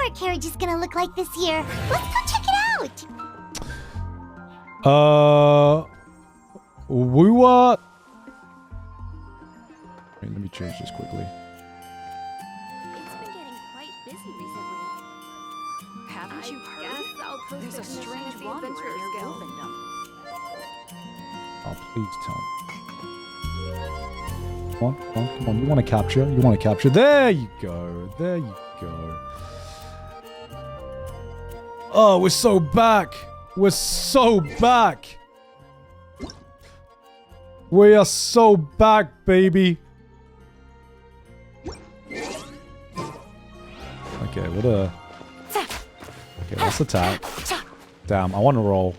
our carriage is gonna look like this year. Let's go check it out. Wait, let me change this quickly. It's been getting quite busy recently. Haven't you heard? There's a strange wanderer near Wolfendom. Oh, please tell me. Come on, come on, come on. You want to capture? You want to capture? There you go. There you go. Oh, we're so back. We're so back. We are so back, baby. Okay, what a... Okay, let's attack. Damn, I want to roll.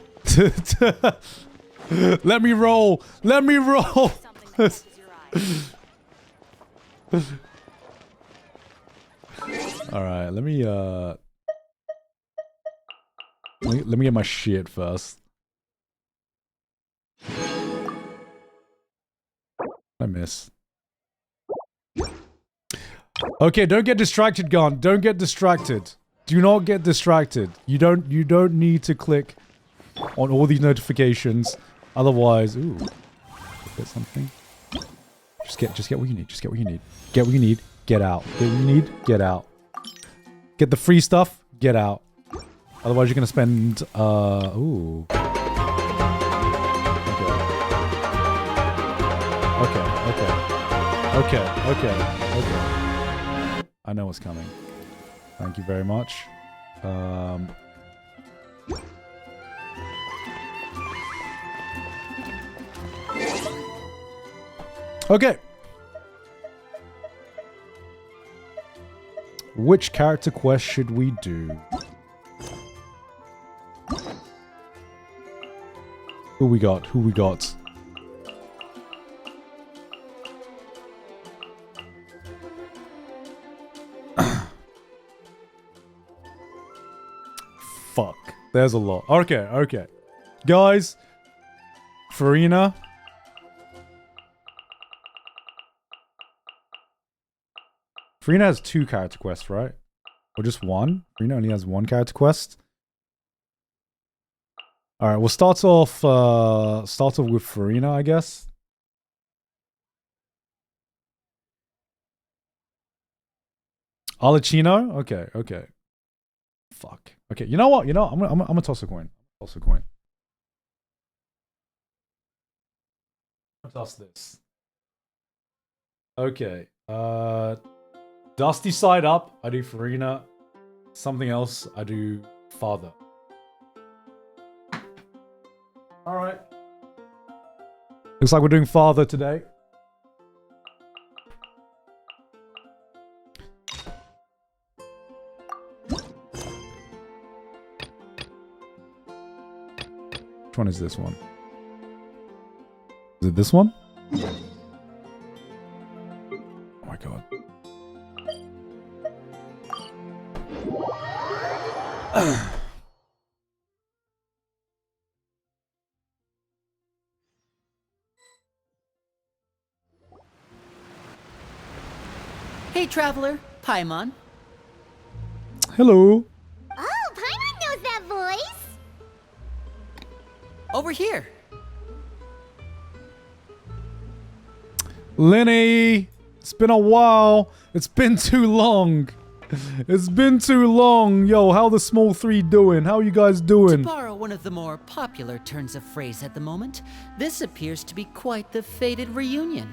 Let me roll. Let me roll. Alright, let me get my shit first. I miss. Okay, don't get distracted, Gon. Don't get distracted. Do not get distracted. You don't need to click on all these notifications. Otherwise, ooh. Get something. Just get what you need. Just get what you need. Get what you need. Get out. Get what you need. Get out. Get the free stuff. Get out. Otherwise, you're gonna spend. Ooh. Okay. I know what's coming. Thank you very much. Okay. Which character quest should we do? Who we got? Who we got? Fuck. There's a lot. Okay. Guys. Farina. Farina has 2 character quests, right? Or just 1? Farina only has 1 character quest. Alright, we'll start off with Farina, I guess. Arlecchino? Okay. Fuck. Okay, you know what? I'm gonna toss a coin. Toss a coin. I'll toss this. Okay. Dusty side up, I do Farina. Something else, I do Father. Alright. Looks like we're doing Father today. Which one is this one? Is it this one? Oh my god. Hey, traveler. Paimon. Hello. Oh, Paimon knows that voice. Over here. Lenny. It's been a while. It's been too long. It's been too long. Yo, how the small 3 doing? How you guys doing? To borrow one of the more popular turns of phrase at the moment, this appears to be quite the fated reunion.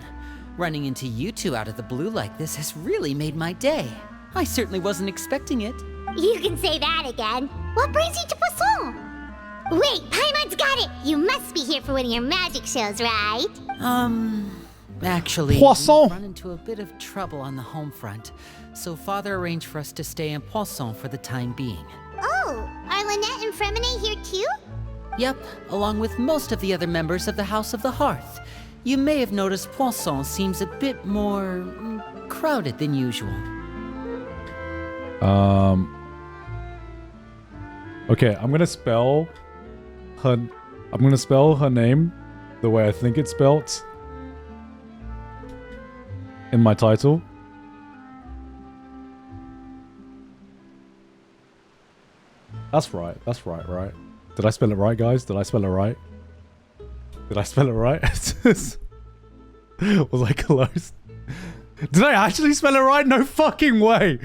Running into you 2 out of the blue like this has really made my day. I certainly wasn't expecting it. You can say that again. What brings you to Poisson? Wait, Paimon's got it. You must be here for one of your magic shows, right? Actually, Poisson. we've run into a bit of trouble on the home front, so Father arranged for us to stay in Poisson for the time being. Oh, are Lynette and Fremine here too? Yep, along with most of the other members of the House of the Hearth. You may have noticed Poisson seems a bit more crowded than usual. Okay, I'm gonna spell her name the way I think it's spelt in my title. That's right. That's right, right? Did I spell it right, guys? Did I spell it right? Did I spell it right? Was I close? Did I actually spell it right? No fucking way.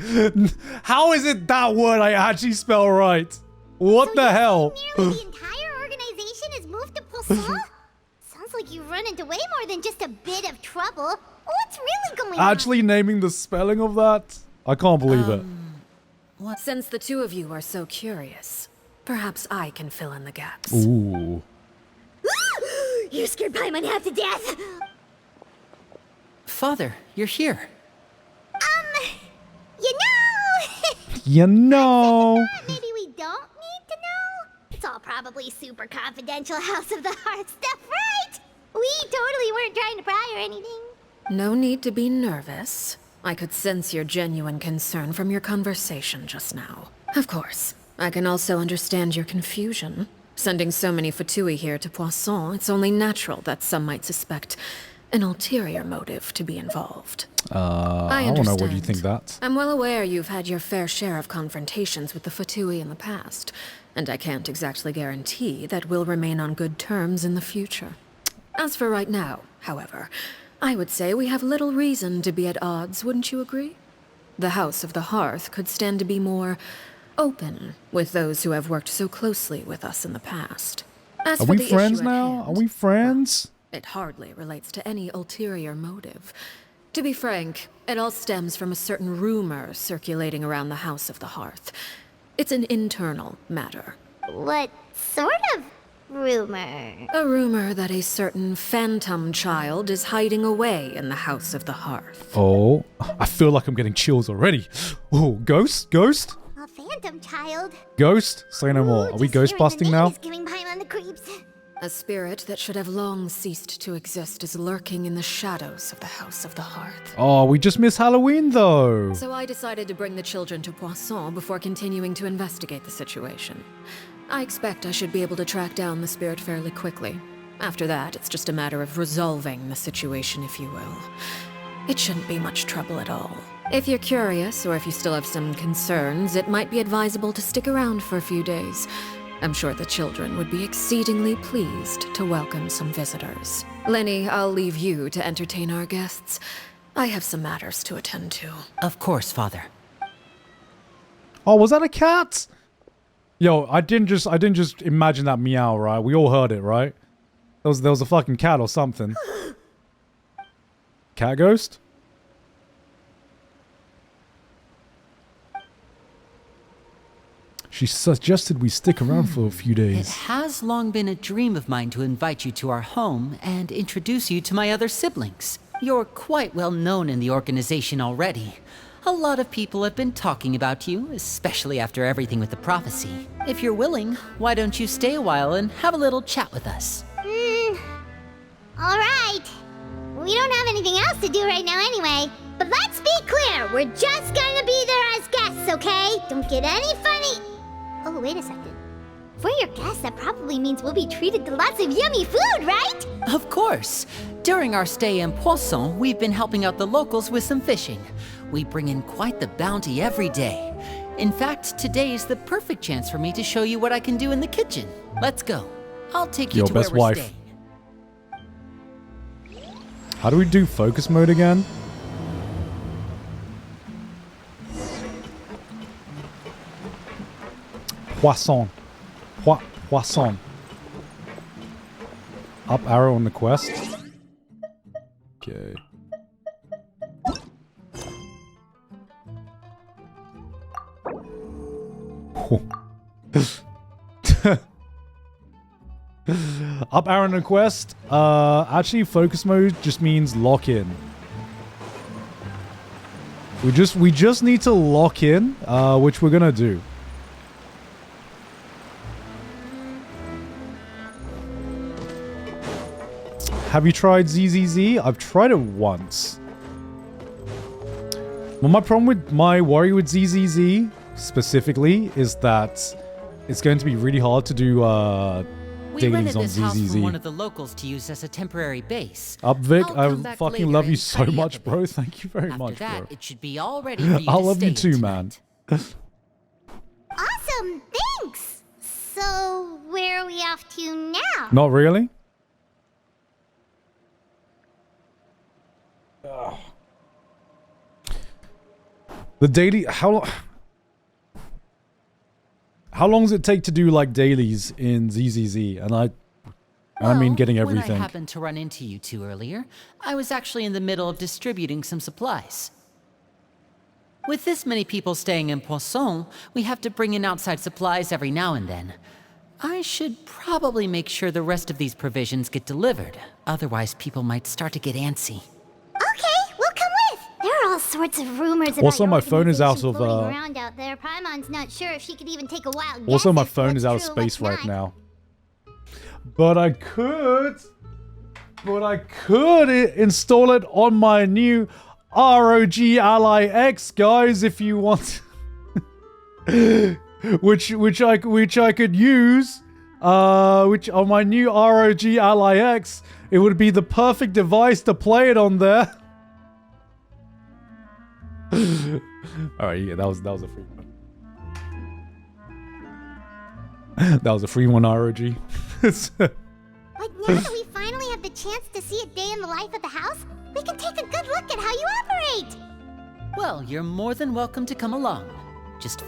How is it that word I actually spell right? What the hell? Nearly the entire organization has moved to Poisson? Sounds like you run into way more than just a bit of trouble. What's really going on? Actually naming the spelling of that? I can't believe it. Since the two of you are so curious, perhaps I can fill in the gaps. Ooh. You scared Paimon half to death. Father, you're here. You know. You know. Maybe we don't need to know. It's all probably super confidential House of the Hearth stuff, right? We totally weren't trying to pry or anything. No need to be nervous. I could sense your genuine concern from your conversation just now. Of course, I can also understand your confusion. Sending so many Fatui here to Poisson, it's only natural that some might suspect an ulterior motive to be involved. I don't know what you think that. I'm well aware you've had your fair share of confrontations with the Fatui in the past, and I can't exactly guarantee that we'll remain on good terms in the future. As for right now, however, I would say we have little reason to be at odds, wouldn't you agree? The House of the Hearth could stand to be more open with those who have worked so closely with us in the past. As Are for we the friends issue at now? hand, Are we friends? it hardly relates to any ulterior motive. To be frank, it all stems from a certain rumor circulating around the House of the Hearth. It's an internal matter. What sort of rumor? A rumor that a certain phantom child is hiding away in the House of the Hearth. Oh, I feel like I'm getting chills already. Oh, ghost? Ghost? A phantom child? Ghost? Say no more. Ooh, Are we just ghost hearing the busting name now? is giving Paimon the creeps. A spirit that should have long ceased to exist is lurking in the shadows of the House of the Hearth. Oh, we just missed Halloween though. So I decided to bring the children to Poisson before continuing to investigate the situation. I expect I should be able to track down the spirit fairly quickly. After that, it's just a matter of resolving the situation, if you will. It shouldn't be much trouble at all. If you're curious, or if you still have some concerns, it might be advisable to stick around for a few days. I'm sure the children would be exceedingly pleased to welcome some visitors. Lenny, I'll leave you to entertain our guests. I have some matters to attend to. Of course, Father. Oh, was that a cat? Yo, I didn't just imagine that meow, right? We all heard it, right? There was a fucking cat or something. Cat ghost? She suggested we stick around for a few It days. has long been a dream of mine to invite you to our home and introduce you to my other siblings. You're quite well known in the organization already. A lot of people have been talking about you, especially after everything with the prophecy. If you're willing, why don't you stay a while and have a little chat with us? Alright. We don't have anything else to do right now anyway. But let's be clear, we're just gonna be there as guests, okay? Don't get any funny. Oh, wait a second. For your guests, that probably means we'll be treated to lots of yummy food, right? Of course. During our stay in Poisson, we've been helping out the locals with some fishing. We bring in quite the bounty every day. In fact, today's the perfect chance for me to show you what I can do in the kitchen. Let's go. I'll take you Your to where best we're wife. staying. How do we do focus mode again? Poisson. Poisson. Up arrow on the quest. Okay. Up arrow on the quest. Actually, focus mode just means lock in. We just need to lock in, which we're gonna do. Have you tried ZZZ? I've tried it once. Well, my worry with ZZZ specifically is that it's going to be really hard to do We dailies rented on this house from one ZZZ. of the locals to use as a temporary base. Up, Vic. I'll come I back fucking later love you and so tidy up much, a bro. bit. Thank you very After much, that, bro. it should be all ready for you I to love stay you in too, tonight. man. Awesome, thanks! So, where are we off to now? Not really. The daily, how long does it take to do like dailies in ZZZ? And I mean getting everything. When I happened to run into you two earlier, I was actually in the middle of distributing some supplies. With this many people staying in Poisson, we have to bring in outside supplies every now and then. I should probably make sure the rest of these provisions get delivered. Otherwise, people might start to get antsy. Okay, we'll come with. There are all sorts of rumors about Also, your my phone is out organization of, floating around out there. Paimon's not sure if she could even take a wild guess. Also, my at phone what's is out of true, space what's right not. now. But I could install it on my new ROG Ally X, guys, if you want. which I could use. Which on my new ROG Ally X, it would be the perfect device to play it on there. All right, yeah, that was a free one. That was a free one, ROG. But now that we finally have the chance to see a day in the life of the house, we can take a good look at how you operate. Well, you're more than welcome to come along. Just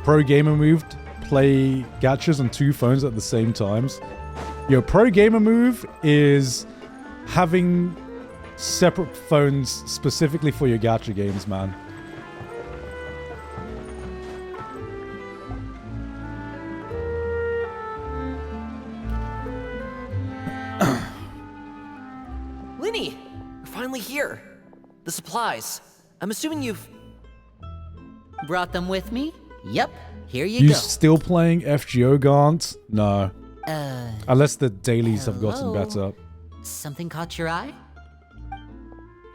Pro gamer move, play gachas on 2 phones at the same times. Your pro gamer move is having separate phones specifically for your gacha games, man. Linny, you're finally here. The supplies. I'm assuming you've... brought them with me? Yep, here you You go. still playing FGO, Gant? No. Unless the dailies have gotten hello? better. Something caught your eye?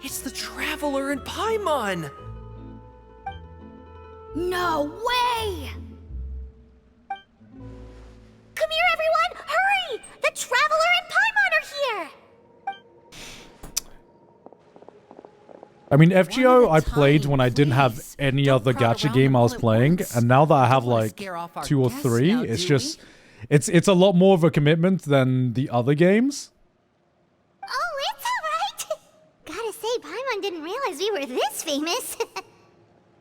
It's the Traveler in Paimon! No way! Come here, everyone! Hurry! The Traveler and Paimon are here! I mean, FGO I time, played when I didn't have please. any Don't other crowd gacha around game I all was at playing, once. and now that I have Don't wanna like scare off our 2 or guests 3, now, it's do just... It's a lot more of a commitment than the other games. Oh, it's alright! Gotta say, Paimon didn't realize we were this famous.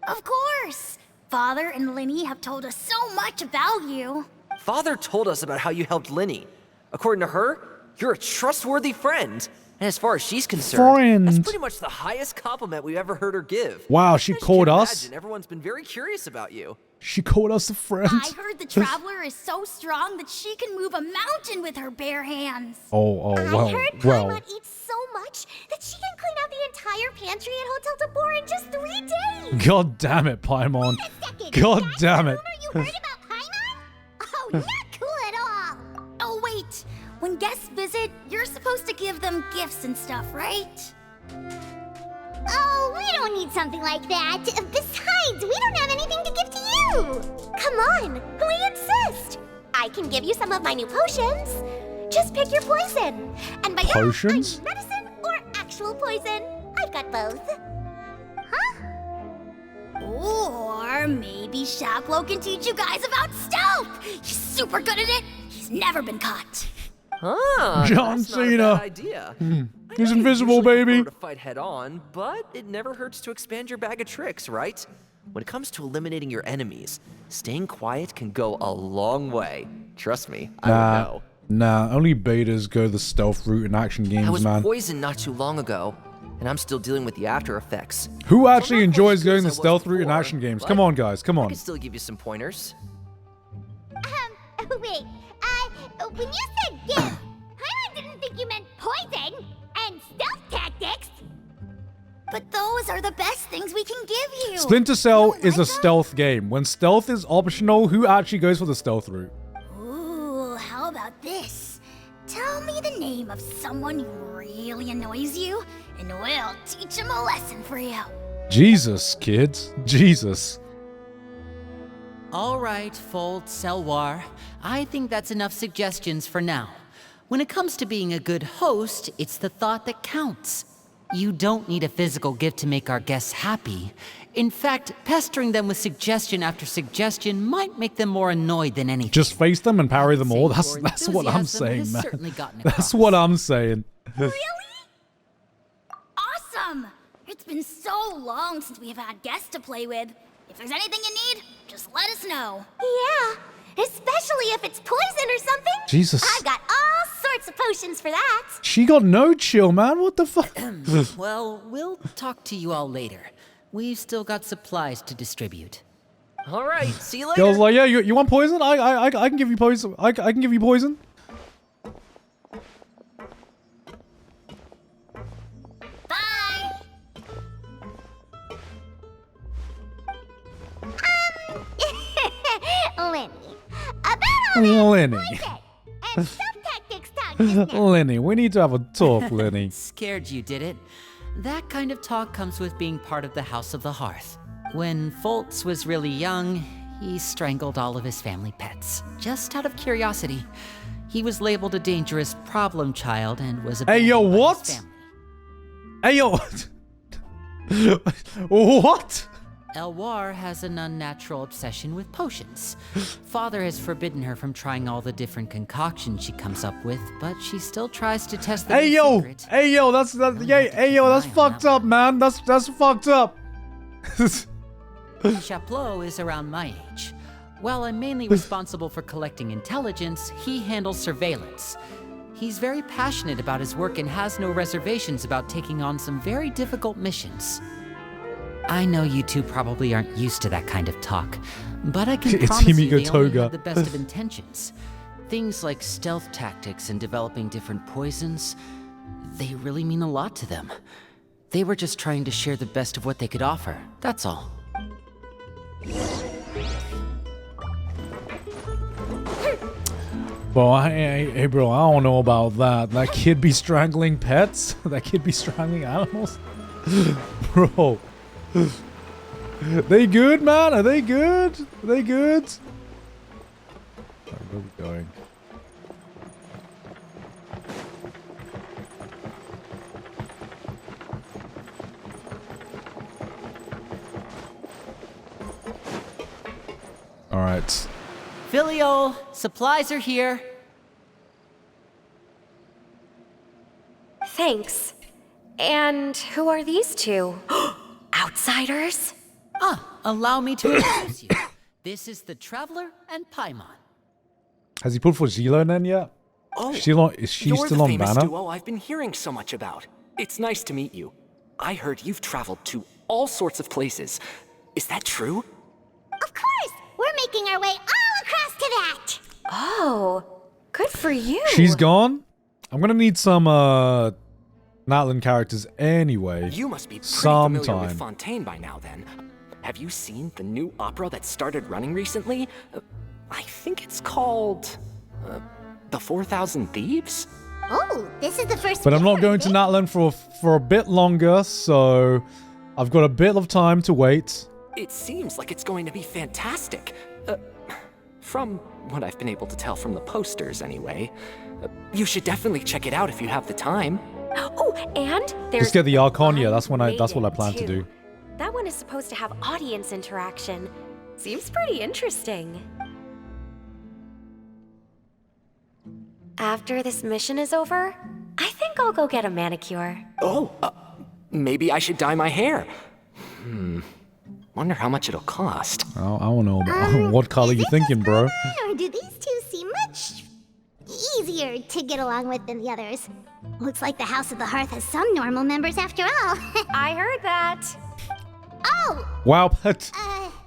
Of course! Father and Linny have told us so much about you. Father told us about how you helped Linny. According to her, you're a trustworthy friend. And as far as she's concerned, that's pretty much the highest compliment we've ever heard her give. Wow, she I just called can't us? imagine everyone's been very curious about you. She called us a friend. I heard the Traveler is so strong that she can move a mountain with her bare hands. Oh, I well, heard well. Paimon eats so much that she can clean out the entire pantry at Hotel Tabor in just 3 days! God damn it, Paimon. Wait a second, God that's damn the it. rumor you heard about Paimon? Oh, not cool at all! Oh, wait. When guests visit, you're supposed to give them gifts and stuff, right? Oh, we don't need something like that. Besides, we don't have anything to give to you. Come on, we insist. I can give you some of my new potions. Just pick your poison. And by that, I Potions? mean medicine or actual poison. I've got both. Huh? Or maybe Shaplo can teach you guys about stealth. He's super good at it. He's never been caught. John that's not a Cena. bad idea. I know He's you invisible, usually baby. prefer to fight head on, but it never hurts to expand your bag of tricks, right? When it comes to eliminating your enemies, staying quiet can go a long way. Trust me, I would know. Nah, only betas go the stealth route in action I games, was man. poisoned not too long ago, and I'm still dealing with the after effects. Who So I'm actually not quite enjoys as good going as the I was stealth route in before, action games? but Come on, guys, come I on. can still give you some pointers. Wait. When you said give, Paimon didn't think you meant poison and stealth tactics. But those are the best things we can give you. Splinter Cell You is a like that? stealth game. When stealth is optional, who actually goes for the stealth route? Ooh, how about this? Tell me the name of someone who really annoys you, and we'll teach him a lesson for you. Jesus, kids. Jesus. All right, Fold Selwar. I think that's enough suggestions for now. When it comes to being a good host, it's the thought that counts. You don't need a physical gift to make our guests happy. In fact, pestering them with suggestion after suggestion might make them more annoyed than anything. Just face them and parry them all. Your That's what I'm enthusiasm saying, has man. certainly gotten That's across. what I'm saying. Really? Awesome! It's been so long since we've had guests to play with. If there's anything you need, just let us know. Yeah, especially if it's poison or something. Jesus. I've got all sorts of potions for that. She got no chill, man. What the fuck? Well, we'll talk to you all later. We've still got supplies to distribute. All right, see you later. Girl's like, yeah, you want poison? I can give you poison. I can give you poison. Bye! Lenny, about all that Lenny. poison and some tactics talk just now. Lenny, we need to have a talk, Lenny. Scared you, did it? That kind of talk comes with being part of the House of the Hearth. When Foltz was really young, he strangled all of his family pets. Just out of curiosity. He was labeled a dangerous problem child and was Hey, yo, abandoned by what? his family. Hey, yo. What? Elwar has an unnatural obsession with potions. Father has forbidden her from trying all the different concoctions she comes up with, but she still tries to test them Hey, in yo. secret. Hey, yo, that's fucked up, man. That's fucked up. Chaplot is around my age. While I'm mainly responsible for collecting intelligence, he handles surveillance. He's very passionate about his work and has no reservations about taking on some very difficult missions. I know you two probably aren't used to that kind of talk, but I can It's promise you Himiko they only Toga. have the best of intentions. Things like stealth tactics and developing different poisons, they really mean a lot to them. They were just trying to share the best of what they could offer, that's all. Bro, hey, bro, I don't know about that. That kid be strangling pets? That kid be strangling animals? Bro. They good, man? Are they good? Are they good? Alright, where are we going? Alright. Filial, supplies are here. Thanks. And who are these two? Outsiders? Allow me to introduce you. This is the Traveler and Paimon. Has he pulled for Zilo then yet? Oh, Is she you're still the on famous banner? duo I've been hearing so much about. It's nice to meet you. I heard you've traveled to all sorts of places. Is that true? Of course, we're making our way all across to that. Oh, good for you. She's gone? I'm gonna need some Natlan characters anyway. You must be pretty familiar Sometime. with Fontaine by now then. Have you seen the new opera that started running recently? I think it's called... The 4,000 Thieves? Oh, this is the first. But I'm we've not going heard to of it. Natlan for a bit longer, so I've got a bit of time to wait. It seems like it's going to be fantastic. From what I've been able to tell from the posters, anyway. You should definitely check it out if you have the time. Oh, and there's Just get the Arconia. That's what I Maiden, plan to too. do. That one is supposed to have audience interaction. Seems pretty interesting. After this mission is over, I think I'll go get a manicure. Oh, maybe I should dye my hair. Wonder how much it'll cost. I don't know about what color Is you it thinking, just bro. common, or do these two seem much easier to get along with than the others? Looks like the House of the Hearth has some normal members after all. I heard that. Oh, Wow, but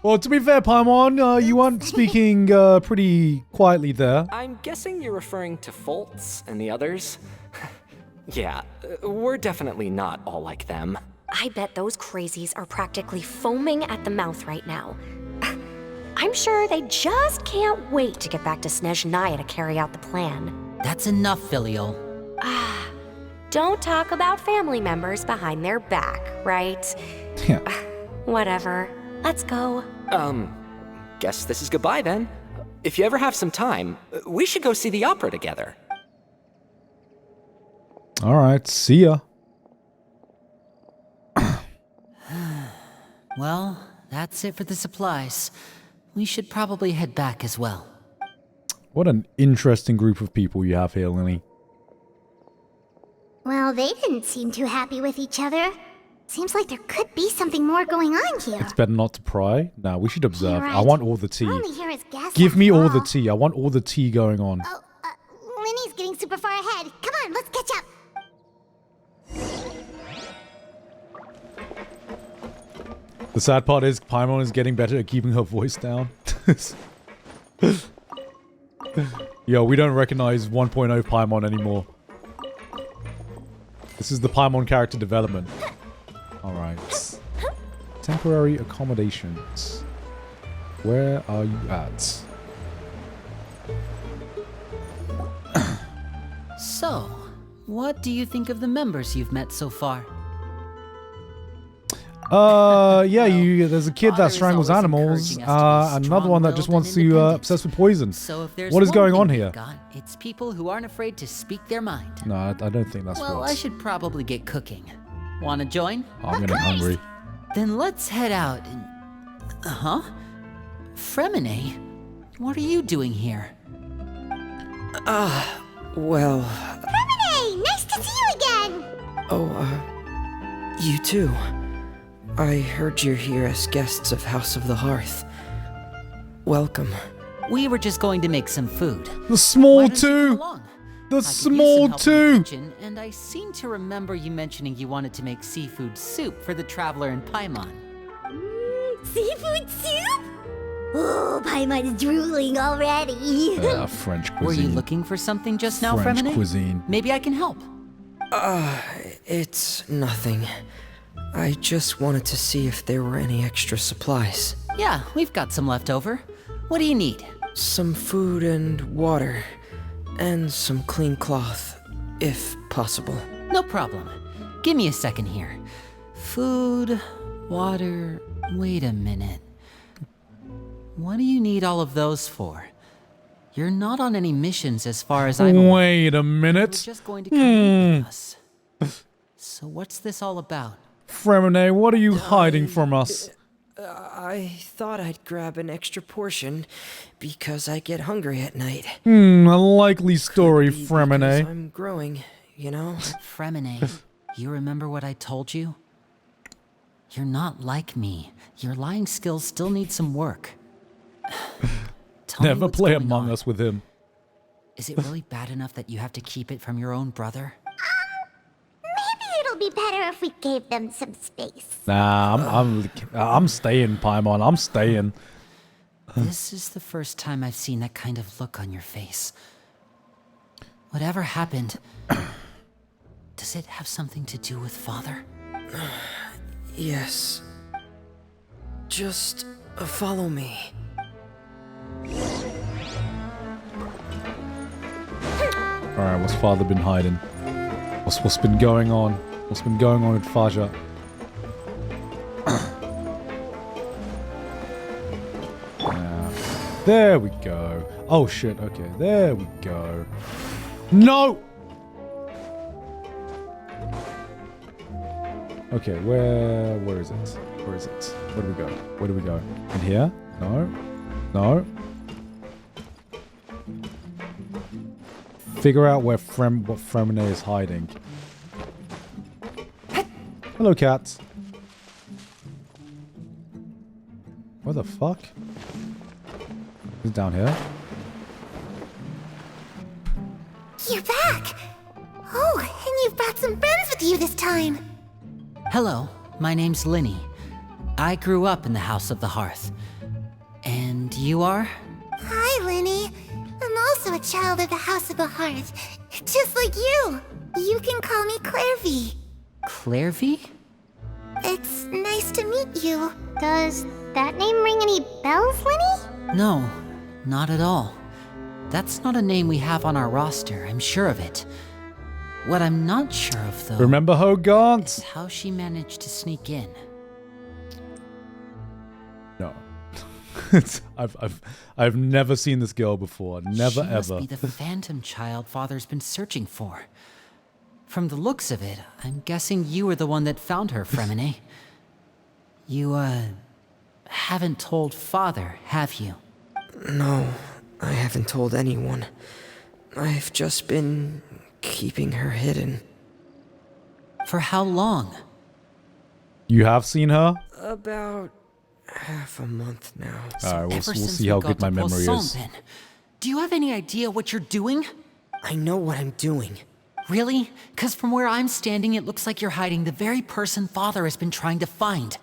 well, to be fair, Paimon, you weren't speaking pretty quietly there. I'm guessing you're referring to Foltz and the others? Yeah, we're definitely not all like them. I bet those crazies are practically foaming at the mouth right now. I'm sure they just can't wait to get back to Snezhnaya to carry out the plan. That's enough, Filial. Don't talk about family members behind their back, right? Yeah. Whatever. Let's go. Guess this is goodbye then. If you ever have some time, we should go see the opera together. All right, see ya. Well, that's it for the supplies. We should probably head back as well. What an interesting group of people you have here, Lily. Well, they didn't seem too happy with each other. Seems like there could be something more going on here. It's better not to pry. No, we should observe. You're I right. want all the tea. We're only here as guests Give me after all the tea. I want all the tea going on. Oh, Linny's getting super far ahead. Come on, let's catch up. The sad part is Paimon is getting better at keeping her voice down. Yo, we don't recognize 1.0 Paimon anymore. This is the Paimon character development. Alright. Temporary accommodations. Where are you at? So, what do you think of the members you've met so far? Yeah, there's a kid that strangles animals, and another one that just wants to obsess with poison. So if there's What is one going thing on we've here? got, it's people who aren't afraid to speak their mind. No, I don't think that's Well, what. I should probably get cooking. Wanna join? I'm getting hungry. Then let's head out and... Huh? Fremine? What are you doing here? Well, Hey, nice to see you again. you too. I heard you're here as guests of House of the Hearth. Welcome. We were just going to make some food. The Why small don't you come two! along? The I could use small some help in the two! kitchen, and I seem to remember you mentioning you wanted to make seafood soup for the traveler in Paimon. Seafood soup? Oh, Paimon is drooling already. French cuisine. Were you looking for something just now, French Fremine? cuisine. Maybe I can help. It's nothing. I just wanted to see if there were any extra supplies. Yeah, we've got some left over. What do you need? Some food and water. And some clean cloth, if possible. No problem. Give me a second here. Food, water... Wait a minute. What do you need all of those for? You're not on any missions as far as I'm aware. Wait a You're minute. just going to come eat with us. So what's this all about? Fremine, what are you hiding from us? I thought I'd grab an extra portion because I get hungry at night. A likely story, Be because Fremine. I'm growing, you know? Fremine, you remember what I told you? You're not like me. Your lying skills still need some work. Tell me Never what's play going Among on. Us with him. Is it really bad enough that you have to keep it from your own brother? Maybe it'll be better if we gave them some space. Nah, I'm staying, Paimon. I'm staying. This is the first time I've seen that kind of look on your face. Whatever happened, does it have something to do with Father? Yes. Just follow me. Alright, what's Father been hiding? What's been going on? What's been going on with Faja? There we go. Oh shit, okay, there we go. No! Okay, where is it? Where is it? Where do we go? Where do we go? In here? No? No? Figure out where what Fremine is hiding. Hello, cat. Where the fuck? He's down here. You're back. Oh, and you've brought some friends with you this time. Hello, my name's Linny. I grew up in the House of the Hearth. And you are? Hi, Linny. I'm also a child of the House of the Hearth, just like you. You can call me Clervie. Clervie? It's nice to meet you. Does that name ring any bells, Linny? No, not at all. That's not a name we have on our roster, I'm sure of it. What I'm not sure of, though, Remember is Hogant? how she managed to sneak in. No. I've never seen this girl before. Never She ever. must be the phantom child Father's been searching for. From the looks of it, I'm guessing you were the one that found her, Fremine. You, haven't told Father, have you? No, I haven't told anyone. I've just been keeping her hidden. For how long? You have seen her? About half a month now. Alright, we'll Ever see since how we good got my to memory Poisson, is. then. Do you have any idea what you're doing? I know what I'm doing. Really? Because from where I'm standing, it looks like you're hiding the very person Father has been trying to find.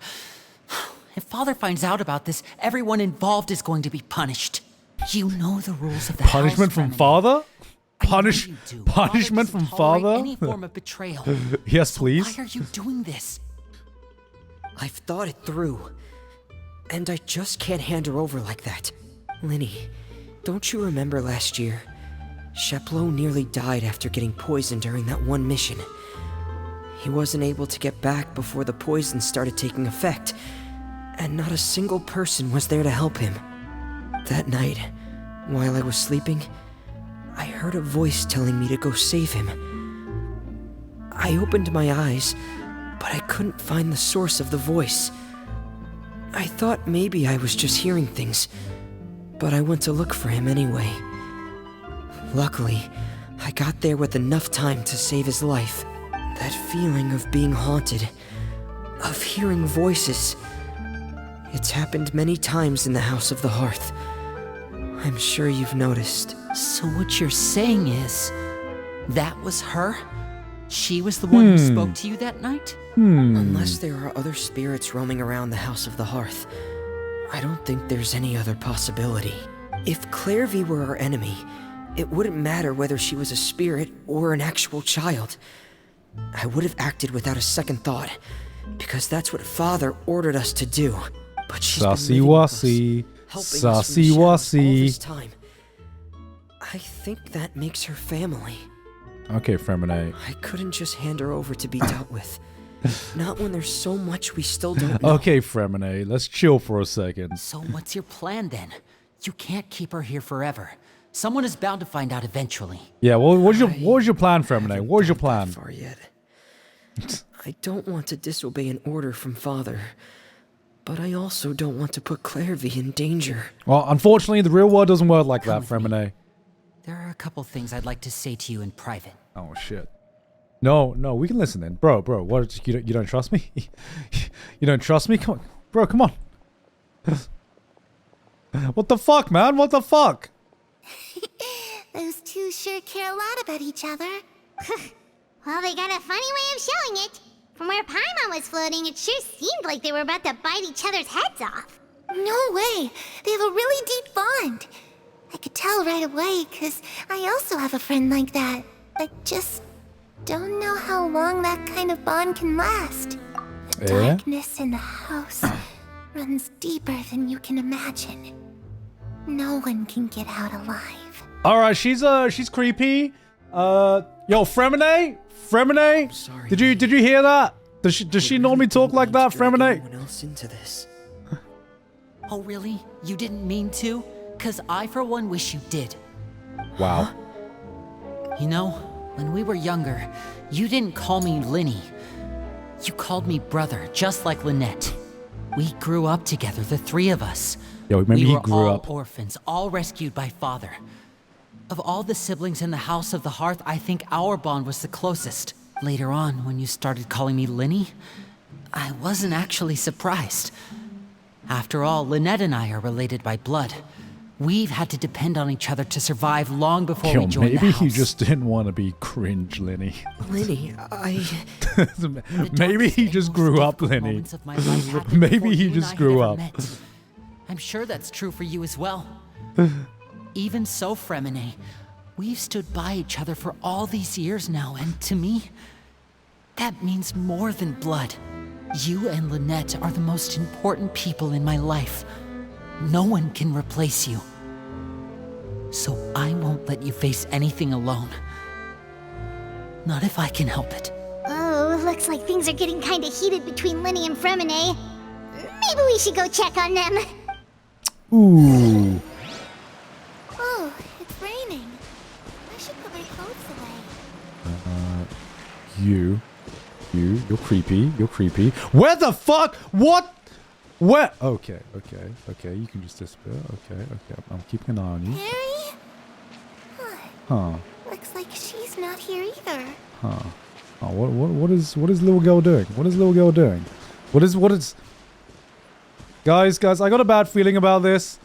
If Father finds out about this, everyone involved is going to be punished. You know the rules of the Punishment house, from Remini. Father? I know Punish you do. punishment Father from doesn't tolerate Father? Any form of betrayal. Yes, So please. why are you doing this? I've thought it through. And I just can't hand her over like that. Linny, don't you remember last year? Sheplo nearly died after getting poisoned during that one mission. He wasn't able to get back before the poison started taking effect, and not a single person was there to help him. That night, while I was sleeping, I heard a voice telling me to go save him. I opened my eyes, but I couldn't find the source of the voice. I thought maybe I was just hearing things, but I went to look for him anyway. Luckily, I got there with enough time to save his life. That feeling of being haunted, of hearing voices, it's happened many times in the House of the Hearth. I'm sure you've noticed. So what you're saying is, that was her? She was the one who spoke to you that night? Unless there are other spirits roaming around the House of the Hearth, I don't think there's any other possibility. If Clervie were our enemy, it wouldn't matter whether she was a spirit or an actual child. I would have acted without a second thought, because that's what Father ordered us to do. But she's been Sassy living with us, wassy. helping us from Sassy the shadows all this wassy. time. I think that makes her family. Okay, Fremine. I couldn't just hand her over to be dealt with. Not when there's so much we still don't know. Okay, Fremine, let's chill for a second. So what's your plan then? You can't keep her here forever. Someone is bound to find out eventually. Yeah, what was your plan, Fremine? What was your plan? Far yet. I don't want to disobey an order from Father, but I also don't want to put Clervie in danger. Well, unfortunately, the real world doesn't work like that, Fremine. There are a couple things I'd like to say to you in private. Oh shit. No, we can listen then, bro. What? You don't trust me? You don't trust me? Come on, bro. Come on. What the fuck, man? What the fuck? Those two sure care a lot about each other. Well, they got a funny way of showing it. From where Paimon was floating, it sure seemed like they were about to bite each other's heads off. No way! They have a really deep bond. I could tell right away, because I also have a friend like that. I just don't know how long that kind of bond can last. The darkness in the house runs deeper than you can imagine. No one can get out alive. All right, she's creepy. Yo, Fremine. Sorry. Did you hear that? Does she normally talk like that, Fremine? Anyone else into this? Oh really? You didn't mean to? 'Cause I for one wish you did. Wow. You know, when we were younger, you didn't call me Linny. You called me brother, just like Lynette. We grew up together, the three of us. Yo, remember we he were grew all up. orphans, all rescued by Father. Of all the siblings in the House of the Hearth, I think our bond was the closest. Later on, when you started calling me Linny, I wasn't actually surprised. After all, Lynette and I are related by blood. We've had to depend on each other to survive long before we joined the maybe house. he just didn't want to be cringe, Linny. Linny, Maybe he just grew up, Linny. Maybe he just grew up. I'm sure that's true for you as well. Even so, Fremine, we've stood by each other for all these years now, and to me, that means more than blood. You and Lynette are the most important people in my life. No one can replace you. So I won't let you face anything alone. Not if I can help it. Oh, looks like things are getting kind of heated between Linny and Fremine. Maybe we should go check on them. Ooh. Oh, it's raining. I should put my clothes away. You're creepy. Where the fuck? What? Where? Okay. You can just disappear. Okay. I'm keeping an eye on you. Harry? Huh. Looks like she's not here either. Huh. Oh, what is little girl doing? What is little girl doing? What is? Guys, I got a bad feeling about this.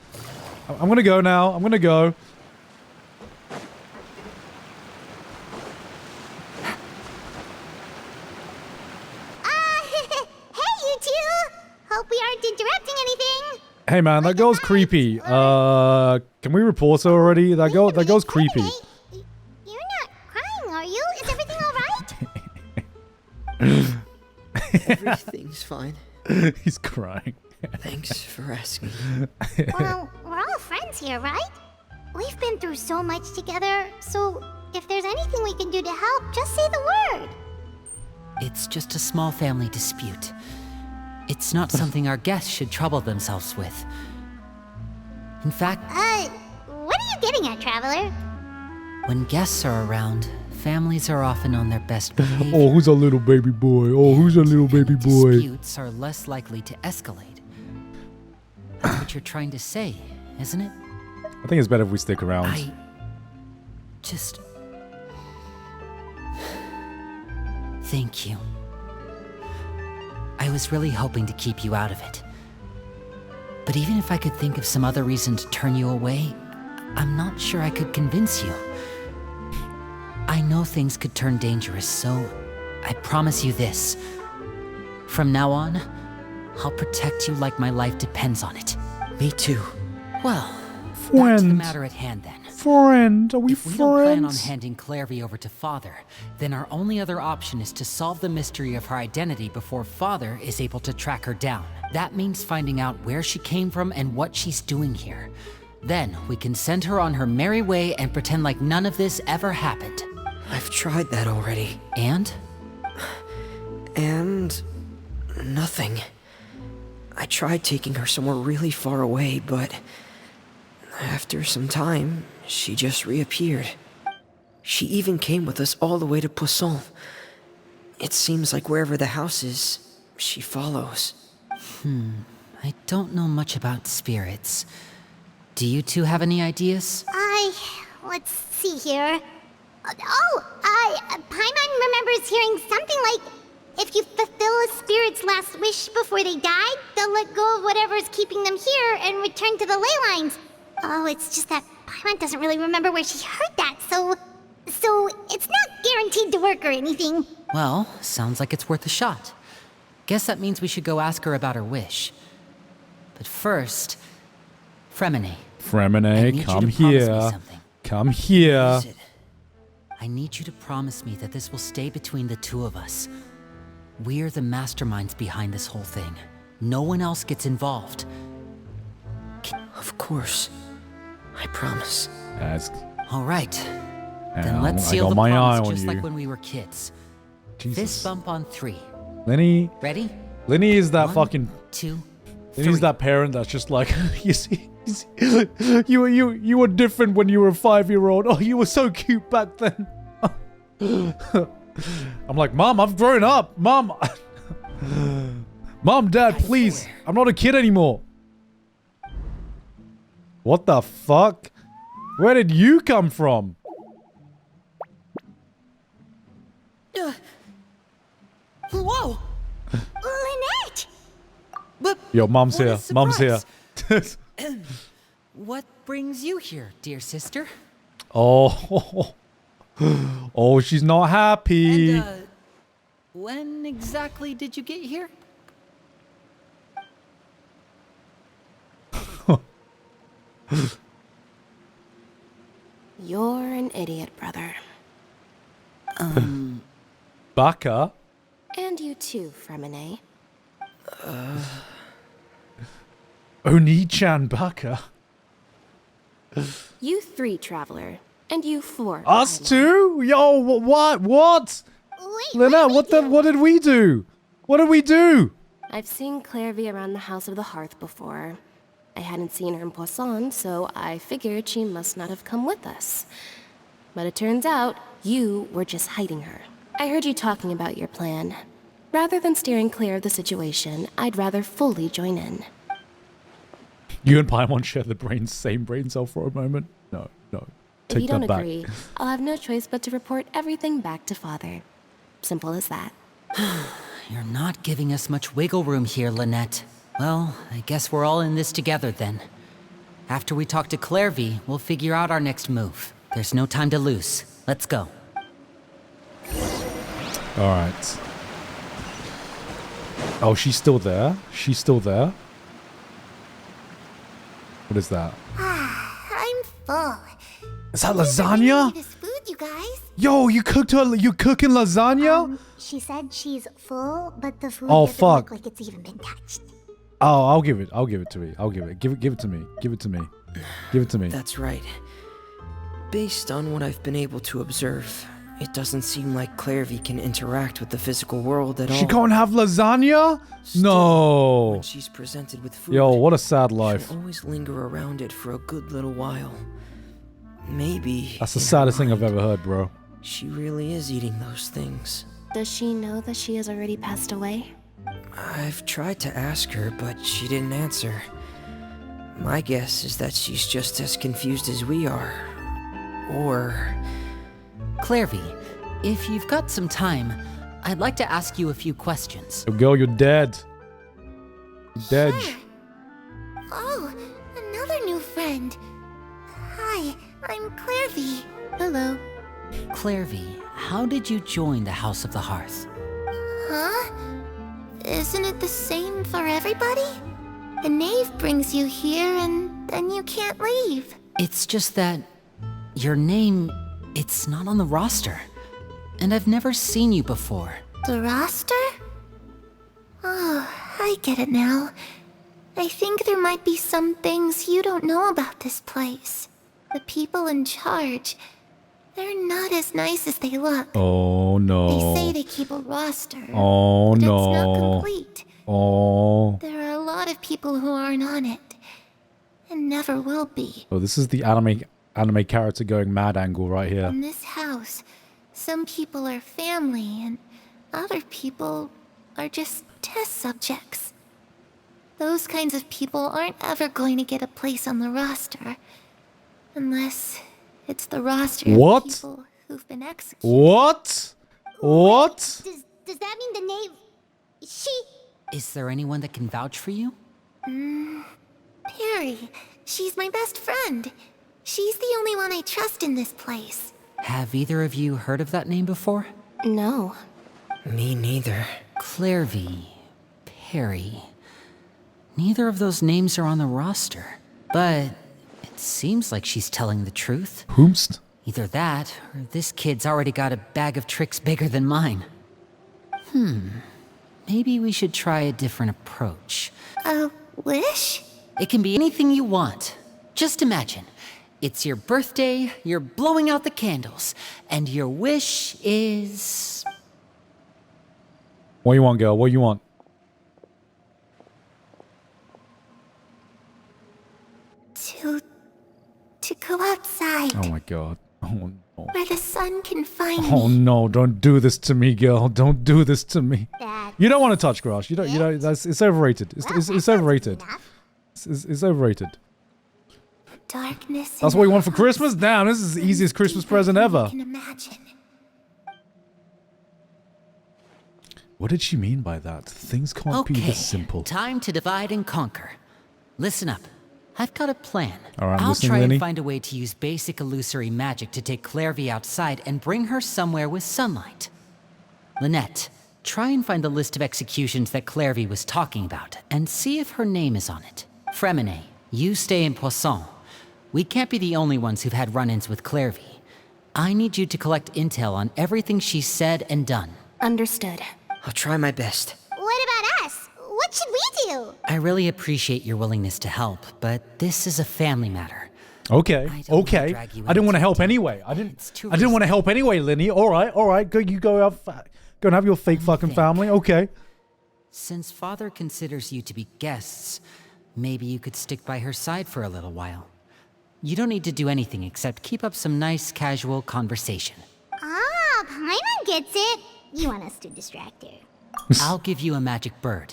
I'm gonna go now. I'm gonna go. Hey, you two! Hope we aren't interrupting anything. Hey man, that girl's creepy. Can we report her already? That girl's creepy. You're not crying, are you? Is everything alright? Everything's fine. He's crying. Thanks for asking. Well, we're all friends here, right? We've been through so much together, so if there's anything we can do to help, just say the word. It's just a small family dispute. It's not something our guests should trouble themselves with. In fact, What are you getting at, Traveler? when guests are around, families are often on their best behavior. Oh, who's a little baby boy? Oh, who's a little baby boy? Disputes are less likely to escalate. That's what you're trying to say, isn't it? I think it's better if we stick around. I just... Thank you. I was really hoping to keep you out of it. But even if I could think of some other reason to turn you away, I'm not sure I could convince you. I know things could turn dangerous, so I promise you this. From now on, I'll protect you like my life depends on it. Me too. Well, back to the Friend. matter at hand then. Friend, are we If we don't plan on friends? handing Clervie over to Father, then our only other option is to solve the mystery of her identity before Father is able to track her down. That means finding out where she came from and what she's doing here. Then we can send her on her merry way and pretend like none of this ever happened. I've tried that already. And? And... nothing. I tried taking her somewhere really far away, but... after some time, she just reappeared. She even came with us all the way to Poisson. It seems like wherever the house is, she follows. I don't know much about spirits. Do you two have any ideas? Let's see here. Paimon remembers hearing something like, if you fulfill a spirit's last wish before they die, they'll let go of whatever's keeping them here and return to the ley lines. Oh, it's just that Paimon doesn't really remember where she heard that, so it's not guaranteed to work or anything. Well, sounds like it's worth a shot. Guess that means we should go ask her about her wish. But first, Fremine. I Fremine, need you come to promise me here. something. Come here. Is it? I need you to promise me that this will stay between the two of us. We're the masterminds behind this whole thing. No one else gets involved. Of course. I promise. Ask. All right. And Then let's I seal got the my eye promise on just you. like when we were kids. Jesus. Fist bump on 3. Lenny Ready? is that 1, fucking 2, Lenny's 3. that parent that's just like you see you were different when you were a 5-year-old. Oh, you were so cute back then. I'm like, Mom, I've grown up. Mom, Dad, please. I'm not a kid anymore. What the fuck? Where did you come from? Whoa! Lynette! But Yo, Mom's what a here. Mom's here. surprise. What brings you here, dear sister? Oh. Oh, she's not happy. And, when exactly did you get here? You're an idiot, brother. Baka? And you too, Fremine. Oni-chan Baka? You 3, Traveler. And you 4. Us Paimon. too? Yo, what? Wait, Lynette, what did we do? What did we do? I've seen Clervie around the House of the Hearth before. I hadn't seen her in Poisson, so I figured she must not have come with us. But it turns out, you were just hiding her. I heard you talking about your plan. Rather than steering clear of the situation, I'd rather fully join in. You and Paimon share the same brain cell for a moment? No. If you Take that don't back. agree, I'll have no choice but to report everything back to Father. Simple as that. You're not giving us much wiggle room here, Lynette. Well, I guess we're all in this together then. After we talk to Clervie, we'll figure out our next move. There's no time to lose. Let's go. Alright. Oh, she's still there? She's still there? What is that? I'm full. Is that Really lasagna? this food, you guys. Yo, you cooking lasagna? She said she's full, but the food Oh, doesn't fuck. look like it's even been touched. Oh, I'll give it to me. Give it to me. Give it to me. Give it to me. That's right. Based on what I've been able to observe, it doesn't seem like Clervie can interact with the physical world at all. She can't have lasagna? Still, No. When she's presented with food, Yo, what a sad life. she'll always linger around it for a good little while. Maybe That's the in her saddest thing I've mind, ever heard, bro. She really is eating those things. Does she know that she has already passed away? I've tried to ask her, but she didn't answer. My guess is that she's just as confused as we are. Or... Clervie, if you've got some time, I'd like to ask you a few questions. Yo, girl, you're dead. You're dead. Sure. Oh, another new friend. Hi, I'm Clervie. Hello. Clervie, how did you join the House of the Hearth? Huh? Isn't it the same for everybody? A knave brings you here and then you can't leave. It's just that your name, it's not on the roster. And I've never seen you before. The roster? Oh, I get it now. I think there might be some things you don't know about this place. The people in charge, they're not as nice as they look. Oh, no. They say they keep a roster, Oh, but no. it's not complete. Oh. There are a lot of people who aren't on it, and never will be. Oh, this is the anime character going mad angle right here. In this house, some people are family, and other people are just test subjects. Those kinds of people aren't ever going to get a place on the roster, unless it's the roster What? of people who've been executed. What? What? Does that mean the knave... She... Is there anyone that can vouch for you? Perry, she's my best friend. She's the only one I trust in this place. Have either of you heard of that name before? No. Me neither. Clervie, Perry. Neither of those names are on the roster. But it seems like she's telling the truth. Whomst? Either that, or this kid's already got a bag of tricks bigger than mine. Maybe we should try a different approach. A wish? It can be anything you want. Just imagine. It's your birthday, you're blowing out the candles, and your wish is... What you want, girl? What you want? To go outside, Oh my god. Oh no. where the sun can find Oh me. no, don't do this to me, girl. Don't do this to me. That... You don't want to touch grass. You don't, it's overrated. It's overrated. It's overrated. Darkness. That's what you want for Christmas? Damn, this is the easiest Christmas present ever. I can imagine. What did she mean by that? Things can't be Okay, this simple. time to divide and conquer. Listen up. I've got a plan. All right, I'm I'll listening, try Lenny. and find a way to use basic illusory magic to take Clervie outside and bring her somewhere with sunlight. Lynette, try and find the list of executions that Clervie was talking about and see if her name is on it. Fremine, you stay in Poisson. We can't be the only ones who've had run-ins with Clervie. I need you to collect intel on everything she's said and done. Understood. I'll try my best. What about us? What should we do? I really appreciate your willingness to help, but this is a family matter. Okay, I don't wanna okay. drag you I didn't want to into help it. anyway. I It's too didn't want to risky. help anyway, Linny. All right. Go, you go and have your fake fucking think. family. Okay. Since Father considers you to be guests, maybe you could stick by her side for a little while. You don't need to do anything except keep up some nice, casual conversation. Ah, Paimon gets it. You want us to distract her. I'll give you a magic bird.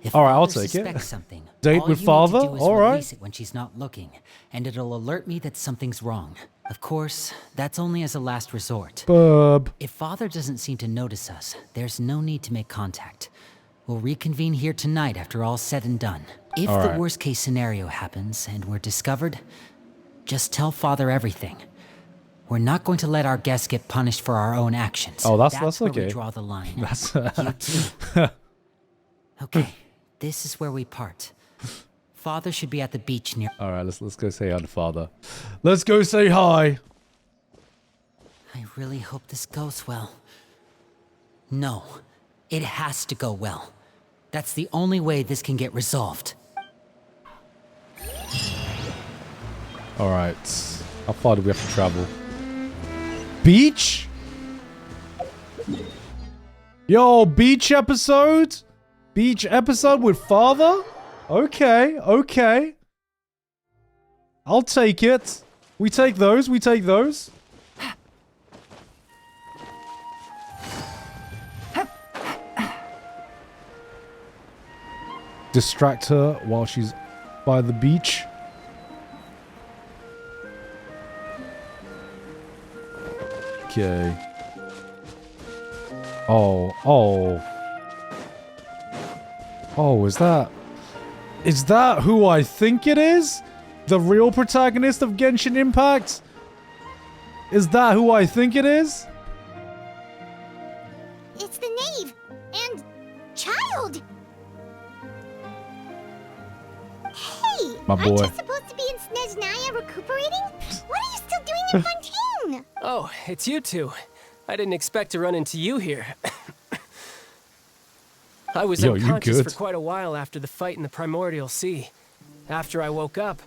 If All right, I'll Father take it. suspects something, Date all with you Father? Need to do is All right. release it when she's not looking, and it'll alert me that something's wrong. Of course, that's only as a last resort. Bub. If Father doesn't seem to notice us, there's no need to make contact. We'll reconvene here tonight after all's said and done. If All the right. worst case scenario happens and we're discovered, just tell Father everything. We're not going to let our guests get punished for our own actions. Oh, that's where okay. we draw the line. That's You too. Okay, this is where we part. Father should be at the beach near. All right, let's go say hi to Father. Let's go say hi. I really hope this goes well. No, it has to go well. That's the only way this can get resolved. All right. How far do we have to travel? Beach? Yo, beach episode? Beach episode with Father? Okay, okay. I'll take it. We take those, we take those. Distract her while she's by the beach. Okay. Oh, oh. Oh, is that who I think it is? The real protagonist of Genshin Impact? Is that who I think it is? It's the Knave and Childe. Hey, My aren't boy. you supposed to be in Snezhnaya recuperating? What are you still doing in Fontaine? Oh, it's you two. I didn't expect to run into you here. I was Yo, you unconscious good? for quite a while after the fight in the Primordial Sea. After I woke up,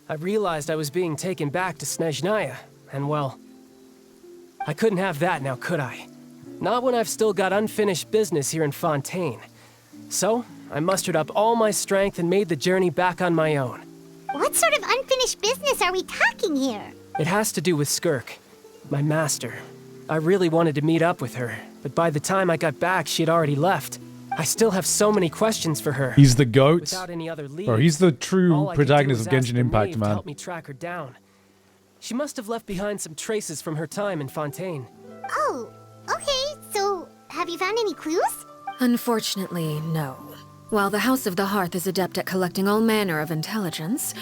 I realized I was being taken back to Snezhnaya, and well, I couldn't have that now, could I? Not when I've still got unfinished business here in Fontaine. So, I mustered up all my strength and made the journey back on my own. What sort of unfinished business are we talking here? It has to do with Skirk, my master. I really wanted to meet up with her, but by the time I got back, she had already left. I still have so many questions for her. He's the goat. Without any other leads, Bro, he's the true all I could do protagonist was of ask Genshin the Impact, Knave to man. help me track her down. She must have left behind some traces from her time in Fontaine. Oh, okay, so have you found any clues? Unfortunately, no. While the House of the Hearth is adept at collecting all manner of intelligence,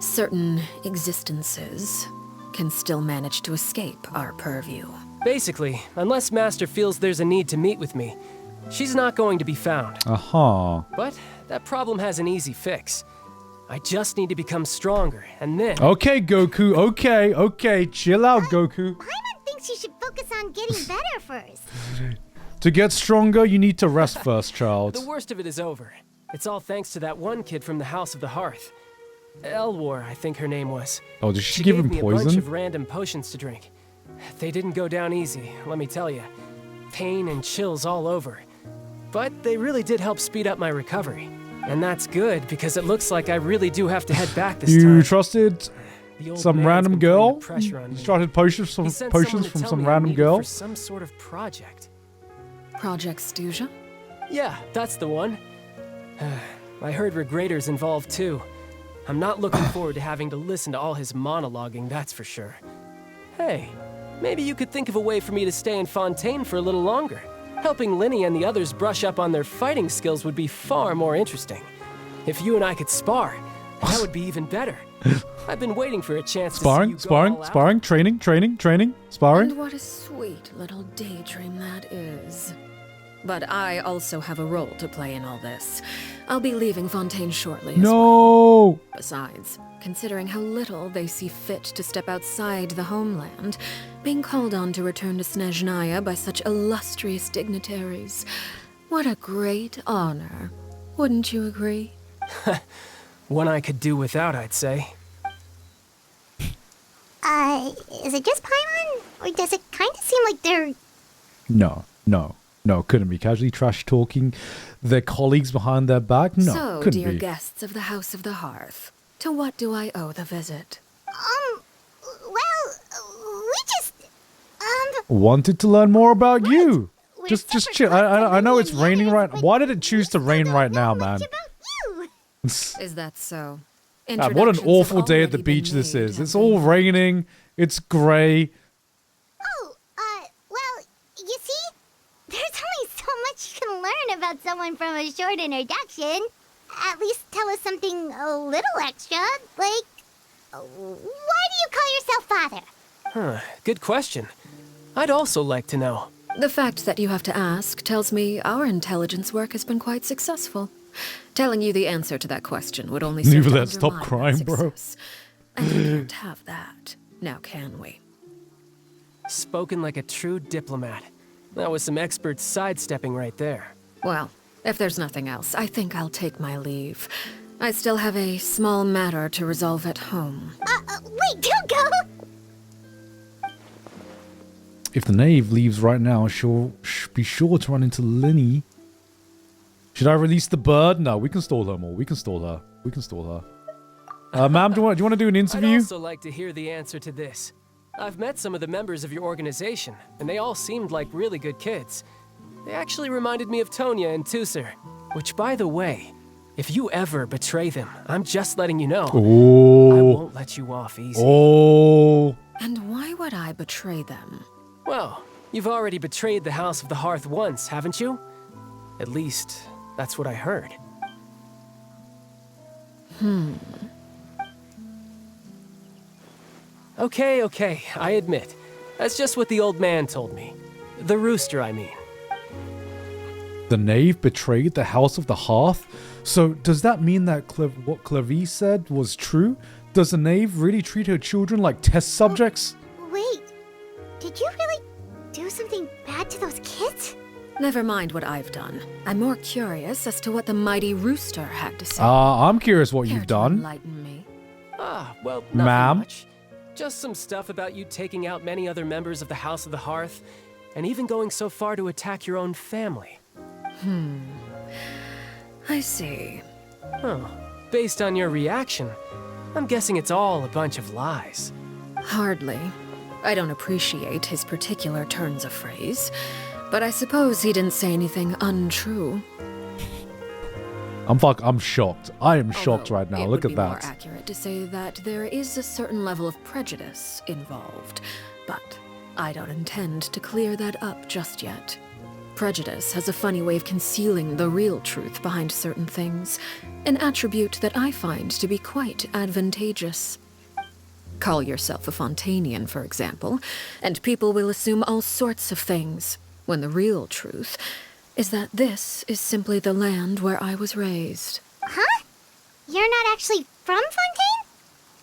certain existences can still manage to escape our purview. Basically, unless Master feels there's a need to meet with me, she's not going to be found. Uh-huh. But that problem has an easy fix. I just need to become stronger, and then... Okay, Goku. Okay, okay. Chill out, Goku. Paimon thinks you should focus on getting better first. To get stronger, you need to rest first, child. The worst of it is over. It's all thanks to that one kid from the House of the Hearth. Elwar, I think her name was. Oh, did she give gave him me a bunch poison? of random potions to drink. They didn't go down easy, let me tell you. Pain and chills all over. But they really did help speed up my recovery. And that's good, because it looks like I really do have to head back this time. You trusted The old some man's random been putting girl? the pressure on You me. started potions He from sent someone to from tell some me I random needed girl? for some sort of project. Project Stuja? Yeah, that's the one. I heard Regrader's involved too. I'm not looking forward to having to listen to all his monologuing, that's for sure. Hey, maybe you could think of a way for me to stay in Fontaine for a little longer. Helping Linny and the others brush up on their fighting skills would be far more interesting. If you and I could spar, that would be even better. I've been waiting for a chance Sparring, to see you go all out. sparring, training, sparring. And what a sweet little daydream that is. But I also have a role to play in all this. I'll be leaving Fontaine shortly as well. No! Besides, considering how little they see fit to step outside the homeland, being called on to return to Snezhnaya by such illustrious dignitaries, what a great honor. Wouldn't you agree? One I could do without, I'd say. Is it just Paimon? Or does it kind of seem like they're... No, couldn't be. Casually trash talking their colleagues behind their back? No, So, couldn't dear be. guests of the House of the Hearth, to what do I owe the visit? Well, we just... Wanted to learn more about you. We're Just chill. I know it's raining right. Why did it choose to rain right now, man? Is that so? God, what an awful day at the beach this is. It's all raining. It's grey. Oh, well, you see, there's only so much you can learn about someone from a short introduction. At least tell us something a little extra, like, why do you call yourself father? Huh, good question. I'd also like to know. The fact that you have to ask tells me our intelligence work has been quite successful. Telling you the answer to that question would only serve Leave to that. Stop undermine crying, that bro. success. And we can't have that, now can we? Spoken like a true diplomat. That was some expert sidestepping right there. Well, if there's nothing else, I think I'll take my leave. I still have a small matter to resolve at home. Wait, don't go! If the knave leaves right now, she'll be sure to run into Linny. Should I release the bird? No, we can stall her more. We can stall her. We can stall her. Ma'am, do you want to do an interview? I'd also like to hear the answer to this. I've met some of the members of your organization, and they all seemed like really good kids. They actually reminded me of Tonya and Tusser, which, by the way, if you ever betray them, I'm just letting you know. Oh. I won't let you off easy. Oh. And why would I betray them? Well, you've already betrayed the House of the Hearth once, haven't you? At least, that's what I heard. Okay, I admit. That's just what the old man told me. The rooster, I mean. The knave betrayed the House of the Hearth? So does that mean that what Clervie said was true? Does the knave really treat her children like test subjects? Wait, did you really do something bad to those kids? Never mind what I've done. I'm more curious as to what the mighty rooster had to say. I'm curious what Care you've to done. enlighten me? Well, nothing Ma'am? much. Just some stuff about you taking out many other members of the House of the Hearth, and even going so far to attack your own family. I see. Oh, based on your reaction, I'm guessing it's all a bunch of lies. Hardly. I don't appreciate his particular turns of phrase, but I suppose he didn't say anything untrue. I'm shocked. I am shocked Although right now. it Look would at be more that. accurate to say that there is a certain level of prejudice involved, but I don't intend to clear that up just yet. Prejudice has a funny way of concealing the real truth behind certain things, an attribute that I find to be quite advantageous. Call yourself a Fontanian, for example, and people will assume all sorts of things, when the real truth is that this is simply the land where I was raised. Huh? You're not actually from Fontaine?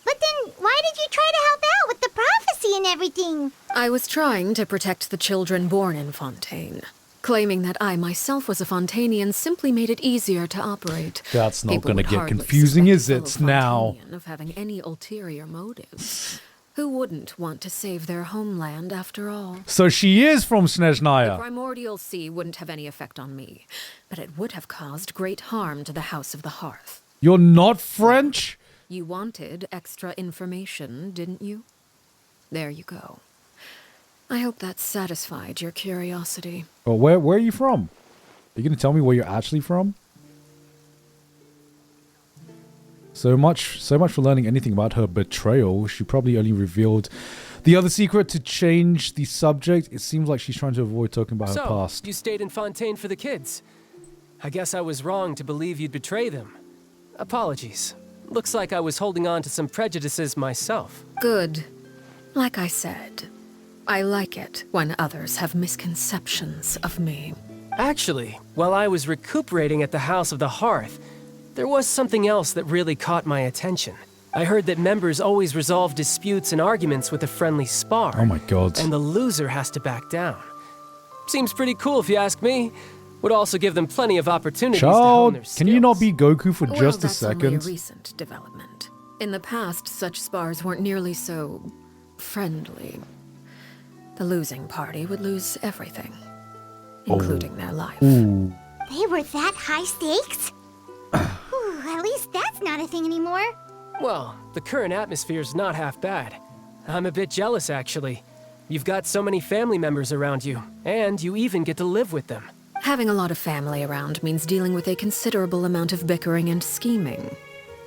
But then why did you try to help out with the prophecy and everything? I was trying to protect the children born in Fontaine. Claiming that I myself was a Fontanian simply made it easier to operate. That's not People going to would get hardly confusing, suspect is a it? fellow Now. Fontanian of having any ulterior motives. Who wouldn't want to save their homeland after all? So she is from The Snezhnaya. primordial sea wouldn't have any effect on me, but it would have caused great harm to the House of the Hearth. You're not French? You wanted extra information, didn't you? There you go. I hope that satisfied your curiosity. Well, where are you from? Are you going to tell me where you're actually from? So much for learning anything about her betrayal. She probably only revealed the other secret to change the subject. It seems like she's trying to avoid talking about her past. You stayed in Fontaine for the kids. I guess I was wrong to believe you'd betray them. Apologies. Looks like I was holding on to some prejudices myself. Good. Like I said, I like it when others have misconceptions of me. Actually, while I was recuperating at the House of the Hearth, there was something else that really caught my attention. I heard that members always resolve disputes and arguments with a friendly spar. Oh my god. And the loser has to back down. Seems pretty cool if you ask me. Would also give them plenty of opportunities to hone their Child, skills. can you not be Goku for Well, just a that's only a second? recent development. In the past, such spars weren't nearly so friendly. The losing party would lose everything, including their life. Ooh. They were that high stakes? Whew, at least that's not a thing anymore. Well, the current atmosphere's not half bad. I'm a bit jealous, actually. You've got so many family members around you, and you even get to live with them. Having a lot of family around means dealing with a considerable amount of bickering and scheming.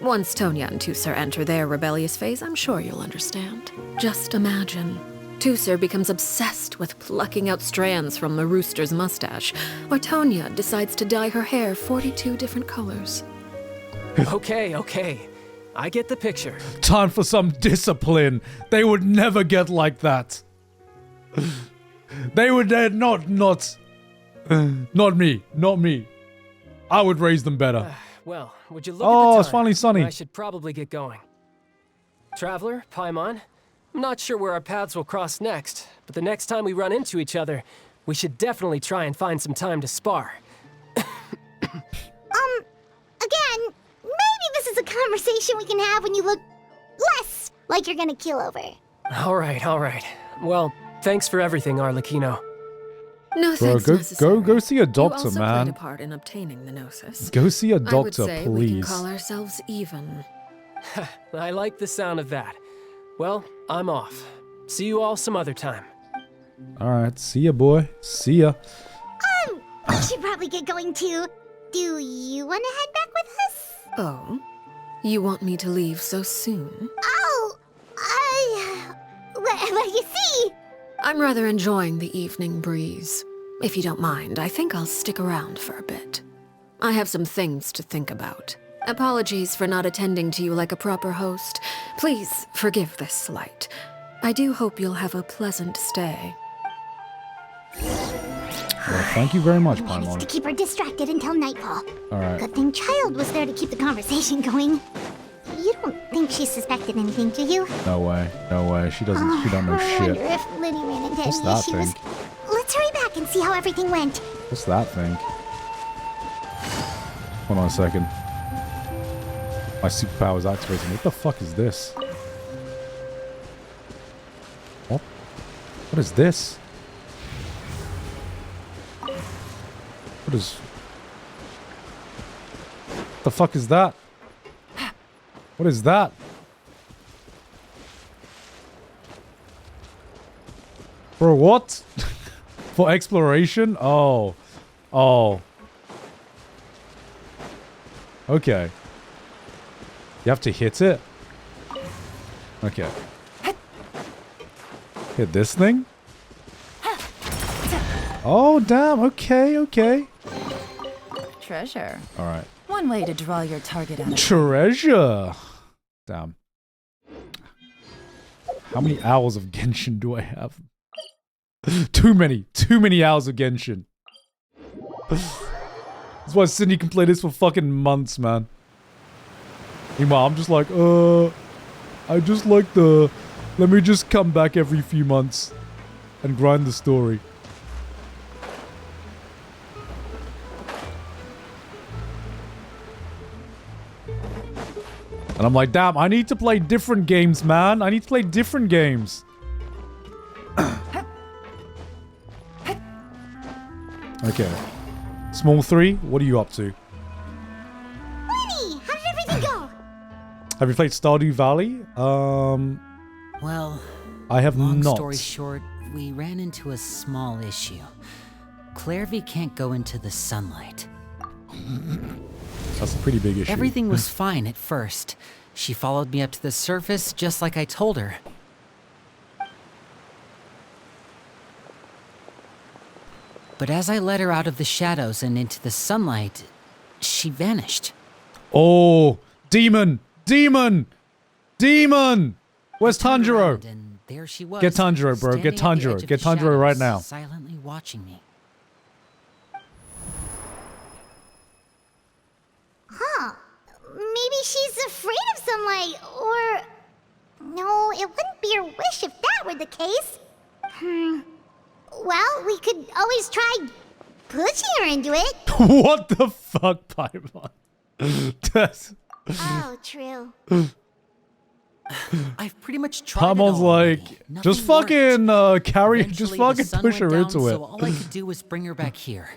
Once Tonya and Tusser enter their rebellious phase, I'm sure you'll understand. Just imagine. Tusser becomes obsessed with plucking out strands from the rooster's mustache, or Tonya decides to dye her hair 42 different colors. Okay. I get the picture. Time for some discipline. They would never get like that. They would not me. I would raise them better. Well, would you look at the Oh, time? it's finally sunny. I should probably get going. Traveler, Paimon, I'm not sure where our paths will cross next, but the next time we run into each other, we should definitely try and find some time to spar. Again, maybe this is a conversation we can have when you look less like you're gonna keel over. All right. Well, thanks for everything, Arlecchino. No Bro, thanks go see a doctor, you also man. played a part in obtaining the Gnosis. Go see a I would doctor, say we can please. call ourselves even. I like the sound of that. Well, I'm off. See you all some other time. Alright, see ya, boy. See ya. We should probably get going too. Do you want to head back with us? Oh? You want me to leave so soon? Oh, well, you see. I'm rather enjoying the evening breeze. If you don't mind, I think I'll stick around for a bit. I have some things to think about. Apologies for not attending to you like a proper host. Please forgive this slight. I do hope you'll have a pleasant stay. Well, thank you very much, You managed to Paimon. keep her distracted until nightfall. Alright. Good thing Childe was there to keep the conversation going. You don't think she suspected anything, do you? No way. She doesn't. She don't know I shit. wonder if Lenny ran into What's any that issues. thing? Let's hurry back and see how everything went. What's that thing? Hold on a second. My superpower is activating. What the fuck is this? What? What is this? What is... the fuck is that? What is that? Bro, what? For exploration? Oh. Okay. You have to hit it? Okay. Hit this thing? Oh, damn. Okay. Treasure. Alright. One way to draw your target out of Treasure! Damn. How many hours of Genshin do I have? Too many hours of Genshin. That's why Sydney can play this for fucking months, man. Meanwhile, I'm just like, I just like the... let me just come back every few months and grind the story. And I'm like, damn, I need to play different games, man. I need to play different games. Okay. Small 3, what are you up to? Lenny, how did everything go? Have you played Stardew Valley? Well, I have long not. story short, we ran into a small issue. Clervie can't go into the sunlight. That's a pretty big issue. Everything was fine at first. She followed me up to the surface just like I told her. But as I led her out of the shadows and into the sunlight, she vanished. Oh, demon! Where's Tanjiro? And there she was. Get Tanjiro, bro. Get standing Tanjiro. at the edge of Get the Tanjiro right shadows, now. Silently watching me. Huh. Maybe she's afraid of sunlight, or... No, it wouldn't be her wish if that were the case. Well, we could always try pushing her into it. What the fuck, Paimon? That's... Oh, true. I've pretty much tried it Paimon's all already. like, Nothing just fucking worked. carry, just Eventually, fucking the sun push went her down, into it. So all I could do was bring her back here.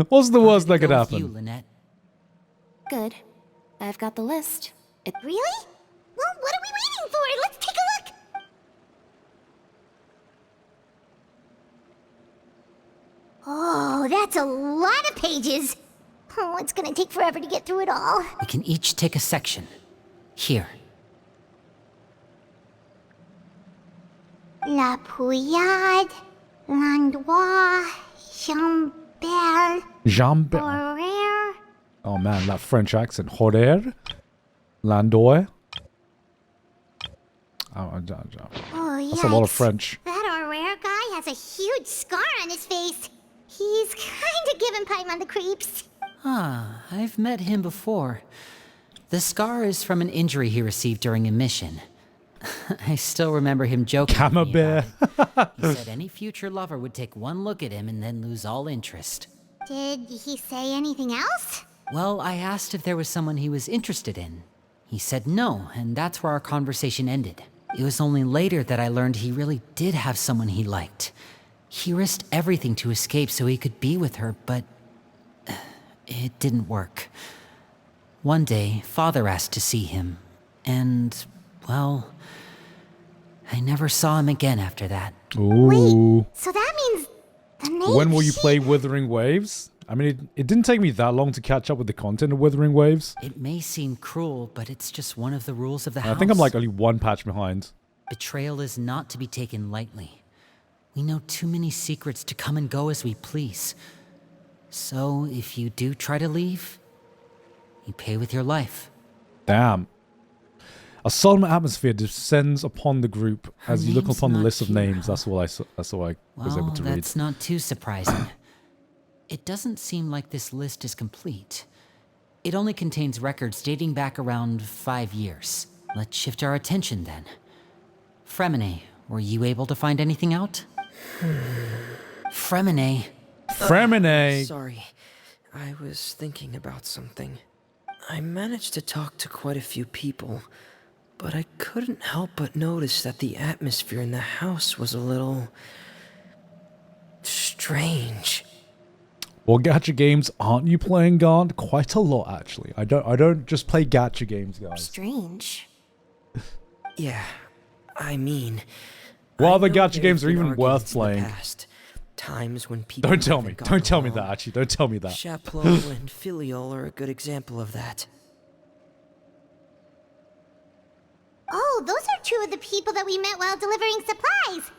What's the worst How that did it could go with You, happen? Lynette? Good. I've got the list. Really? Well, what are we waiting for? Let's take a look. Whoa, that's a lot of pages. Oh, it's gonna take forever to get through it all. We can each take a section. Here. La Pouillade, Landois, Jambert, Jambert. Horaire. Oh man, that French accent. Horaire. Landoy. Oh, That's a lot of yikes. French. That Horaire guy has a huge scar on his face. He's kinda giving Paimon the creeps. Ah, I've met him before. The scar is from an injury he received during a mission. I still remember him joking with me Camembert. about it. He said any future lover would take one look at him and then lose all interest. Did he say anything else? Well, I asked if there was someone he was interested in. He said no, and that's where our conversation ended. It was only later that I learned he really did have someone he liked. He risked everything to escape so he could be with her, but it didn't work. One day, Father asked to see him, and, well, I never saw him again after that. Ooh. So that means the name. When will you play Withering Waves? I mean, it didn't take me that long to catch up with the content of Withering Waves. It may seem cruel, but it's just one of the rules of the I house. think I'm like only one patch behind. Betrayal is not to be taken lightly. We know too many secrets to come and go as we please. So, if you do try to leave, you pay with your life. Damn. A solemn atmosphere descends upon the group as you look name's upon the not list of here. names. That's all I was able to read. That's not too surprising. It doesn't seem like this list is complete. It only contains records dating back around 5 years. Let's shift our attention then. Fremine, were you able to find anything out? Fremine. Fremine! Sorry, I was thinking about something. I managed to talk to quite a few people, but I couldn't help but notice that the atmosphere in the house was a little strange. Well, gacha games, aren't you playing, Gaunt? Quite a lot, actually. I don't just play gacha games, guys. Strange. Yeah, I mean... What I other know gacha there's games are been even worth arguments in the playing? past. Times when people Don't tell me. haven't gotten Don't tell me along. that, actually. Don't tell me that. Chaplot and Filial are a good example of that. Oh, those are two of the people that we met while delivering supplies.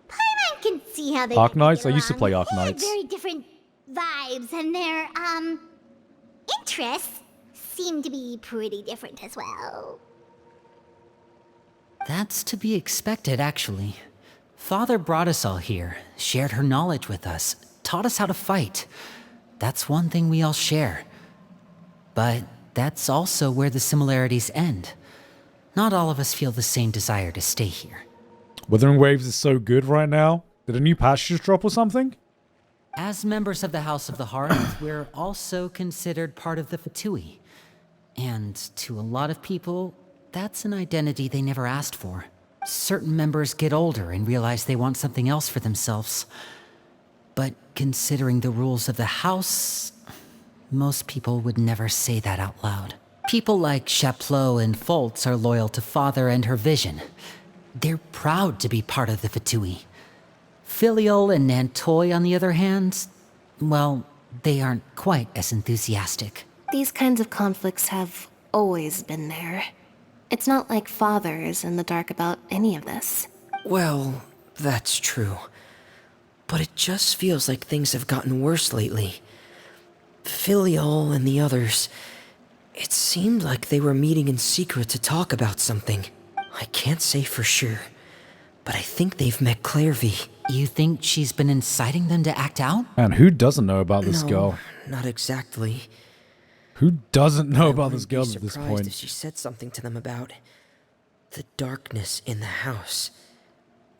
Paimon can see how they Arknights? get I used to along. play They had Arknights. very different vibes, and their interests seem to be pretty different as well. That's to be expected, actually. Father brought us all here, shared her knowledge with us, taught us how to fight. That's one thing we all share. But that's also where the similarities end. Not all of us feel the same desire to stay here. Withering Waves is so good right now. Did a new patch just drop or something? As members of the House of the Hearth, we're also considered part of the Fatui. And to a lot of people, that's an identity they never asked for. Certain members get older and realize they want something else for themselves. But considering the rules of the house, most people would never say that out loud. People like Chaplot and Foltz are loyal to Father and her vision. They're proud to be part of the Fatui. Filial and Nantoy, on the other hand, well, they aren't quite as enthusiastic. These kinds of conflicts have always been there. It's not like Father is in the dark about any of this. Well, that's true. But it just feels like things have gotten worse lately. Filial and the others, it seemed like they were meeting in secret to talk about something. I can't say for sure, but I think they've met Clervie. You think she's been inciting them to act out? And who doesn't know about this No, girl? not exactly. Who doesn't know I about this wouldn't be girl at this surprised point? if she said something to them about the darkness in the house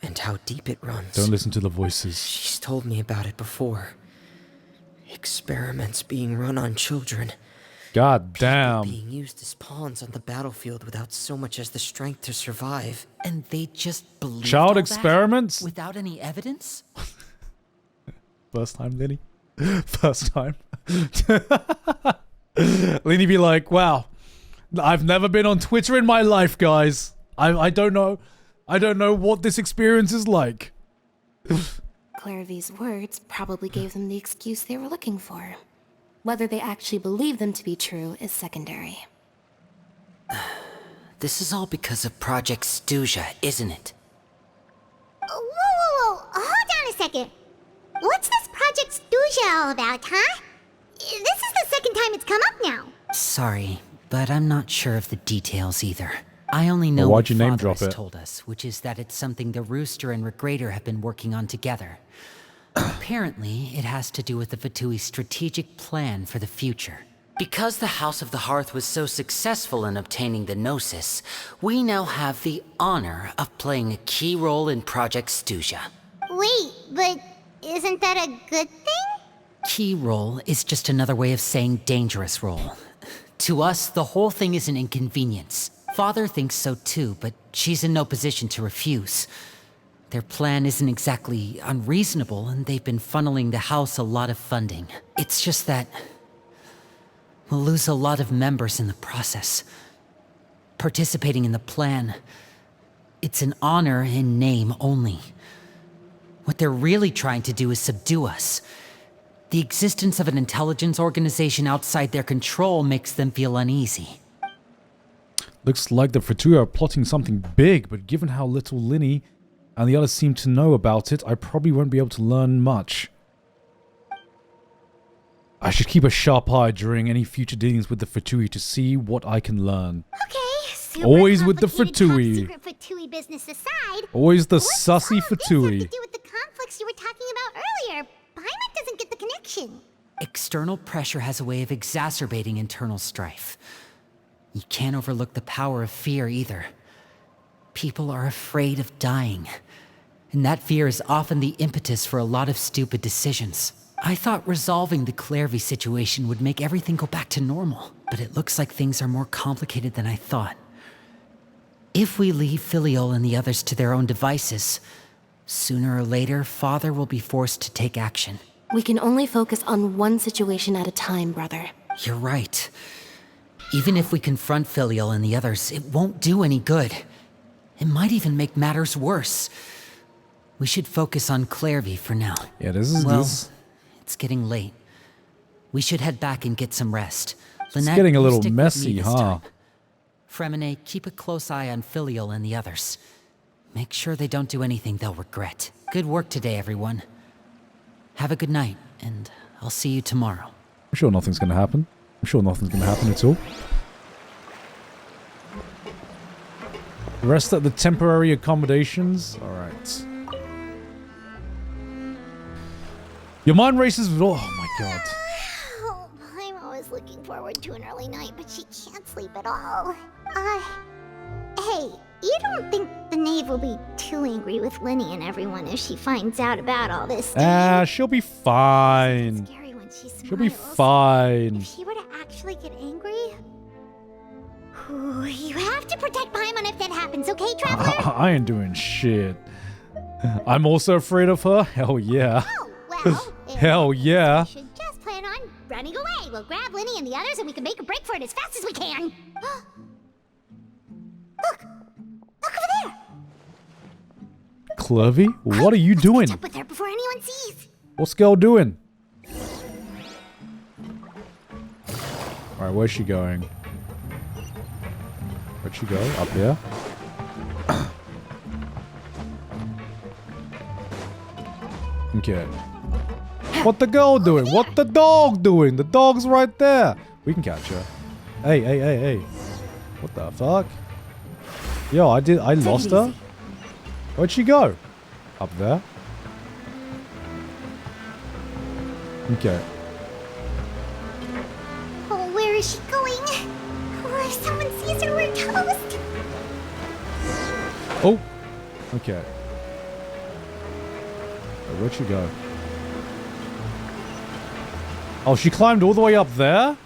and how deep it runs. Don't listen to the voices. She's told me about it before. Experiments being run on children. God People damn. being used as pawns on the battlefield without so much as the strength to survive. And they just believe Child experiments? without any evidence? First time, Lenny. First time. Lenny be like, wow, I've never been on Twitter in my life, guys. I don't know. I don't know what this experience is like. Clervie's words probably gave them the excuse they were looking for. Whether they actually believe them to be true is secondary. This is all because of Project Stuja, isn't it? Whoa, whoa, whoa. Hold on a second. What's this Project Stuja all about, huh? This is the second time it's come up now. Sorry, but I'm not sure of the details either. I only know Well, what why'd you name Father drop has it? told us, which is that it's something the Rooster and Regrader have been working on together. Apparently, it has to do with the Fatui's strategic plan for the future. Because the House of the Hearth was so successful in obtaining the Gnosis, we now have the honor of playing a key role in Project Stuja. Wait, but isn't that a good thing? Key role is just another way of saying dangerous role. To us, the whole thing is an inconvenience. Father thinks so too, but she's in no position to refuse. Their plan isn't exactly unreasonable, and they've been funneling the house a lot of funding. It's just that we'll lose a lot of members in the process. Participating in the plan, it's an honor in name only. What they're really trying to do is subdue us. The existence of an intelligence organization outside their control makes them feel uneasy. Looks like the Fatui are plotting something big, but given how little Linny and the others seem to know about it, I probably won't be able to learn much. I should keep a sharp eye during any future dealings with the Fatui to see what I can learn. Okay, super Always with the complicated Fatui. top-secret Fatui business aside, Always the what's sussy all this have Fatui. to do with the conflicts you were talking about earlier? Paimon doesn't get the connection. External pressure has a way of exacerbating internal strife. You can't overlook the power of fear either. People are afraid of dying, and that fear is often the impetus for a lot of stupid decisions. I thought resolving the Clervie situation would make everything go back to normal, but it looks like things are more complicated than I thought. If we leave Filiol and the others to their own devices, sooner or later, Father will be forced to take action. We can only focus on one situation at a time, brother. You're right. Even if we confront Filiol and the others, it won't do any good. It might even make matters worse. We should focus on Clervie for now. Yeah, this is Well, this. it's getting late. We should head back and get some rest. It's Lynette, getting a you little stick with me messy, this huh? time. Fremine, keep a close eye on Filiol and the others. Make sure they don't do anything they'll regret. Good work today, everyone. Have a good night, and I'll see you tomorrow. I'm sure nothing's going to happen. I'm sure nothing's going to happen at all. Rest at the temporary accommodations. Alright. Your mind races with... Oh my god. Oh, I'm always looking forward to an early night, but she can't sleep at all. Hey, you don't think the Knave will be too angry with Linny and everyone if she finds out about all this? She'll be fine. It's scary when she She'll be smiles. fine. If she were to actually get angry... Ooh, you have to protect Paimon if that happens, okay, Traveler? I ain't doing shit. I'm also afraid of her? Hell yeah. Oh, well, Hell yeah. we should just plan on running away. We'll grab Linny and the others and we can make a break for it as fast as we can. Look! Look over there! Clervie, what are you doing? Catch up with her before anyone sees. What's girl doing? Alright, where's she going? Where'd she go? Up here? Okay. What the girl doing? What the dog doing? The dog's right there. We can catch her. Hey, hey, hey, hey. What the fuck? Yo, I lost her? Where'd she go? Up there? Okay. Oh, where is she going? Oh, if someone sees her, we're toast. Oh! Okay. Where'd she go? Oh, she climbed all the way up there?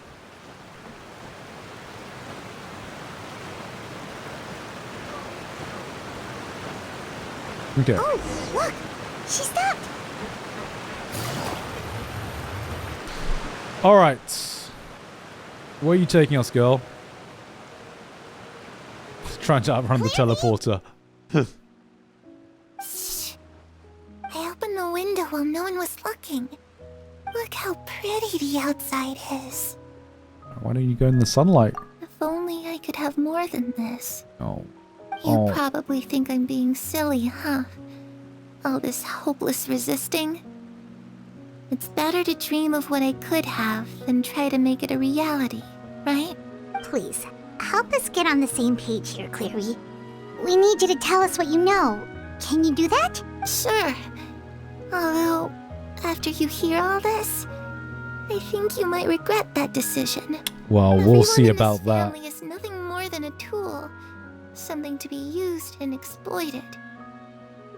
Okay. Oh, look! She stopped! Alright. Where are you taking us, girl? Trying to outrun the teleporter. I opened the window no one was looking. Look how pretty the outside is. Why don't you go in the sunlight? If only I could have more than this. Oh. You probably think I'm being silly, huh? All this hopeless resisting. It's better to dream of what I could have than try to make it a reality, right? Please, help us get on the same page here, Clervie. We need you to tell us what you know. Can you do that? Sure. Although, after you hear all this, I think you might regret that decision. Well, we'll see about that. Everyone in this family is nothing more than a tool. Something to be used and exploited.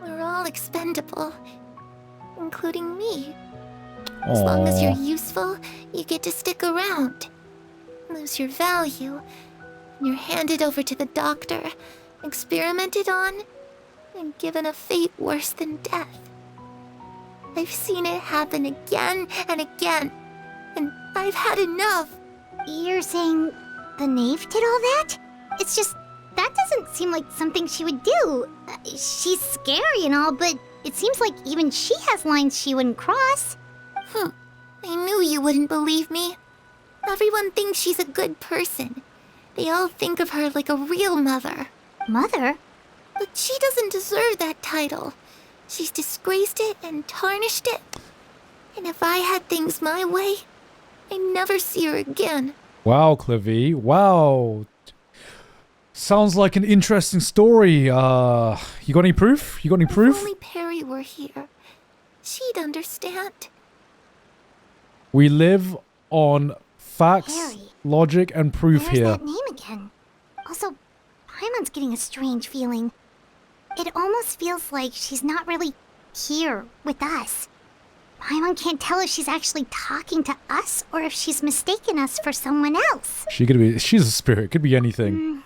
We're all expendable. Including me. As long as you're useful, you get to stick around. Lose your value, and you're handed over to the doctor, experimented on, and given a fate worse than death. I've seen it happen again and again, and I've had enough. You're saying the Knave did all that? It's just, that doesn't seem like something she would do. She's scary and all, but it seems like even she has lines she wouldn't cross. I knew you wouldn't believe me. Everyone thinks she's a good person. They all think of her like a real mother. Mother? But she doesn't deserve that title. She's disgraced it and tarnished it. And if I had things my way, I'd never see her again. Wow, Clervie. Wow. Sounds like an interesting story. You got any proof? You got any proof? If only Perry were here, she'd understand. We live on facts, Perry. logic, and proof There's here. that name again. Also, Paimon's getting a strange feeling. It almost feels like she's not really here with us. Paimon can't tell if she's actually talking to us or if she's mistaken us for someone else. She's a spirit. Could be anything.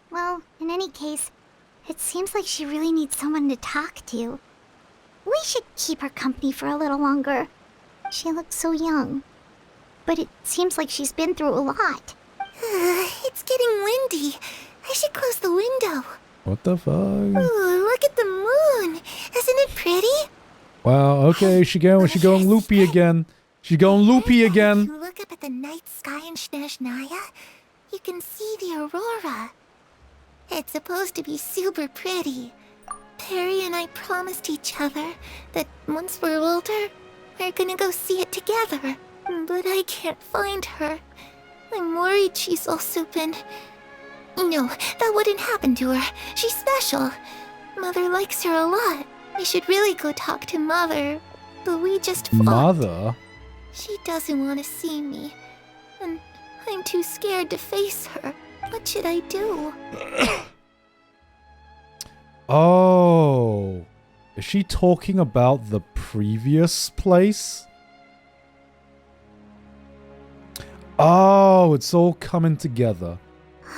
Well, in any case, it seems like she really needs someone to talk to. We should keep her company for a little longer. She looks so young. But it seems like she's been through a lot. It's getting windy. I should close the window. What the fuck? Ooh, look at the moon. Isn't it pretty? Wow, okay, she going loopy again. She's going loopy If again. you look up at the night sky in Snezhnaya, you can see the aurora. It's supposed to be super pretty. Perry and I promised each other that once we're older, we're gonna go see it together. But I can't find her. I'm worried she's also been... No, that wouldn't happen to her. She's special. Mother likes her a lot. I should really go talk to Mother. But we just fought. Mother? She doesn't want to see me. And I'm too scared to face her. What should I do? Oh. Is she talking about the previous place? Oh, it's all coming together.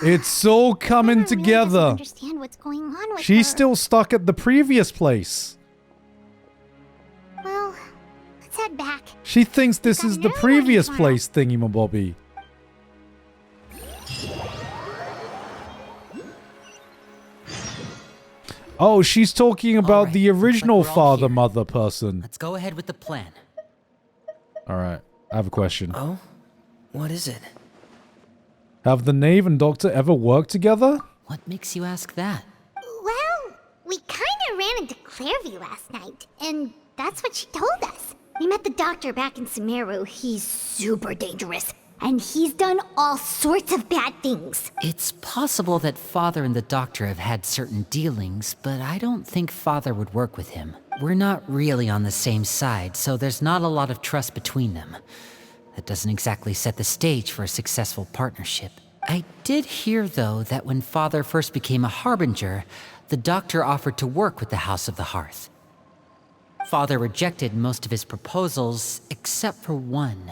It's all coming Paimon really together. doesn't understand what's going on with She's her. still stuck at the previous place. Well, let's head back. She thinks this got is the another one previous tomorrow. place, thingy-mabobby. Oh, she's talking about right, the looks like original we're all father-mother person. Let's go ahead with the plan. Alright, I have a question. Oh? What is it? Have the Knave and Doctor ever worked together? What makes you ask that? Well, we kinda ran into Clervie last night, and that's what she told us. We met the doctor back in Sumeru. He's super dangerous, and he's done all sorts of bad things. It's possible that Father and the Doctor have had certain dealings, but I don't think Father would work with him. We're not really on the same side, so there's not a lot of trust between them. That doesn't exactly set the stage for a successful partnership. I did hear, though, that when Father first became a Harbinger, the Doctor offered to work with the House of the Hearth. Father rejected most of his proposals, except for one.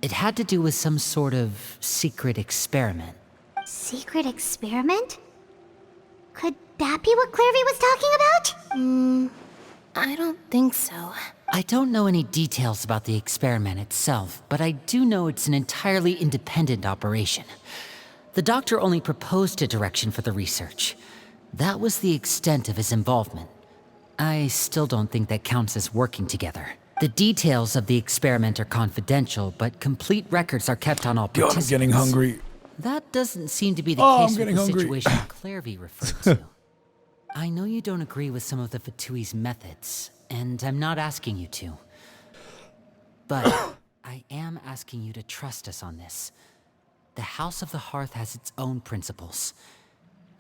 It had to do with some sort of secret experiment. Secret experiment? Could that be what Clervie was talking about? I don't think so. I don't know any details about the experiment itself, but I do know it's an entirely independent operation. The Doctor only proposed a direction for the research. That was the extent of his involvement. I still don't think that counts as working together. The details of the experiment are confidential, but complete records are kept on all God, participants. I'm getting hungry. That doesn't seem to be the Oh, I'm case with getting the hungry. situation Clervie referred to. I know you don't agree with some of the Fatui's methods, and I'm not asking you to. But I am asking you to trust us on this. The House of the Hearth has its own principles.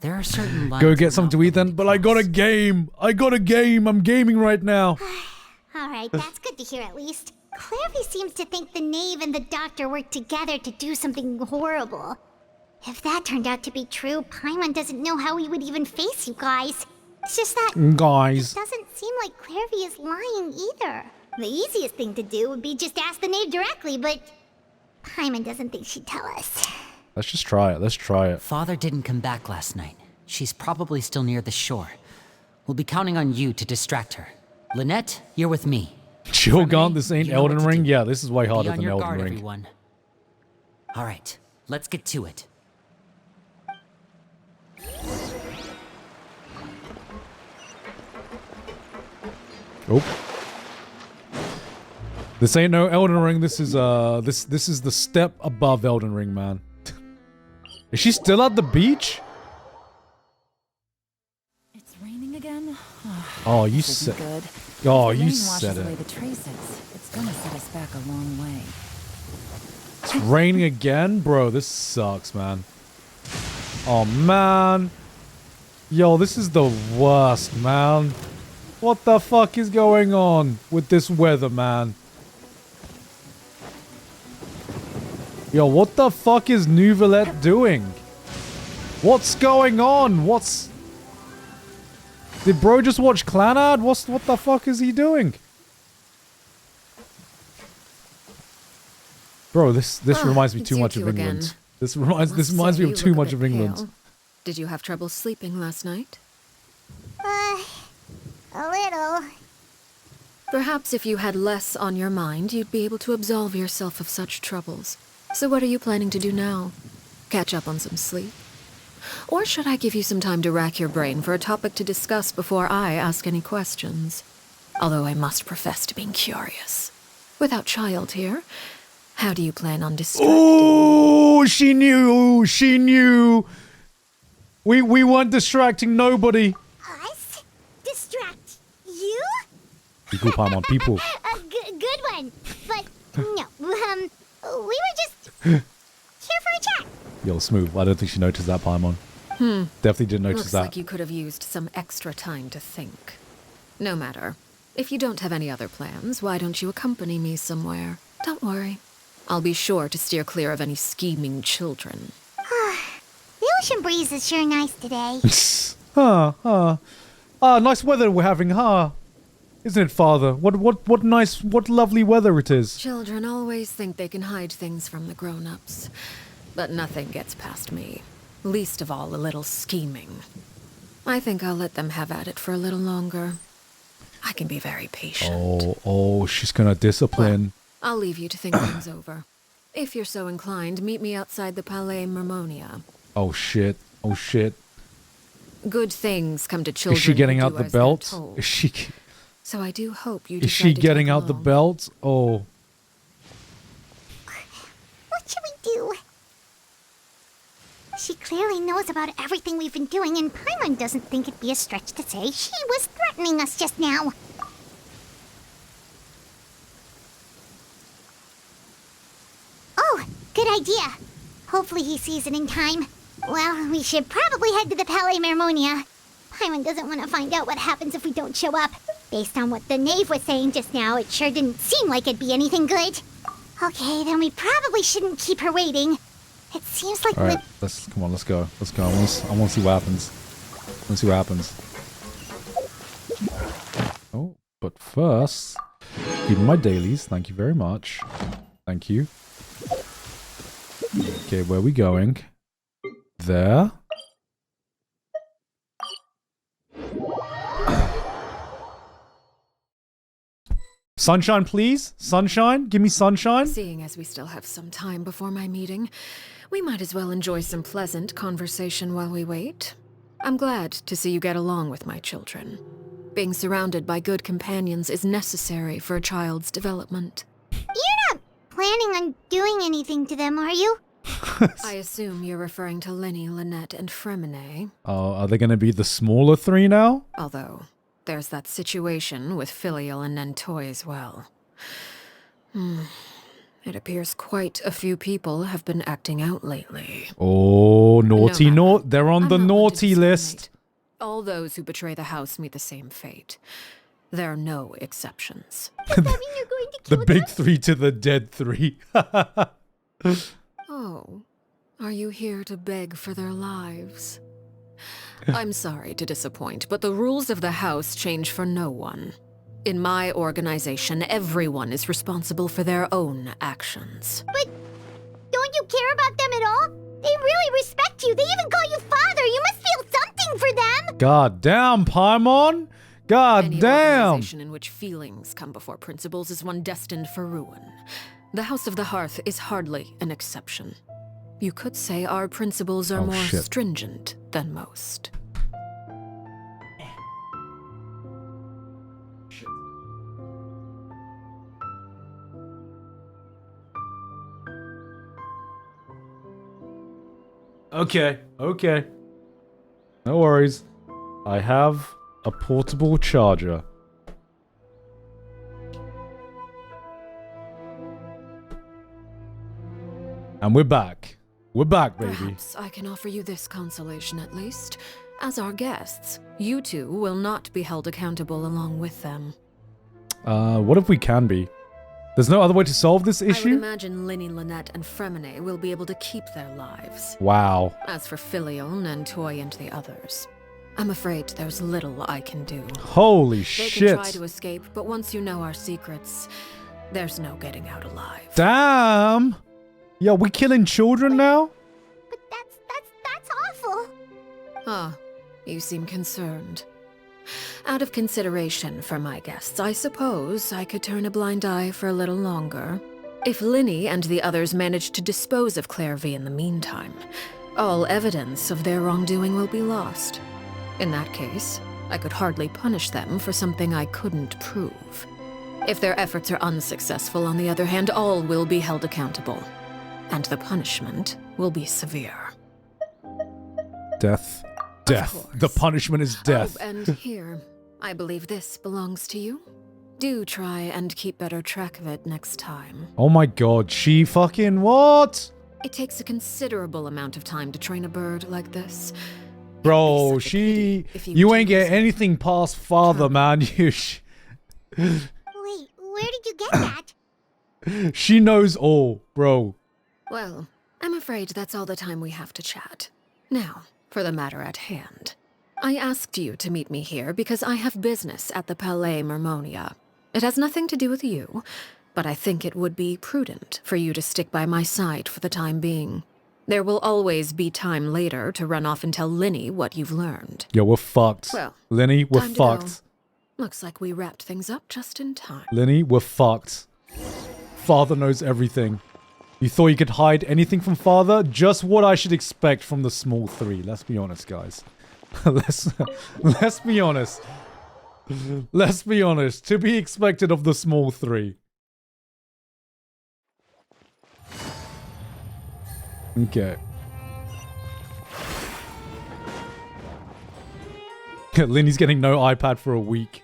There are certain lines Go get something to eat then. But I got a game. I got a game. I'm gaming right now. Alright, that's good to hear at least. Clervie seems to think the Knave and the Doctor worked together to do something horrible. If that turned out to be true, Paimon doesn't know how he would even face you guys. It's just that Guys. it doesn't seem like Clervie is lying either. The easiest thing to do would be just ask the Knave directly, but Paimon doesn't think she'd tell us. Let's just try it. Let's try it. Father didn't come back last night. She's probably still near the shore. We'll be counting on you to distract her. Lynette, you're with me. Childe, this ain't you know what Elden to Ring? do. Yeah, this is way Be harder on than your Elden guard, Ring. everyone. All right, let's get to it. Oh. This ain't no Elden Ring. This is this is the step above Elden Ring, man. Is she still at the beach? It's raining again? Oh, you This isn't said. good. Oh, If the you rain said washes away it. the traces, it's gonna set us back a long way. It's raining again, bro. This sucks, man. Oh man. Yo, this is the worst, man. What the fuck is going on with this weather, man? Yo, what the fuck is Nouvellette doing? What's going on? Did bro just watch Clanad? What the fuck is he doing? Bro, this reminds me it's too you much of two again. England. This reminds Must me say, of you too look a much bit of England. pale. Did you have trouble sleeping last night? A little. Perhaps if you had less on your mind, you'd be able to absolve yourself of such troubles. So what are you planning to do now? Catch up on some sleep? Or should I give you some time to rack your brain for a topic to discuss before I ask any questions? Although I must profess to being curious. Without Childe here, how do you plan on distracting? Oh, she knew. She knew. We weren't distracting nobody. Us? Distract you? People, Paimon, people. A good one. But no, we were just here for a chat. Yo, smooth. I don't think she noticed that, Paimon. Definitely didn't notice Looks that. like you could have used some extra time to think. No matter. If you don't have any other plans, why don't you accompany me somewhere? Don't worry. I'll be sure to steer clear of any scheming children. The ocean breeze is sure nice today. Nice weather we're having, huh? Isn't it, father? What nice, what lovely weather it is. Children always think they can hide things from the grown-ups. But nothing gets past me. Least of all a little scheming. I think I'll let them have at it for a little longer. I can be very patient. Oh, she's gonna discipline. I'll leave you to think things over. If you're so inclined, meet me outside the Palais Mermonia. Oh shit. Good things come to children. Is she getting who out do the as they're belt? told. Is she? So I do hope you Is decide she to getting tag out the along. belt? Oh. What should we do? She clearly knows about everything we've been doing, and Paimon doesn't think it'd be a stretch to say she was threatening us just now. Oh, good idea. Hopefully he sees it in time. Well, we should probably head to the Palais Mermonia. Paimon doesn't want to find out what happens if we don't show up. Based on what the Knave was saying just now, it sure didn't seem like it'd be anything good. Okay, then we probably shouldn't keep her waiting. It seems like All right, let's go. Let's go. I want to see what happens. Let's see what happens. Oh, but first, give me my dailies. Thank you very much. Thank you. Okay, where are we going? There. Sunshine, please. Sunshine. Give me sunshine. Seeing as we still have some time before my meeting, we might as well enjoy some pleasant conversation while we wait. I'm glad to see you get along with my children. Being surrounded by good companions is necessary for a child's development. You're not planning on doing anything to them, are you? I assume you're referring to Lenny, Lynette, and Fremine. Oh, are they going to be the smaller three now? Although, there's that situation with Filial and Nentoy as well. It appears quite a few people have been acting out lately. Oh, naughty, No matter. they're on I'm the not one to naughty list. discriminate. All those who betray the house meet the same fate. There are no exceptions. Does that mean you're going to The kill big them? three to the dead three. Oh, are you here to beg for their lives? I'm sorry to disappoint, but the rules of the house change for no one. In my organization, everyone is responsible for their own actions. But don't you care about them at all? They really respect you. They even call you father. You must feel something for them. God damn, Paimon. God Any damn. organization in which feelings come before principles is one destined for ruin. The House of the Hearth is hardly an exception. You could say our principles are Oh, more shit. stringent than most. Okay, okay. No worries. I have a portable charger. And we're back. We're back, baby. Perhaps I can offer you this consolation at least. As our guests, you two will not be held accountable along with them. What if we can be? There's no other way to solve this I would issue? imagine Linny, Lynette, and Fremine will be able to keep their lives. Wow. As for Filial, Nentoy, and the others, I'm afraid there's little I can do. Holy They shit. can try to escape, but once you know our secrets, there's no getting out alive. Damn. Yo, we killing children now? But that's awful. Ah, you seem concerned. Out of consideration for my guests, I suppose I could turn a blind eye for a little longer. If Linny and the others manage to dispose of Clervie in the meantime, all evidence of their wrongdoing will be lost. In that case, I could hardly punish them for something I couldn't prove. If their efforts are unsuccessful, on the other hand, all will be held accountable. And the punishment will be severe. Death. Death. The punishment is death. Oh, and here, I believe this belongs to you. Do try and keep better track of it next time. Oh my god, she fucking what? It takes a considerable amount of time to train a bird like this. Bro, It'd be such a she... pity if You ain't choose- get anything past father, man. You Wait, where did you get that? She knows all, bro. Well, I'm afraid that's all the time we have to chat. Now, for the matter at hand. I asked you to meet me here because I have business at the Palais Mermonia. It has nothing to do with you, but I think it would be prudent for you to stick by my side for the time being. There will always be time later to run off and tell Linny what you've learned. Yo, we're fucked. Well, Lenny, we're time to go. fucked. Looks like we wrapped things up just in time. Lenny, we're fucked. Father knows everything. You thought you could hide anything from father? Just what I should expect from the small three. Let's be honest, guys. let's be honest. Let's be honest. To be expected of the small three. Okay. Linny's getting no iPad for a week.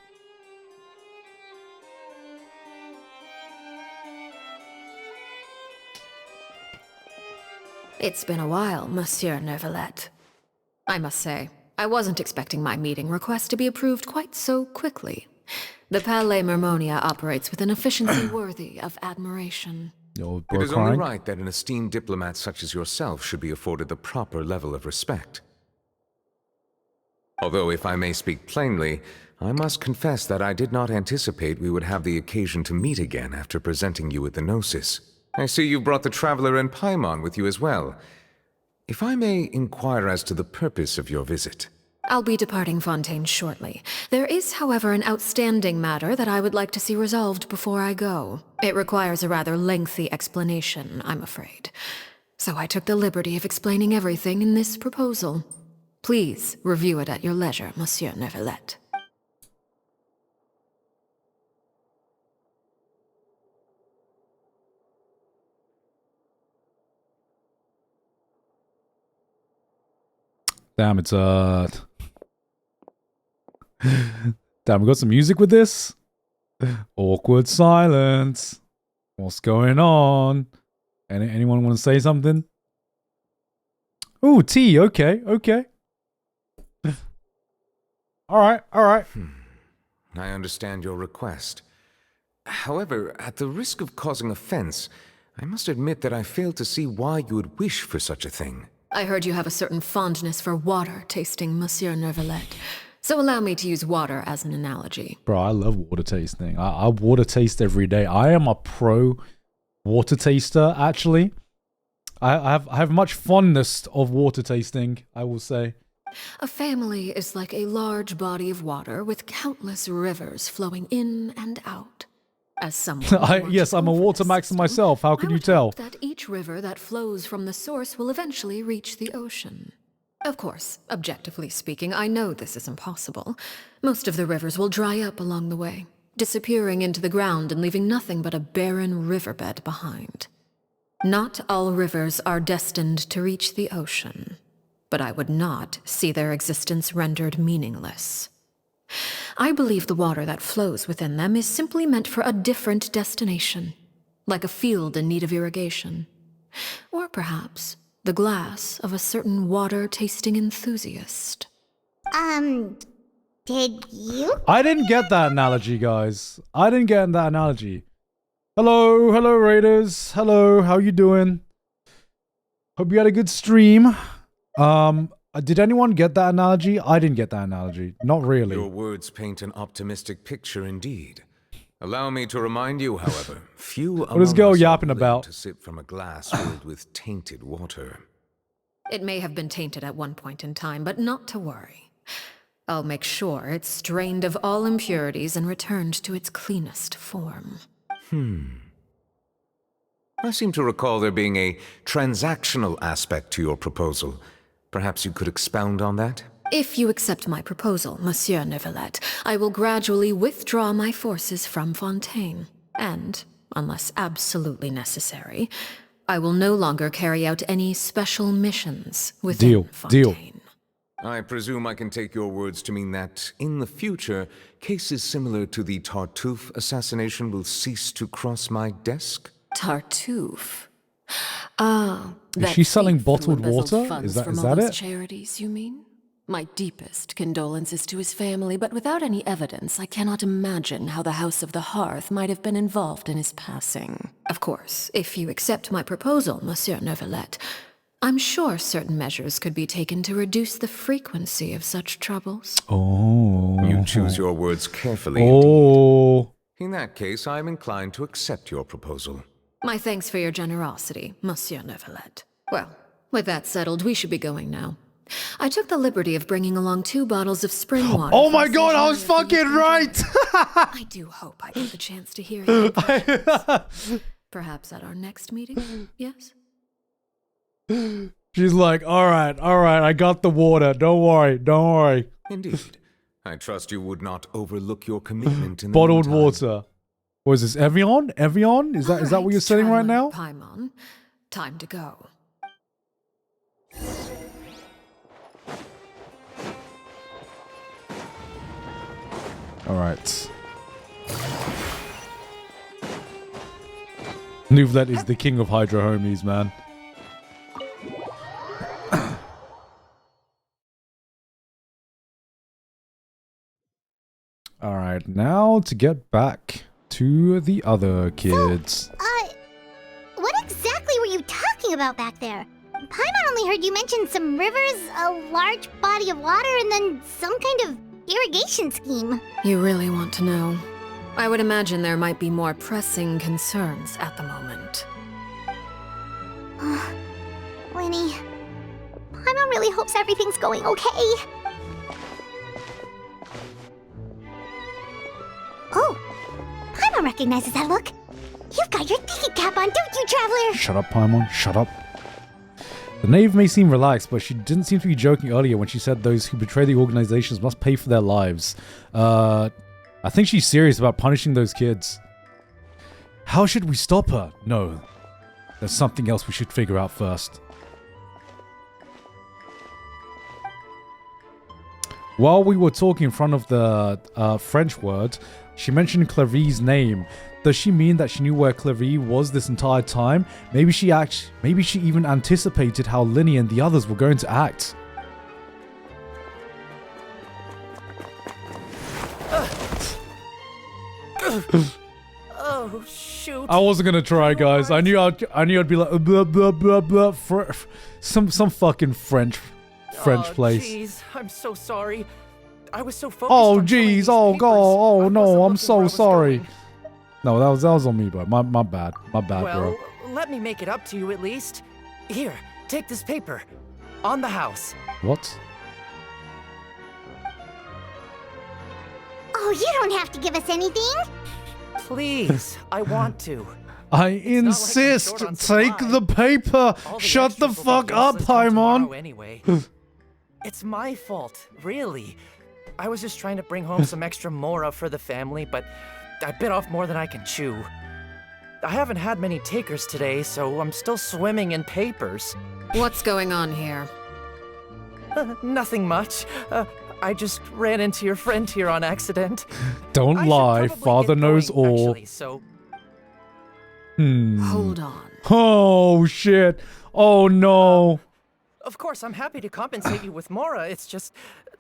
It's been a while, Monsieur Neuvillette. I must say, I wasn't expecting my meeting request to be approved quite so quickly. The Palais Mermonia operates with an efficiency worthy of admiration. Yo, It bro is only crying. right that an esteemed diplomat such as yourself should be afforded the proper level of respect. Although, if I may speak plainly, I must confess that I did not anticipate we would have the occasion to meet again after presenting you with the Gnosis. I see you brought the Traveler and Paimon with you as well. If I may inquire as to the purpose of your visit. I'll be departing Fontaine shortly. There is, however, an outstanding matter that I would like to see resolved before I go. It requires a rather lengthy explanation, I'm afraid. So I took the liberty of explaining everything in this proposal. Please review it at your leisure, Monsieur Neuvillette. Damn, it's Damn, we got some music with this? Awkward silence. What's going on? Anyone want to say something? Ooh, tea. Okay, okay. Alright, alright. I understand your request. However, at the risk of causing offense, I must admit that I fail to see why you would wish for such a thing. I heard you have a certain fondness for water tasting, Monsieur Neuvillette. So allow me to use water as an analogy. Bro, I love water tasting. I water taste every day. I am a pro water taster, actually. I have much fondness of water tasting, I will say. A family is like a large body of water with countless rivers flowing in and out. As someone yes, I'm a water maxer myself. How can you tell? That each river that flows from the source will eventually reach the ocean. Of course, objectively speaking, I know this is impossible. Most of the rivers will dry up along the way, disappearing into the ground and leaving nothing but a barren riverbed behind. Not all rivers are destined to reach the ocean, but I would not see their existence rendered meaningless. I believe the water that flows within them is simply meant for a different destination, like a field in need of irrigation. Or perhaps the glass of a certain water-tasting enthusiast. Did you? I didn't get that analogy, guys. I didn't get that analogy. Hello, hello, Raiders. Hello, how you doing? Hope you had a good stream. Did anyone get that analogy? I didn't get that analogy. Not really. Your words paint an optimistic picture indeed. Allow me to remind you, however, few What is girl yapping about? To sip from a glass filled with tainted water. It may have been tainted at one point in time, but not to worry. I'll make sure it's strained of all impurities and returned to its cleanest form. I seem to recall there being a transactional aspect to your proposal. Perhaps you could expound on that? If you accept my proposal, Monsieur Neuvillette, I will gradually withdraw my forces from Fontaine. And, unless absolutely necessary, I will no longer carry out any special missions within Fontaine. Deal. I presume I can take your words to mean that, in the future, cases similar to the Tartuffe assassination will cease to cross my desk? Tartuffe? Is she selling bottled water? Is that it? Charities, you mean? My deepest condolences to his family, but without any evidence, I cannot imagine how the House of the Hearth might have been involved in his passing. Of course, if you accept my proposal, Monsieur Neuvillette, I'm sure certain measures could be taken to reduce the frequency of such troubles. Oh. You choose your words carefully indeed. In that case, I am inclined to accept your proposal. My thanks for your generosity, Monsieur Neuvillette. Well, with that settled, we should be going now. I took the liberty of bringing along 2 bottles of spring water. Oh my god, I was fucking right! I do hope I get the chance to hear your impressions. Perhaps at our next meeting, yes? She's like, alright, I got the water. Don't worry. Indeed. I trust you would not overlook your commitment in the Bottled meantime. water. What is this, Evian? Evian? Is that what you're saying right now? Paimon, time to go. Alright. Neuvillette is the king of Hydra homies, man. Alright, now to get back to the other kids. What exactly were you talking about back there? Paimon only heard you mention some rivers, a large body of water, and then some kind of irrigation scheme. You really want to know? I would imagine there might be more pressing concerns at the moment. Winnie, Paimon really hopes everything's going okay. Oh, Paimon recognizes that look. You've got your tiki cap on, don't you, Traveler? Shut up, Paimon. Shut up. The Knave may seem relaxed, but she didn't seem to be joking earlier when she said those who betray the organizations must pay for their lives. I think she's serious about punishing those kids. How should we stop her? No. There's something else we should figure out first. While we were talking in front of the French word, she mentioned Clervie's name. Does she mean that she knew where Clervie was this entire time? Maybe she even anticipated how Linny and the others were going to act. Oh shoot! I wasn't gonna try, guys. I knew I'd be like blah, blah, blah, blah, some fucking French place. Jeez, I'm so sorry. I was so focused. Oh on filling jeez, these oh papers, god, I oh wasn't no, I'm looking where so I was sorry. going. No, that was on me, bro. My bad, Well, bro. let me make it up to you at least. Here, take this paper. On the house. What? Oh, you don't have to give us anything. Please, I want to. I It's insist. not like I'm short on Take supply. the paper. All the Shut the extras will be fuck up, useless come tomorrow Paimon. Anyway. It's my fault, really. I was just trying to bring home some extra mora for the family, but I bit off more than I can chew. I haven't had many takers today, so I'm still swimming in papers. What's going on here? Nothing much. I just ran into your friend here on accident. Don't I should lie. probably Father get knows going, all. actually, so Hold on. Oh shit. Oh no. of course I'm happy to compensate you with mora. It's just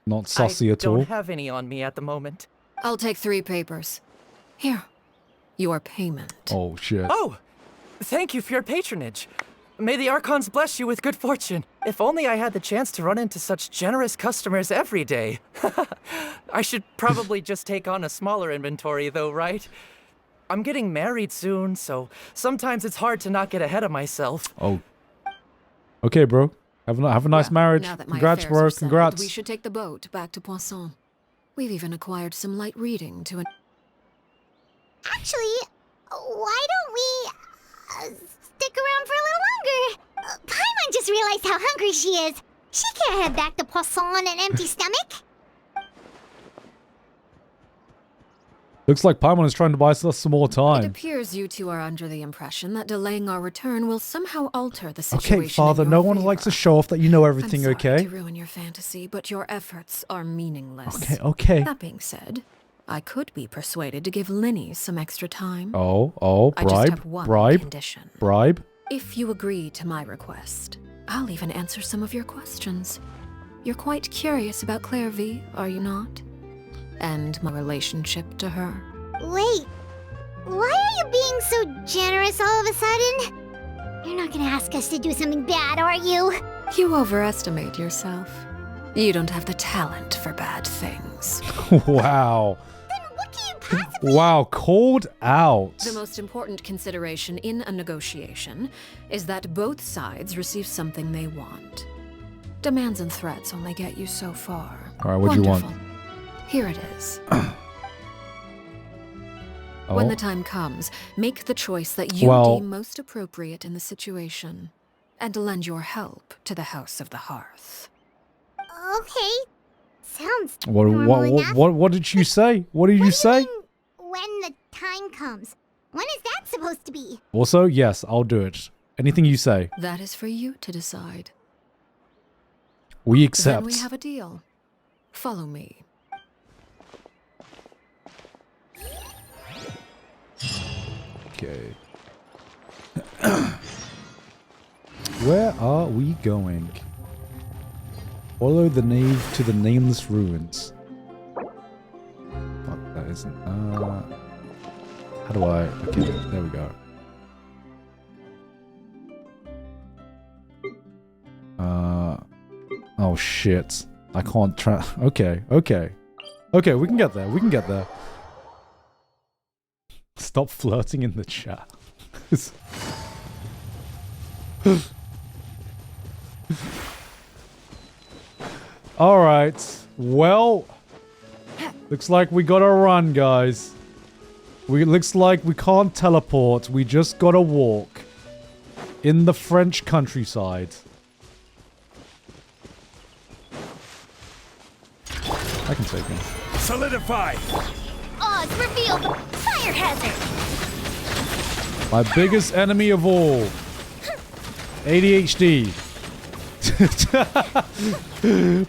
Not saucy I at all. don't have any on me at the moment. I'll take 3 papers. Here. Your payment. Oh shit. Oh, thank you for your patronage. May the Archons bless you with good fortune. If only I had the chance to run into such generous customers every day. I should probably just take on a smaller inventory though, right? I'm getting married soon, so sometimes it's hard to not get ahead of myself. Oh. Okay, bro. Have a nice Well, marriage. now that my Congrats, affairs bro. are settled, Congrats. We should take the boat back to Poisson. We've even acquired some light reading to an... Actually, why don't we stick around for a little longer? Paimon just realized how hungry she is. She can't head back to Poisson on an empty stomach. Looks like Paimon is trying to buy us some more It time. appears you two are under the impression that delaying our return will somehow alter the situation. Okay, Father, in no your one favor. likes to show off that you know everything, I'm sorry okay? to ruin your fantasy, but your efforts are meaningless. Okay, okay. That being said, I could be persuaded to give Linny some extra time. Oh, I just bribe, have one bribe, condition. bribe. If you agree to my request, I'll even answer some of your questions. You're quite curious about Clervie, are you not? And my relationship to her. Wait, why are you being so generous all of a sudden? You're not gonna ask us to do something bad, are you? You overestimate yourself. You don't have the talent for bad things. Wow. Then what can you possibly... Wow, called out. The most important consideration in a negotiation is that both sides receive something they want. Demands and threats only get you so far. All right, what do you want? Wonderful. Here it is. Oh. When the time comes, make the choice that you deem most appropriate in the situation, and lend your help to the House of the Hearth. Okay, sounds normal enough. What did you say? What did you say? Mean when the time comes. When is that supposed to be? Also, yes, I'll do it. Anything you say. That is for you to decide. We Then accept. we have a deal. Follow me. Okay. Where are we going? Follow the Knave to the nameless ruins. Fuck, that isn't. How do I? Okay, there we go. Oh shit! I can't try. Okay, we can get there. We can get there. Stop flirting in the chat. Alright. Well, looks like we gotta run, guys. Looks like we can't teleport. We just gotta walk. In the French countryside. I can take him. Solidify! Oh, it's revealed! Fire hazard! My biggest enemy of all. ADHD.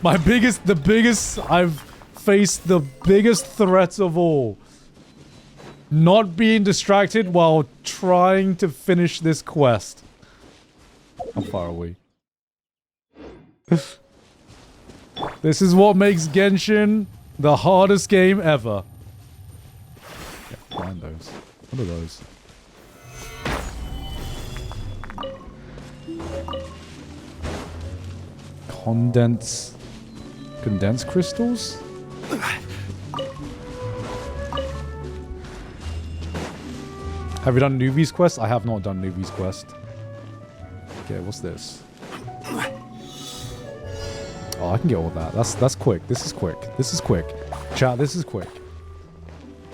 I've faced the biggest threat of all. Not being distracted while trying to finish this quest. How far are we? This is what makes Genshin the hardest game ever. Yeah, find those. What are those? Condensed crystals? Have you done Nuvi's quest? I have not done Nuvi's quest. Okay, what's this? Oh, I can get all that. That's quick. This is quick. This is quick. Chat, this is quick.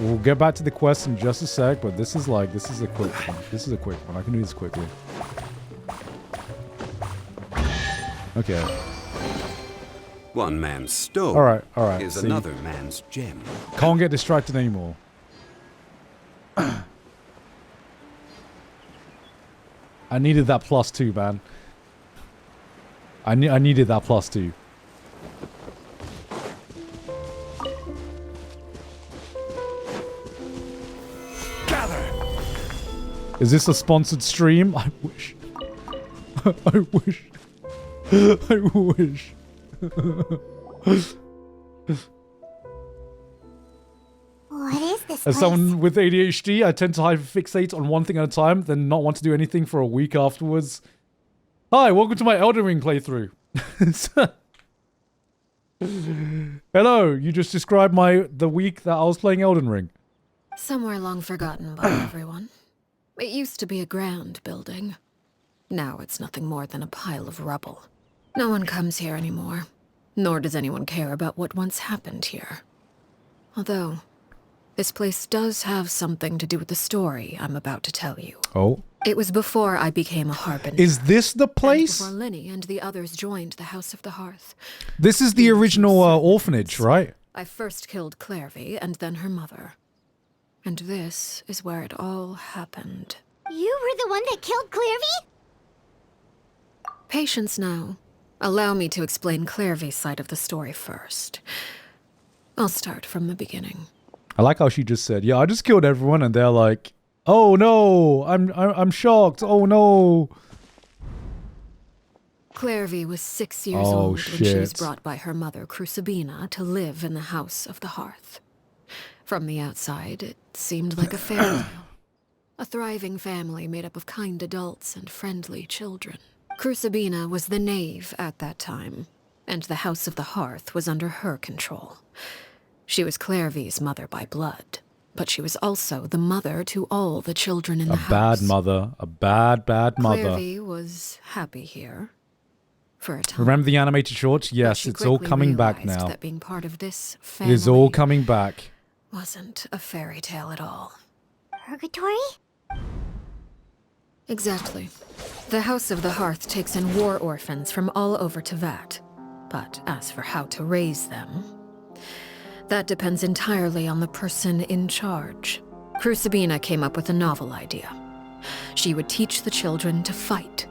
We'll get back to the quest in just a sec, but this is a quick one. This is a quick one. I can do this quickly. Okay. One man's stone alright. is another man's gem. Can't get distracted anymore. I needed that +2, man. I needed that +2. Gather. Is this a sponsored stream? I wish. I wish. I wish. What is this As place? someone with ADHD, I tend to hyperfixate on one thing at a time, then not want to do anything for a week afterwards. Hi, welcome to my Elden Ring playthrough. Hello, you just described the week that I was playing Elden Ring. Somewhere long forgotten by everyone. It used to be a grand building. Now it's nothing more than a pile of rubble. No one comes here anymore, nor does anyone care about what once happened here. Although, this place does have something to do with the story I'm about to tell you. Oh. It was before I became a harbinger. Is this the place? And before Lenny and the others joined the House of the Hearth. This is the original orphanage, right? I first killed Clervie and then her mother. And this is where it all happened. You were the one that killed Clervie? Patience now. Allow me to explain Clervie's side of the story first. I'll start from the beginning. I like how she just said, "Yeah, I just killed everyone," and they're like, "Oh no, I'm shocked. Oh no." Clervie was 6 years old when she was brought by her mother, Crucibina, to live in the House of the Hearth. From the outside, it seemed like a fairy tale. A thriving family made up of kind adults and friendly children. Crucibina was the Knave at that time, and the House of the Hearth was under her control. She was Clervie's mother by blood, but she was also the mother to all the children in the house. A bad mother. A bad mother. Clervie was happy here for a time. Remember the animated shorts? Yes, it's all coming back now. That being part of this It family is all coming back. wasn't a fairy tale at all. Purgatory? Exactly. The House of the Hearth takes in war orphans from all over Teyvat. But as for how to raise them, that depends entirely on the person in charge. Crucibina came up with a novel idea. She would teach the children to fight,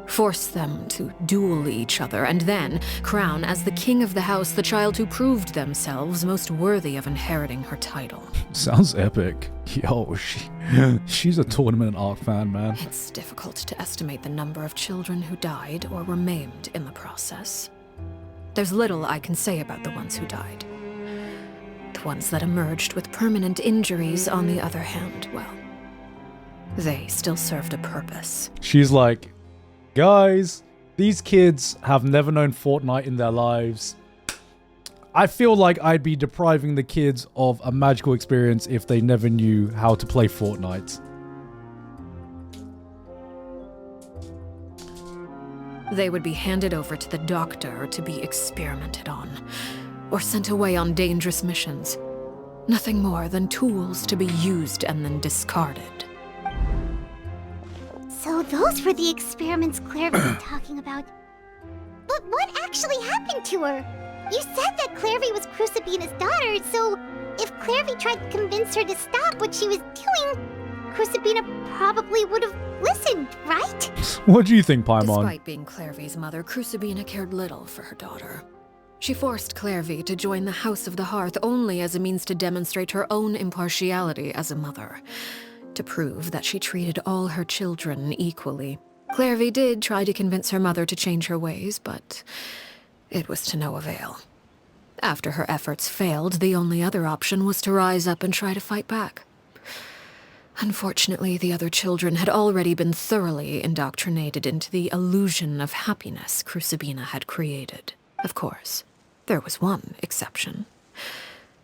force them to duel each other, and then crown as the king of the house the child who proved themselves most worthy of inheriting her title. Sounds epic. Yo, she's a Tournament Arc fan, man. It's difficult to estimate the number of children who died or were maimed in the process. There's little I can say about the ones who died. The ones that emerged with permanent injuries, on the other hand, well, they still served a purpose. She's like, guys, these kids have never known Fortnite in their lives. I feel like I'd be depriving the kids of a magical experience if they never knew how to play Fortnite. They would be handed over to the doctor to be experimented on, or sent away on dangerous missions. Nothing more than tools to be used and then discarded. So those were the experiments Clervie was talking about. But what actually happened to her? You said that Clervie was Crucibina's daughter, so if Clervie tried to convince her to stop what she was doing, Crucibina probably would have listened, right? What do you think, Paimon? Despite being Clervie's mother, Crucibina cared little for her daughter. She forced Clervie to join the House of the Hearth only as a means to demonstrate her own impartiality as a mother, to prove that she treated all her children equally. Clervie did try to convince her mother to change her ways, but it was to no avail. After her efforts failed, the only other option was to rise up and try to fight back. Unfortunately, the other children had already been thoroughly indoctrinated into the illusion of happiness Crucibina had created. Of course, there was one exception.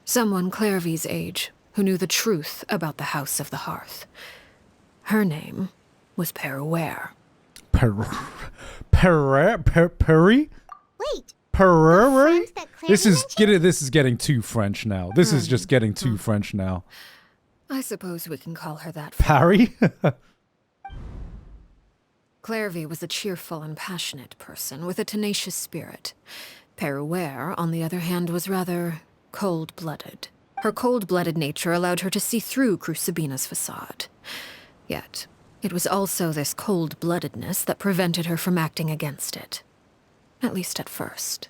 Someone Clervie's age who knew the truth about the House of the Hearth. Her name was Perouere. Perry? Wait. Pereire? This is getting too French now. This is just getting too French now. I suppose we can call her that. Parry? Clervie was a cheerful and passionate person with a tenacious spirit. Perouere, on the other hand, was rather cold-blooded. Her cold-blooded nature allowed her to see through Crucibina's facade. Yet, it was also this cold-bloodedness that prevented her from acting against it. At least at first.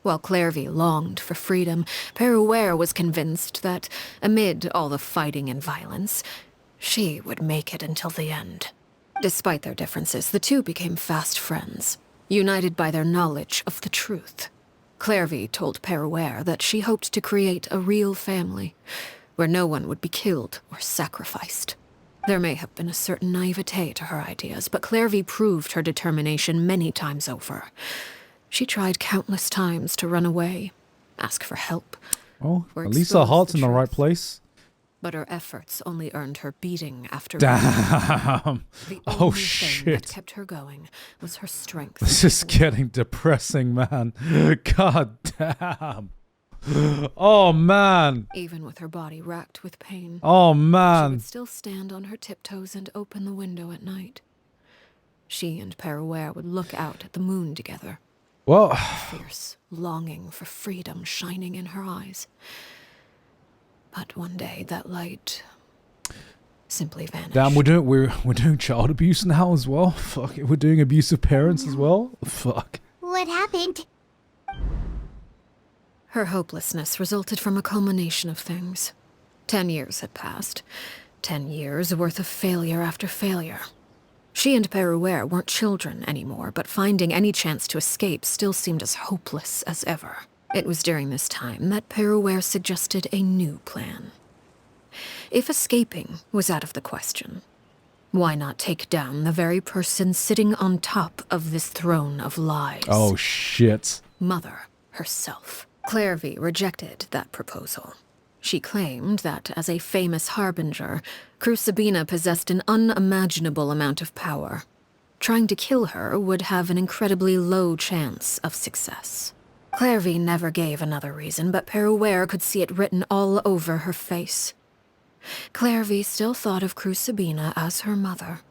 While Clervie longed for freedom, Perouere was convinced that, amid all the fighting and violence, she would make it until the end. Despite their differences, the two became fast friends, united by their knowledge of the truth. Clervie told Perouere that she hoped to create a real family, where no one would be killed or sacrificed. There may have been a certain naivete to her ideas, but Clervie proved her determination many times over. She tried countless times to run away, ask for help. Oh, at least her heart's in the right place. But her efforts only earned her beating after Damn. The Oh only thing that shit. kept her going was her strength. This is getting depressing, man. God damn. Oh man. Even with her body racked with pain. Oh She man. would still stand on her tiptoes and open the window at night. She and Perouere would look out at the moon together. Well, Fierce longing for freedom shining in her eyes. But one day that light simply vanished. damn, we're doing child abuse now as well. Fuck it, we're doing abuse of parents as well. Fuck. What happened? Her hopelessness resulted from a culmination of things. 10 years had passed. 10 years worth of failure after failure. She and Perouere weren't children anymore, but finding any chance to escape still seemed as hopeless as ever. It was during this time that Perouere suggested a new plan. If escaping was out of the question, why not take down the very person sitting on top of this throne of lies? Oh shit. Mother herself. Clervie rejected that proposal. She claimed that, as a famous harbinger, Crucibina possessed an unimaginable amount of power. Trying to kill her would have an incredibly low chance of success. Clervie never gave another reason, but Perouere could see it written all over her face. Clervie still thought of Crucibina as her mother.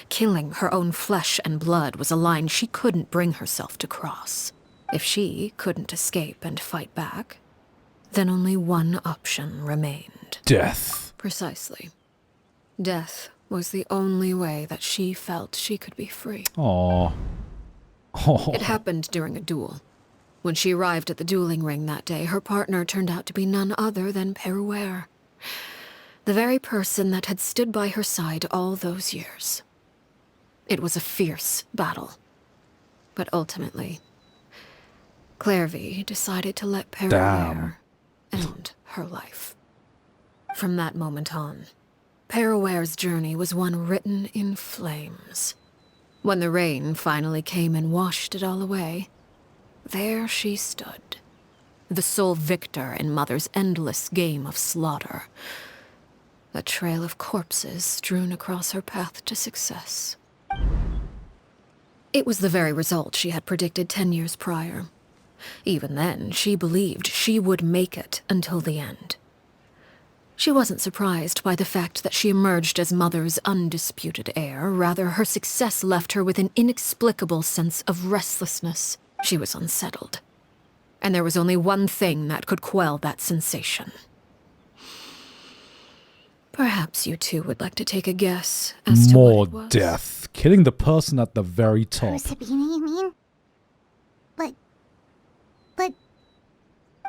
Killing her own flesh and blood was a line she couldn't bring herself to cross. If she couldn't escape and fight back, then only one option remained. Death. Precisely. Death was the only way that she felt she could be free. Aww. Oh. It happened during a duel. When she arrived at the dueling ring that day, her partner turned out to be none other than Perouere. The very person that had stood by her side all those years. It was a fierce battle. But ultimately, Clervie decided to let Perouere end her life. From that moment on, Perouere's journey was one written in flames. When the rain finally came and washed it all away, there she stood, the sole victor in Mother's endless game of slaughter. A trail of corpses strewn across her path to success. It was the very result she had predicted 10 years prior. Even then, she believed she would make it until the end. She wasn't surprised by the fact that she emerged as Mother's undisputed heir. Rather, her success left her with an inexplicable sense of restlessness. She was unsettled. And there was only one thing that could quell that sensation. Perhaps you two would like to take a guess as to More what it was. death. Killing the person at the very top. Crucibina, you mean? But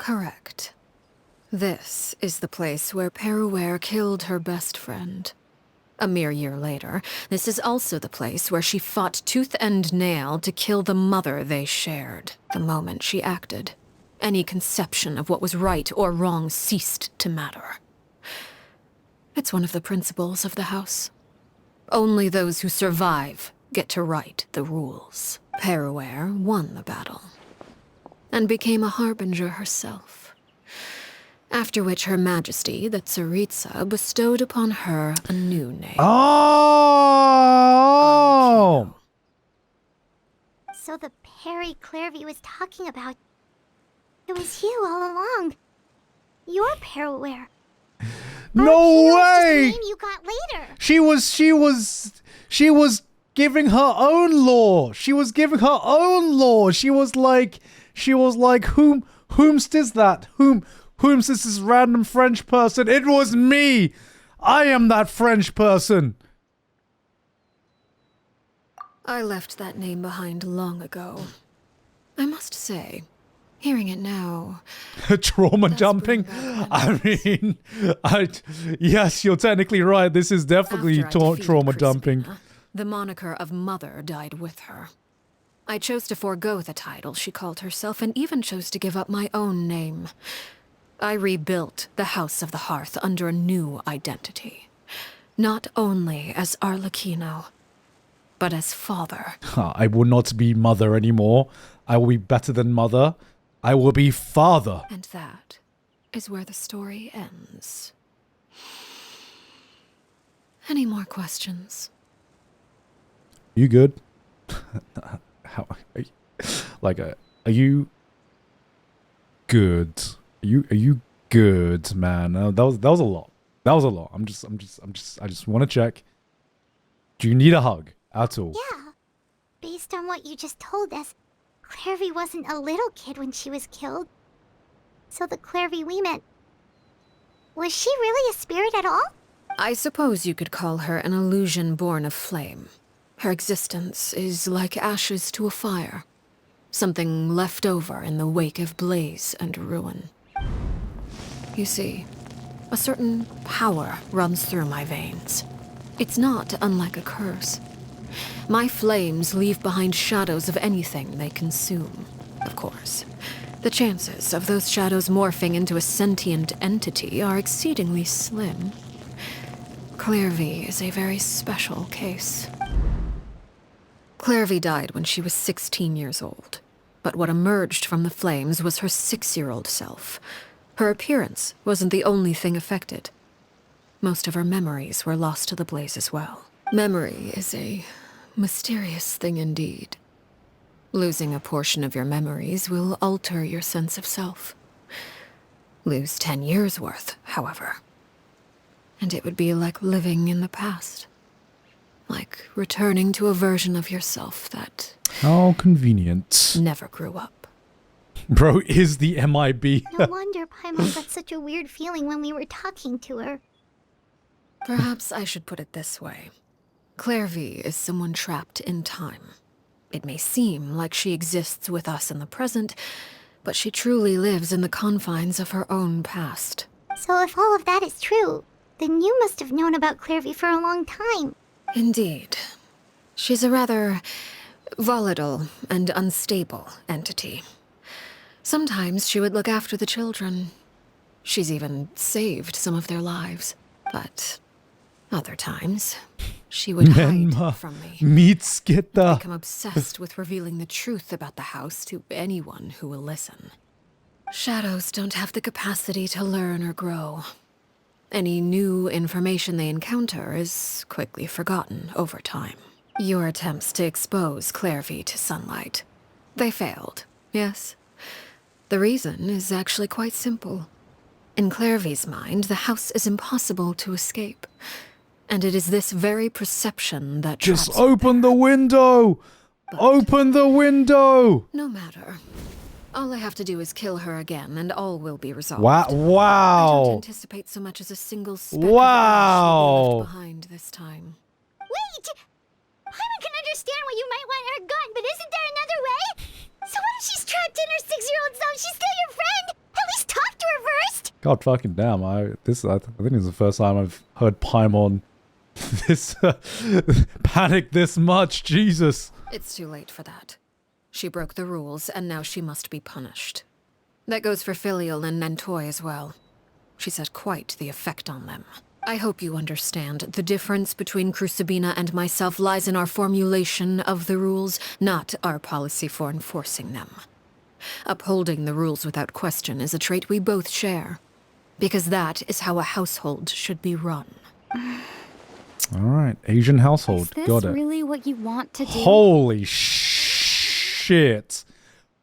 Correct. This is the place where Peruere killed her best friend. A mere year later, this is also the place where she fought tooth and nail to kill the mother they shared. The moment she acted, any conception of what was right or wrong ceased to matter. It's one of the principles of the house. Only those who survive get to write the rules. Peruere won the battle, and became a harbinger herself. After which Her Majesty, the Tsaritsa, bestowed upon her a new name. Oh! So the Perry Clervie was talking about... It was you all along. You're Peruere. No way! Just a name you got later. She was giving her own lore. She was giving her own lore. She was like, whomst is that? Whomst is this random French person? It was me. I am that French person. I left that name behind long ago. I must say, hearing it now... Trauma jumping? I mean, yes, you're technically right. This is definitely trauma jumping. The moniker of Mother died with her. I chose to forego the title she called herself and even chose to give up my own name. I rebuilt the House of the Hearth under a new identity. Not only as Arlecchino, but as father. I will not be mother anymore. I will be better than mother. I will be father. And that is where the story ends. Any more questions? You good? How? Are you good? Are you good, man? That was a lot. That was a lot. I just want to check. Do you need a hug at all? Yeah. Based on what you just told us, Clervie wasn't a little kid when she was killed. So the Clervie we met... Was she really a spirit at all? I suppose you could call her an illusion born of flame. Her existence is like ashes to a fire. Something left over in the wake of blaze and ruin. You see, a certain power runs through my veins. It's not unlike a curse. My flames leave behind shadows of anything they consume. Of course, the chances of those shadows morphing into a sentient entity are exceedingly slim. Clervie is a very special case. Clervie died when she was 16 years old, but what emerged from the flames was her 6-year-old self. Her appearance wasn't the only thing affected. Most of her memories were lost to the blaze as well. Memory is a mysterious thing indeed. Losing a portion of your memories will alter your sense of self. Lose 10 years' worth, however, and it would be like living in the past. Like returning to a version of yourself that... How convenient. Never grew up. Bro is the MIB. No wonder Paimon got such a weird feeling when we were talking to her. Perhaps I should put it this way. Clervie is someone trapped in time. It may seem like she exists with us in the present, but she truly lives in the confines of her own past. So if all of that is true, then you must have known about Clervie for a long time. Indeed. She's a rather volatile and unstable entity. Sometimes she would look after the children. She's even saved some of their lives. But other times, she would hide from me. Become obsessed with revealing the truth about the house to anyone who will listen. Shadows don't have the capacity to learn or grow. Any new information they encounter is quickly forgotten over time. Your attempts to expose Clervie to sunlight. They failed, yes? The reason is actually quite simple. In Clervie's mind, the house is impossible to escape. And it is this very perception that traps Just open the window! Open the window! No matter. All I have to do is kill her again, and all will be resolved. Wow! I don't anticipate so much as a single speck of ash will be left behind this time. Wait! Paimon can understand why you might want her gone, but isn't there another way? So what if she's trapped in her 6-year-old self? She's still your friend! At least God fucking damn! I think it's the first time I've heard Paimon this panic this much. Jesus. It's too late for that. She broke the rules, and now she must be punished. That goes for Filial and Nantoy as well. She's had quite the effect on them. I hope you understand. The difference between Crucibina and myself lies in our formulation of the rules, not our policy for enforcing them. Upholding the rules without question is a trait we both share, because that is how a household should be run. All right, Asian household. Is this Got it. really what you want to do? Holy shit.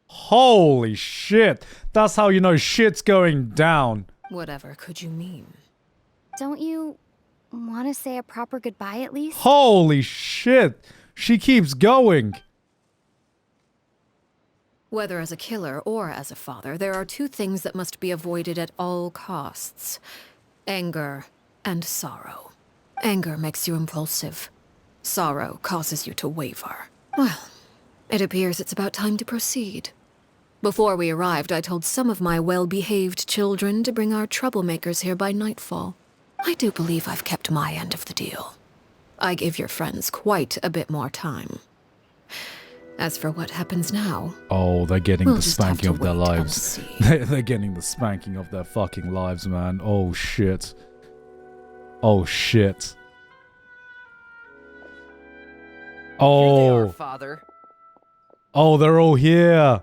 Holy shit. That's how you know shit's going down. Whatever could you mean? Don't you want to say a proper goodbye at least? Holy shit. She keeps going. Whether as a killer or as a father, there are two things that must be avoided at all costs. Anger and sorrow. Anger makes you impulsive. Sorrow causes you to waver. Well, it appears it's about time to proceed. Before we arrived, I told some of my well-behaved children to bring our troublemakers here by nightfall. I do believe I've kept my end of the deal. I give your friends quite a bit more time. As for what happens now... Oh, they're getting the spanking of their wait and lives. see. They're getting the spanking of their fucking lives, man. Oh, shit. Oh, shit. Oh. Father. Oh, they're all here.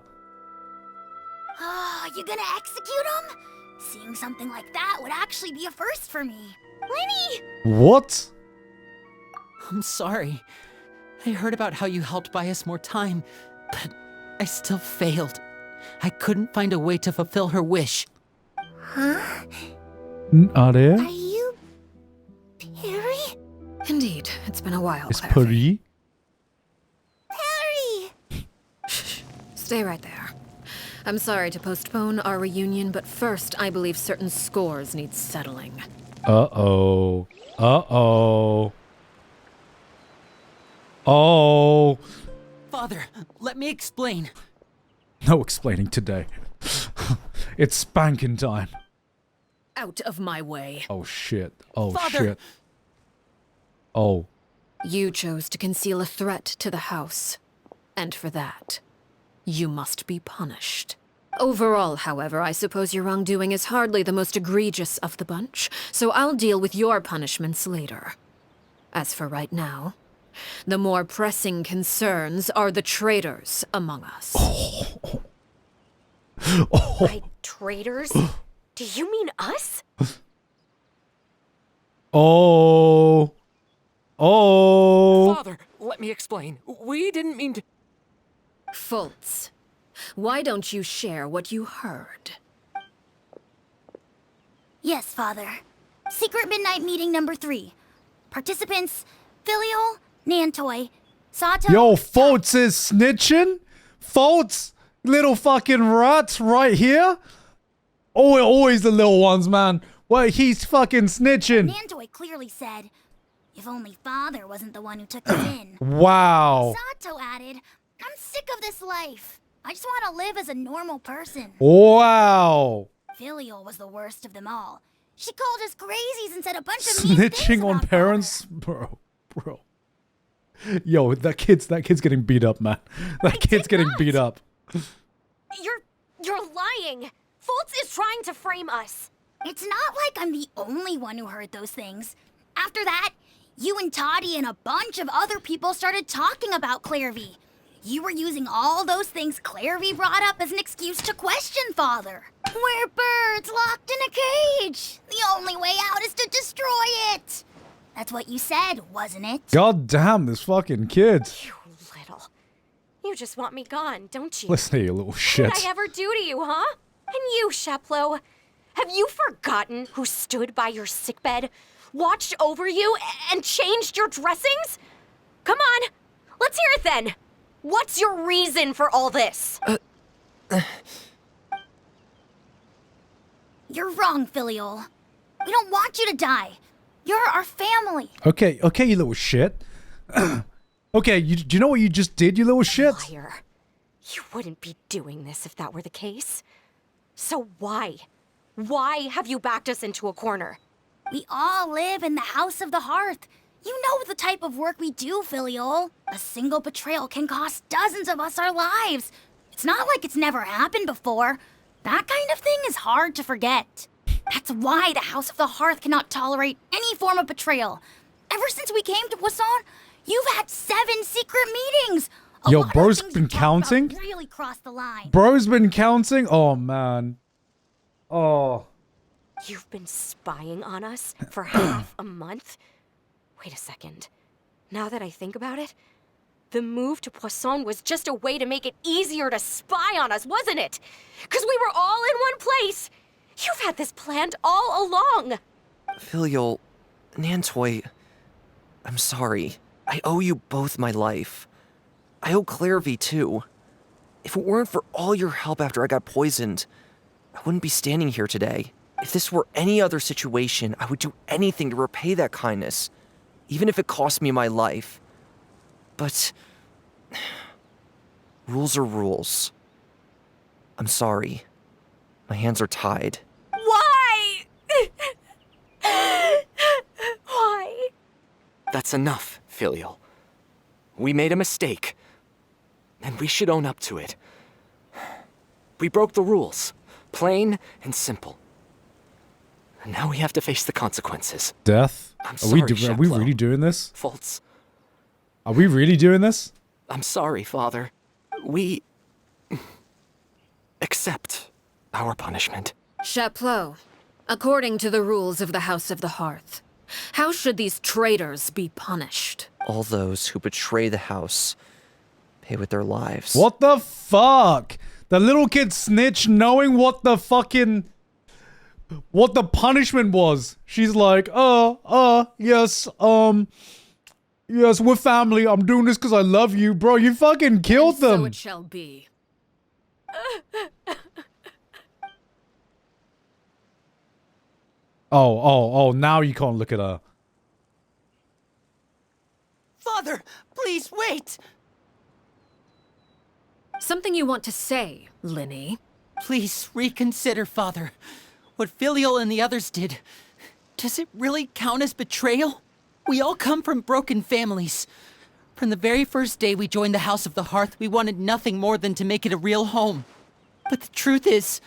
Oh, you gonna execute him? Seeing something like that would actually be a first for me. Lenny! What? I'm sorry. I heard about how you helped buy us more time, but I still failed. I couldn't find a way to fulfill her wish. Huh? Are there? Are you... Perry? Indeed, it's been a while, It's Clervie. Puri. Perry! Stay right there. I'm sorry to postpone our reunion, but first, I believe certain scores need settling. Uh-oh. Uh-oh. Oh. Father, let me explain. No explaining today. It's spanking time. Out of my way. Oh, shit. Oh, Father. shit. Oh. You chose to conceal a threat to the house. And for that, you must be punished. Overall, however, I suppose your wrongdoing is hardly the most egregious of the bunch, so I'll deal with your punishments later. As for right now, the more pressing concerns are the traitors among us. By traitors? Do you mean us? Oh. Oh. Father, let me explain. We didn't mean to... Fultz, why don't you share what you heard? Yes, Father. Secret midnight meeting number 3. Participants, Filial, Nantoy, Sato... Yo, Fultz is snitching? Fultz? Little fucking rats right here? Oh, always the little ones, man. Well, he's fucking snitching. Nantoy clearly said, if only Father wasn't the one who took us in. Wow. Sato added, I'm sick of this life. I just want to live as a normal person. Wow. Filial was the worst of them all. She called us crazies and said a bunch of mean things Snitching on about parents? Bro. Yo, that kid's getting beat up, man. That kid's getting beat up. You're lying. Fultz is trying to frame us. It's not like I'm the only one who heard those things. After that, you and Toddy and a bunch of other people started talking about Clervie. You were using all those things Clervie brought up as an excuse to question Father. We're birds locked in a cage. The only way out is to destroy it. That's what you said, wasn't it? God damn, this fucking kid. You little. You just want me gone, don't you? Listen here, you little shit. What did I ever do to you, huh? And you, Sheplo, have you forgotten who stood by your sickbed, watched over you, and changed your dressings? Come on, let's hear it then. What's your reason for all this? You're wrong, Filial. We don't want you to die. You're our family. Okay, you little shit. Okay, do you know what you just did, you little shit? Liar. You wouldn't be doing this if that were the case. So why? Why have you backed us into a corner? We all live in the House of the Hearth. You know the type of work we do, Filiol. A single betrayal can cost dozens of us our lives. It's not like it's never happened before. That kind of thing is hard to forget. That's why the House of the Hearth cannot tolerate any form of betrayal. Ever since we came to Poisson, you've had 7 secret meetings. Yo, bro's been counting? Really crossed the line. Bro's been counting? Oh, man. Oh. You've been spying on us for half a month? Wait a second. Now that I think about it, the move to Poisson was just a way to make it easier to spy on us, wasn't it? Because we were all in one place. You've had this planned all along. Filial, Nantoy, I'm sorry. I owe you both my life. I owe Clervie too. If it weren't for all your help after I got poisoned, I wouldn't be standing here today. If this were any other situation, I would do anything to repay that kindness, even if it cost me my life. But rules are rules. I'm sorry. My hands are tied. Why? Why? That's enough, Filial. We made a mistake, and we should own up to it. We broke the rules, plain and simple. And now we have to face the consequences. Death? I'm Are we sorry, really doing this? Faults. Are we really doing this? I'm sorry, Father. We accept our punishment. Chaplot, according to the rules of the House of the Hearth, how should these traitors be punished? All those who betray the house pay with their lives. What the fuck? The little kid snitched knowing what the punishment was. She's like, yes, yes, we're family. I'm doing this because I love you. Bro, you fucking killed them. So it shall be. Oh, now you can't look at her. Father, please wait! Something you want to say, Linny? Please reconsider, Father. What Filial and the others did, does it really count as betrayal? We all come from broken families. From the very first day we joined the House of the Hearth, we wanted nothing more than to make it a real home. But the truth is,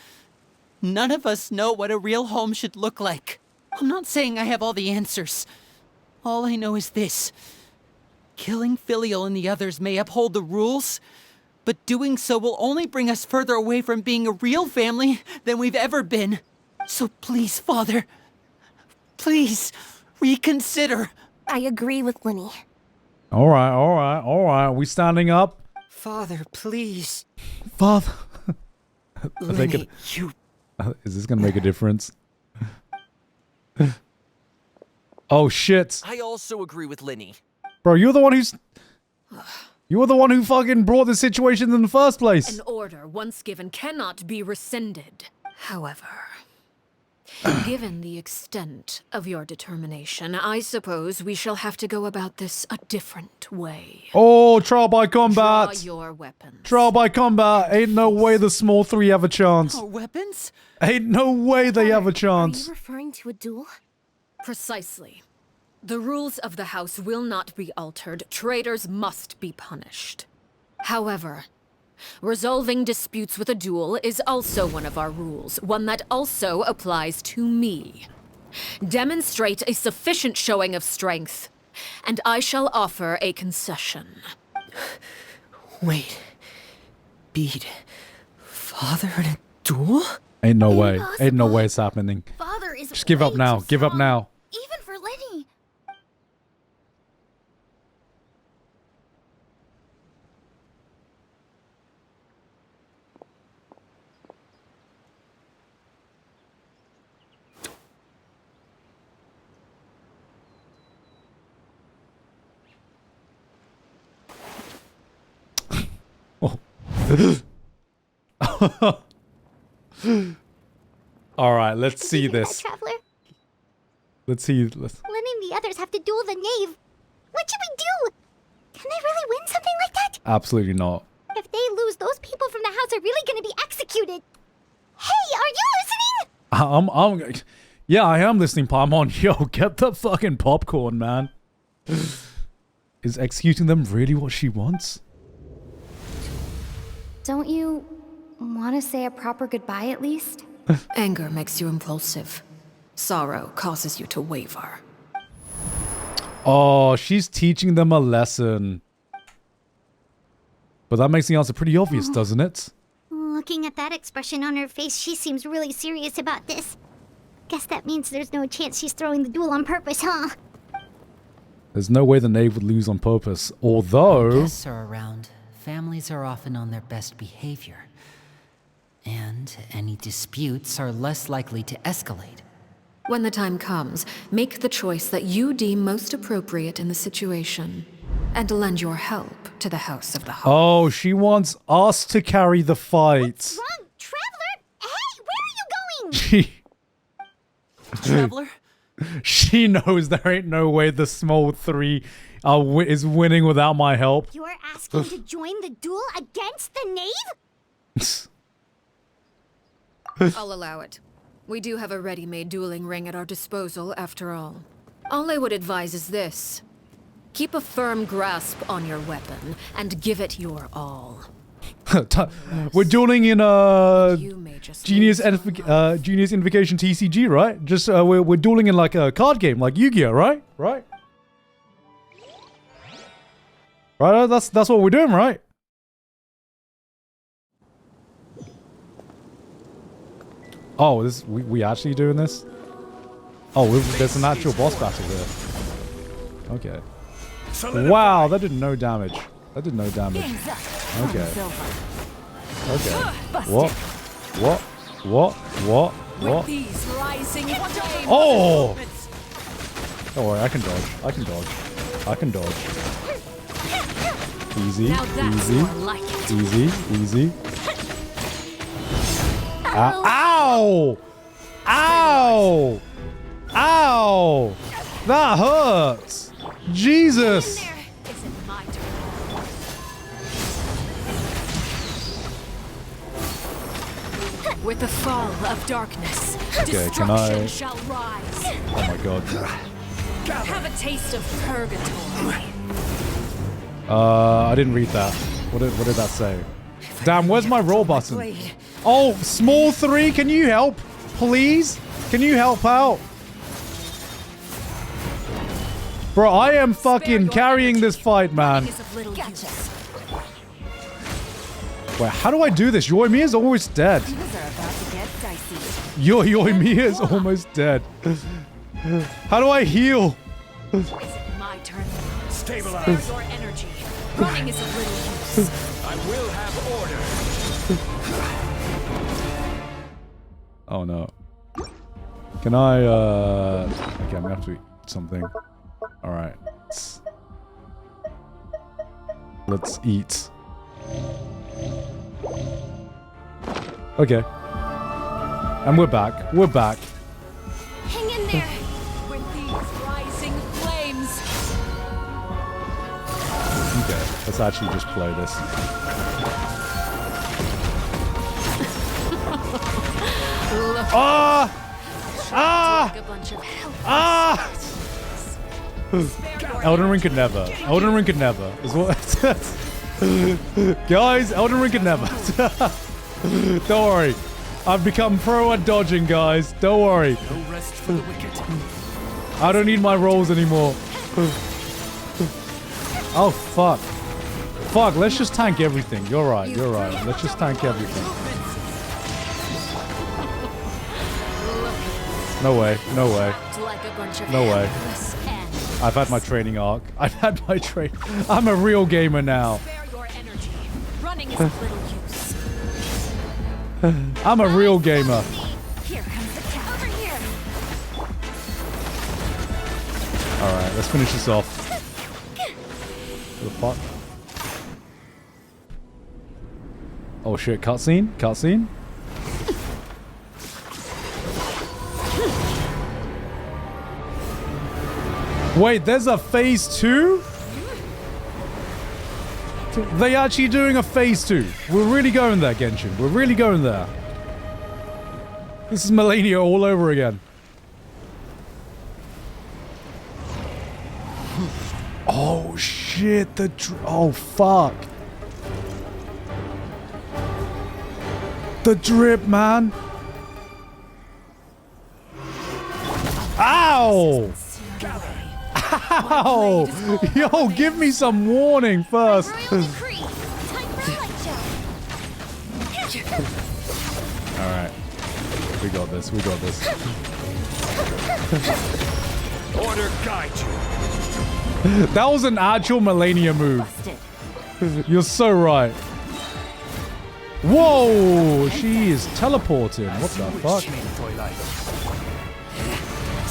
none of us know what a real home should look like. I'm not saying I have all the answers. All I know is this. Killing Filial and the others may uphold the rules, but doing so will only bring us further away from being a real family than we've ever been. So please, Father, please reconsider. I agree with Linny. All right. We standing up? Father, please. Father. Linny, you... Is this gonna make a difference? Oh shit. I also agree with Linny. Bro, you're the one who's... You were the one who fucking brought the situation in the first place. An order once given cannot be rescinded. However, given the extent of your determination, I suppose we shall have to go about this a different way. Oh, trial by combat. Draw your weapons. Trial by combat. Ain't no way the small three have a chance. Our weapons? Ain't no way they have a chance. Are you referring to a duel? Precisely. The rules of the house will not be altered. Traitors must be punished. However, resolving disputes with a duel is also one of our rules, one that also applies to me. Demonstrate a sufficient showing of strength, and I shall offer a concession. Wait. Beat Father in a duel? Ain't no way. Ain't no way it's happening. Father is Just give up now. Give up now. Even for Linny. All right, let's see this. Traveler. Let's see. Linny and the others have to duel the Knave. What should we do? Can they really win something like that? Absolutely not. If they lose, those people from the house are really going to be executed. Hey, are you listening? Yeah, I am listening, Paimon. Yo, get the fucking popcorn, man. Is executing them really what she wants? Don't you want to say a proper goodbye at least? Anger makes you impulsive. Sorrow causes you to waver. Oh, she's teaching them a lesson. But that makes the answer pretty obvious, doesn't it? Looking at that expression on her face, she seems really serious about this. Guess that means there's no chance she's throwing the duel on purpose, huh? There's no way the Knave would lose on purpose. Although... When guests are around, families are often on their best behavior. And any disputes are less likely to escalate. When the time comes, make the choice that you deem most appropriate in the situation. And lend your help to the House of the Hearth. Oh, she wants us to carry the fight. What's wrong, Traveler? Hey, where are you going? Traveler? She knows there ain't no way the small 3 is winning without my help. You're asking to join the duel against the Knave? I'll allow it. We do have a ready-made dueling ring at our disposal, after all. All I would advise is this. Keep a firm grasp on your weapon, and give it your all. We're dueling in Genius Invocation TCG, right? Just we're dueling in like a card game, like Yu-Gi-Oh, right? Right? Right? That's what we're doing, right? Oh, we actually doing this? Oh, there's an actual boss battle here. Okay. Wow, that did no damage. That did no damage. Okay. Okay. What? Oh! Don't worry, I can dodge. I can dodge. I can dodge. Easy, easy, easy, easy. Ow! Ow! Ow! That hurts! Jesus! With the fall of darkness, destruction shall rise. Oh my god. Have a taste of purgatory. I didn't read that. What did that say? Damn, where's my roll button? Oh, small 3, can you help? Please? Can you help out? Bro, I am fucking carrying this fight, man. Wait, how do I do this? Yoimiya is almost dead. Yoimiya is almost dead. How do I heal? Is it my turn? Stabilize. Spare your energy. Running is a little use. I will have order. Oh no. Can I okay, I'm gonna have to eat something. Alright. Let's eat. Okay. And we're back. We're back. Hang in there with these rising flames. Okay, let's actually just play this. Ah! Ah! Ah! Elden Ring could never. Elden Ring could never. Is what. Guys, Elden Ring could never. Don't worry. I've become pro at dodging, guys. Don't worry. No rest for the wicked. I don't need my rolls anymore. Oh, fuck. Fuck, let's just tank everything. You're right, you're right. Let's just tank everything. No way, no way. No way. I've had my training arc. I've had my train. I'm a real gamer now. Running is a little use. I'm a real gamer. Here comes the cat. Over here. Alright, let's finish this off. What the fuck? Oh shit, cutscene? Cutscene? Wait, there's a phase 2? They actually doing a phase 2. We're really going there, Genshin. We're really going there. This is Melania all over again. Oh shit, oh fuck. The drip, man. Ow! Ow! Yo, give me some warning first. Alright. We got this, we got this. Order guide you. That was an actual Melania move. You're so right. Whoa! She is teleporting. What the fuck?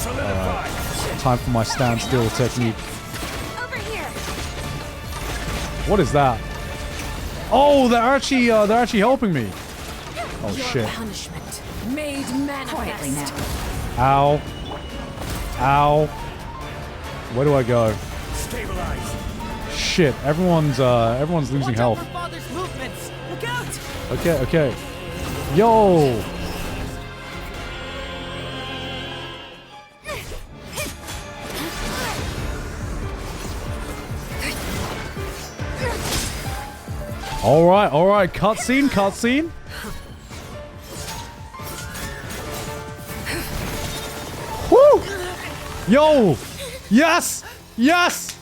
Alright. Time for my standstill technique. What is that? Oh, they're actually helping me. Oh shit. Punishment made manifest. Ow. Ow. Where do I go? Stabilize. Shit, everyone's losing health. Okay, okay. Yo! Alright, cutscene, cutscene. Woo! Yo! Yes! Yes!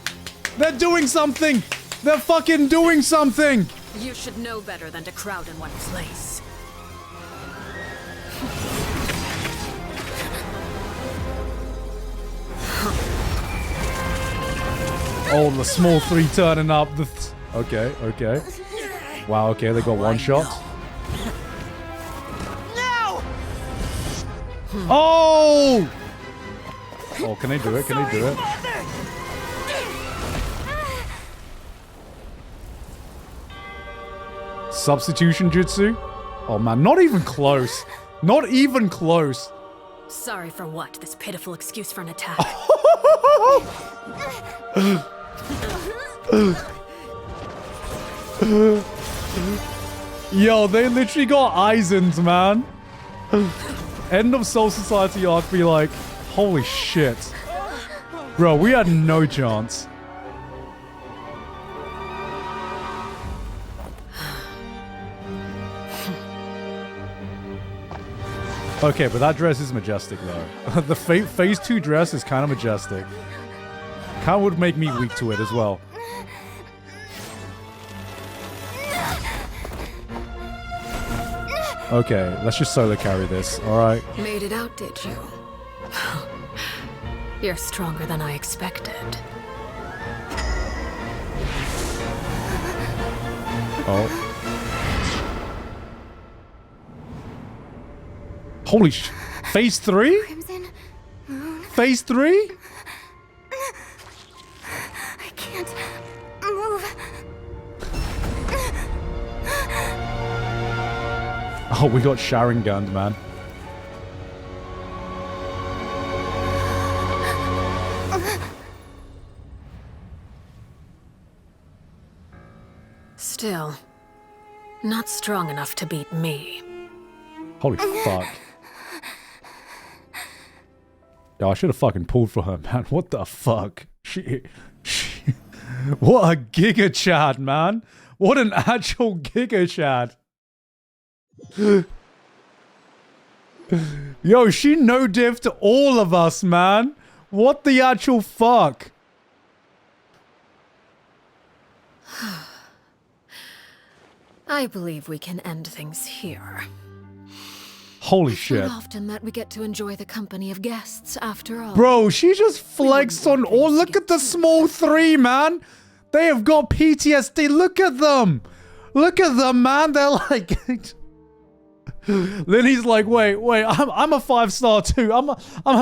They're doing something! They're fucking doing something! You should know better than to crowd in one place. Oh, the small 3 turning up. Okay, okay. Wow, okay, they got one shot. No! Oh! Oh, can they do it? Can they do it? Substitution jutsu? Oh man, not even close. Not even close. Sorry for what? This pitiful excuse for an attack. Yo, they literally got Eisens, man. End of Soul Society arc be like, holy shit. Bro, we had no chance. Okay, but that dress is majestic, though. The Phase 2 dress is kind of majestic. Kind of would make me weak to it as well. Okay, let's just solo carry this, alright? Made it out, did you? You're stronger than I expected. Oh. Holy sh... Phase 3? Phase 3? I can't move. Oh, we got Sharon gunned, man. Still, not strong enough to beat me. Holy fuck. Yo, I should have fucking pulled for her, man. What the fuck? She what a Giga Chad, man. What an actual Giga Chad. Yo, she no diff to all of us, man. What the actual fuck? I believe we can end things here. Holy shit. Not often that we get to enjoy the company of guests, after all. Bro, she just flexed on all. Look at the small 3, man. They have got PTSD. Look at them. Look at them, man. They're like... Lily's like, wait, I'm a 5-star too. I'm a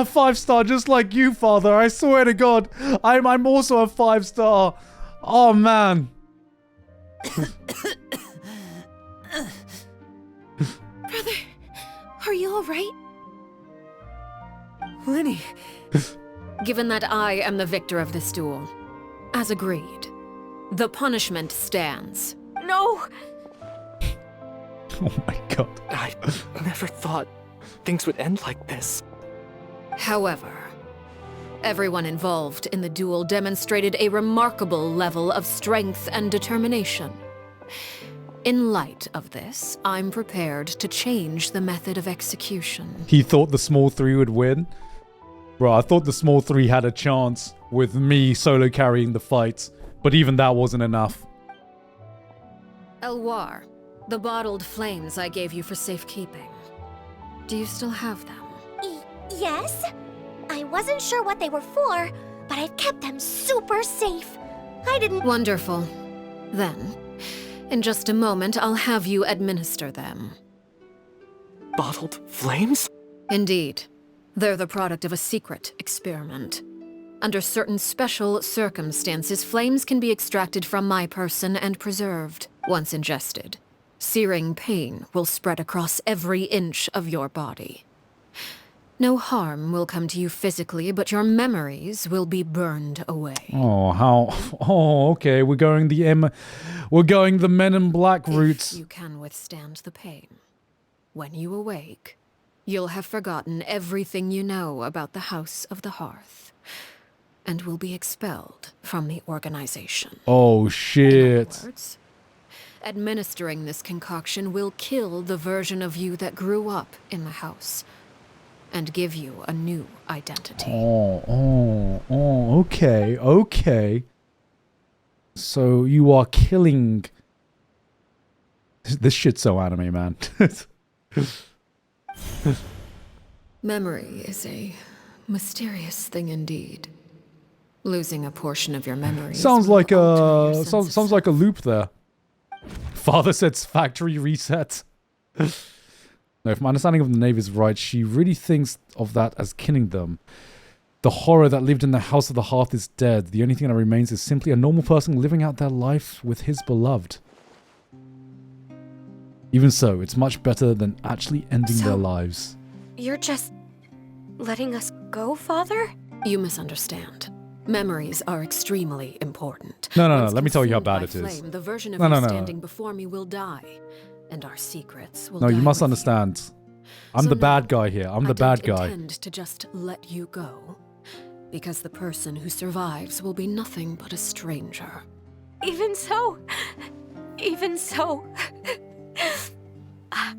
5-star just like you, father. I swear to God, I'm also a 5-star. Oh man. Brother, are you alright? Lenny. Given that I am the victor of this duel, as agreed, the punishment stands. No! Oh my God. I never thought things would end like this. However, everyone involved in the duel demonstrated a remarkable level of strength and determination. In light of this, I'm prepared to change the method of execution. He thought the small three would win. Bro, I thought the small three had a chance with me solo carrying the fight, but even that wasn't enough. Elwar, the bottled flames I gave you for safekeeping. Do you still have them? Yes? I wasn't sure what they were for, but I've kept them super safe. I didn't... Wonderful. Then, in just a moment, I'll have you administer them. Bottled flames? Indeed. They're the product of a secret experiment. Under certain special circumstances, flames can be extracted from my person and preserved. Once ingested, searing pain will spread across every inch of your body. No harm will come to you physically, but your memories will be burned away. Oh, how... Oh, okay. We're going the Men in Black route. If you can withstand the pain. When you awake, you'll have forgotten everything you know about the House of the Hearth, and will be expelled from the organization. Oh, shit. In other words, administering this concoction will kill the version of you that grew up in the house, and give you a new identity. Okay, okay. So you are killing... This shit's so anime, man. Memory is a mysterious thing indeed. Losing a portion of your memory sounds like a sounds like a loop there. Father says factory reset. No, if my understanding of the Knave is right, she really thinks of that as killing them. The horror that lived in the House of the Hearth is dead. The only thing that remains is simply a normal person living out their life with his beloved. Even so, it's much better than actually ending their lives. You're just letting us go, Father? You misunderstand. Memories are extremely important. No, Once let me tell you how bad consumed it by is. flame, the version of No, you no, no. standing before me will die, and our secrets will No, die you must with understand. I'm So the no, bad guy here. I'm the bad I don't guy. intend to just let you go, because the person who survives will be nothing but a stranger. Even so,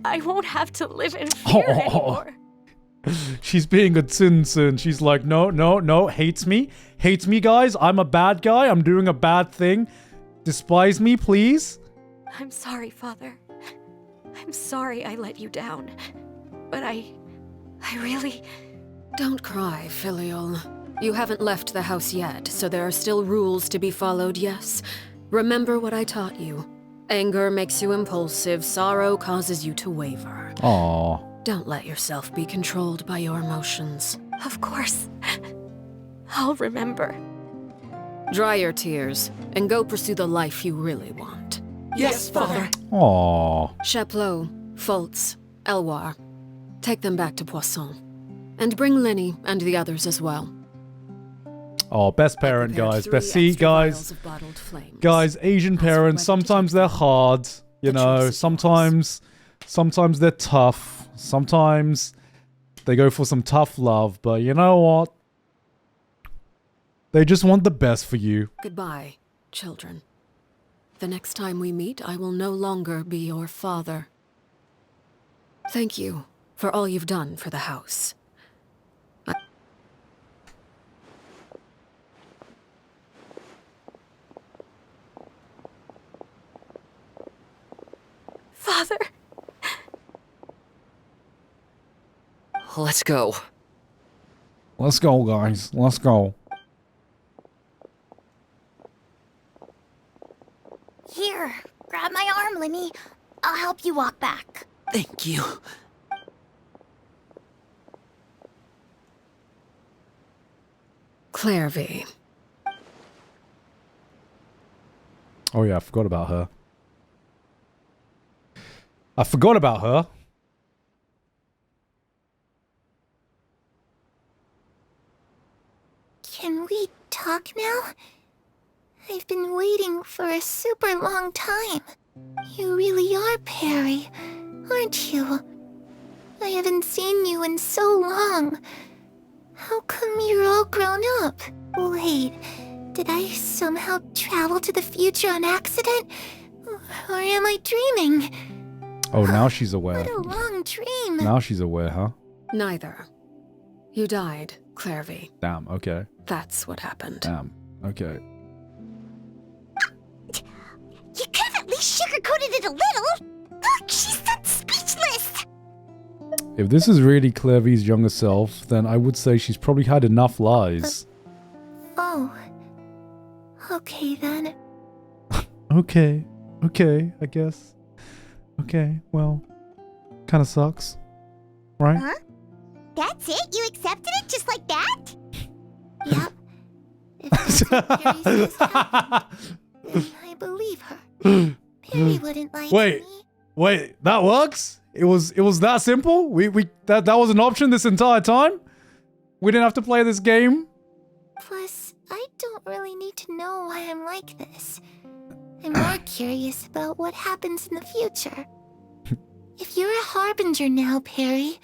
I won't have to live in fear anymore. She's being a Tsun. She's like, no, hates me, guys. I'm a bad guy. I'm doing a bad thing. Despise me, please. I'm sorry, Father. I'm sorry I let you down. But I really... Don't cry, Filial. You haven't left the house yet, so there are still rules to be followed, yes? Remember what I taught you. Anger makes you impulsive, sorrow causes you to waver. Aww. Don't let yourself be controlled by your emotions. Of course. I'll remember. Dry your tears, and go pursue the life you really want. Yes, Father. Aww. Chaplot, Foltz, Elwar. Take them back to Poisson. And bring Linny and the others as well. Oh, best parent, guys. Best seat, guys. Guys, Asian parents, sometimes they're hard. You know, sometimes they're tough. Sometimes they go for some tough love. But you know what? They just want the best for you. Goodbye, children. The next time we meet, I will no longer be your father. Thank you for all you've done for the house. Father! Let's go. Let's go, guys. Let's go. Here, grab my arm, Linny. I'll help you walk back. Thank you. Clervie. Oh yeah, I forgot about her. I forgot about her. Can we talk now? I've been waiting for a super long time. You really are Perry, aren't you? I haven't seen you in so long. How come you're all grown up? Wait, did I somehow travel to the future on accident? Or am I dreaming? Oh, now she's aware. What a long dream. Now she's aware, huh? Neither. You died, Clervie. Damn, okay. That's what happened. Damn, okay. You could have at least sugarcoated it a little. Look, she's done speechless. If this is really Clervie's younger self, then I would say she's probably had enough lies. Oh. Okay then. Okay, I guess. Okay, well, kind of sucks, right? Huh? That's it? You accepted it just like that? Yep. If that's what Perry says happened, then I believe her. Perry wouldn't lie to me. Wait, that works? It was that simple? That was an option this entire time? We didn't have to play this game? Plus, I don't really need to know why I'm like this. I'm more curious about what happens in the future. If you're a harbinger now, Perry,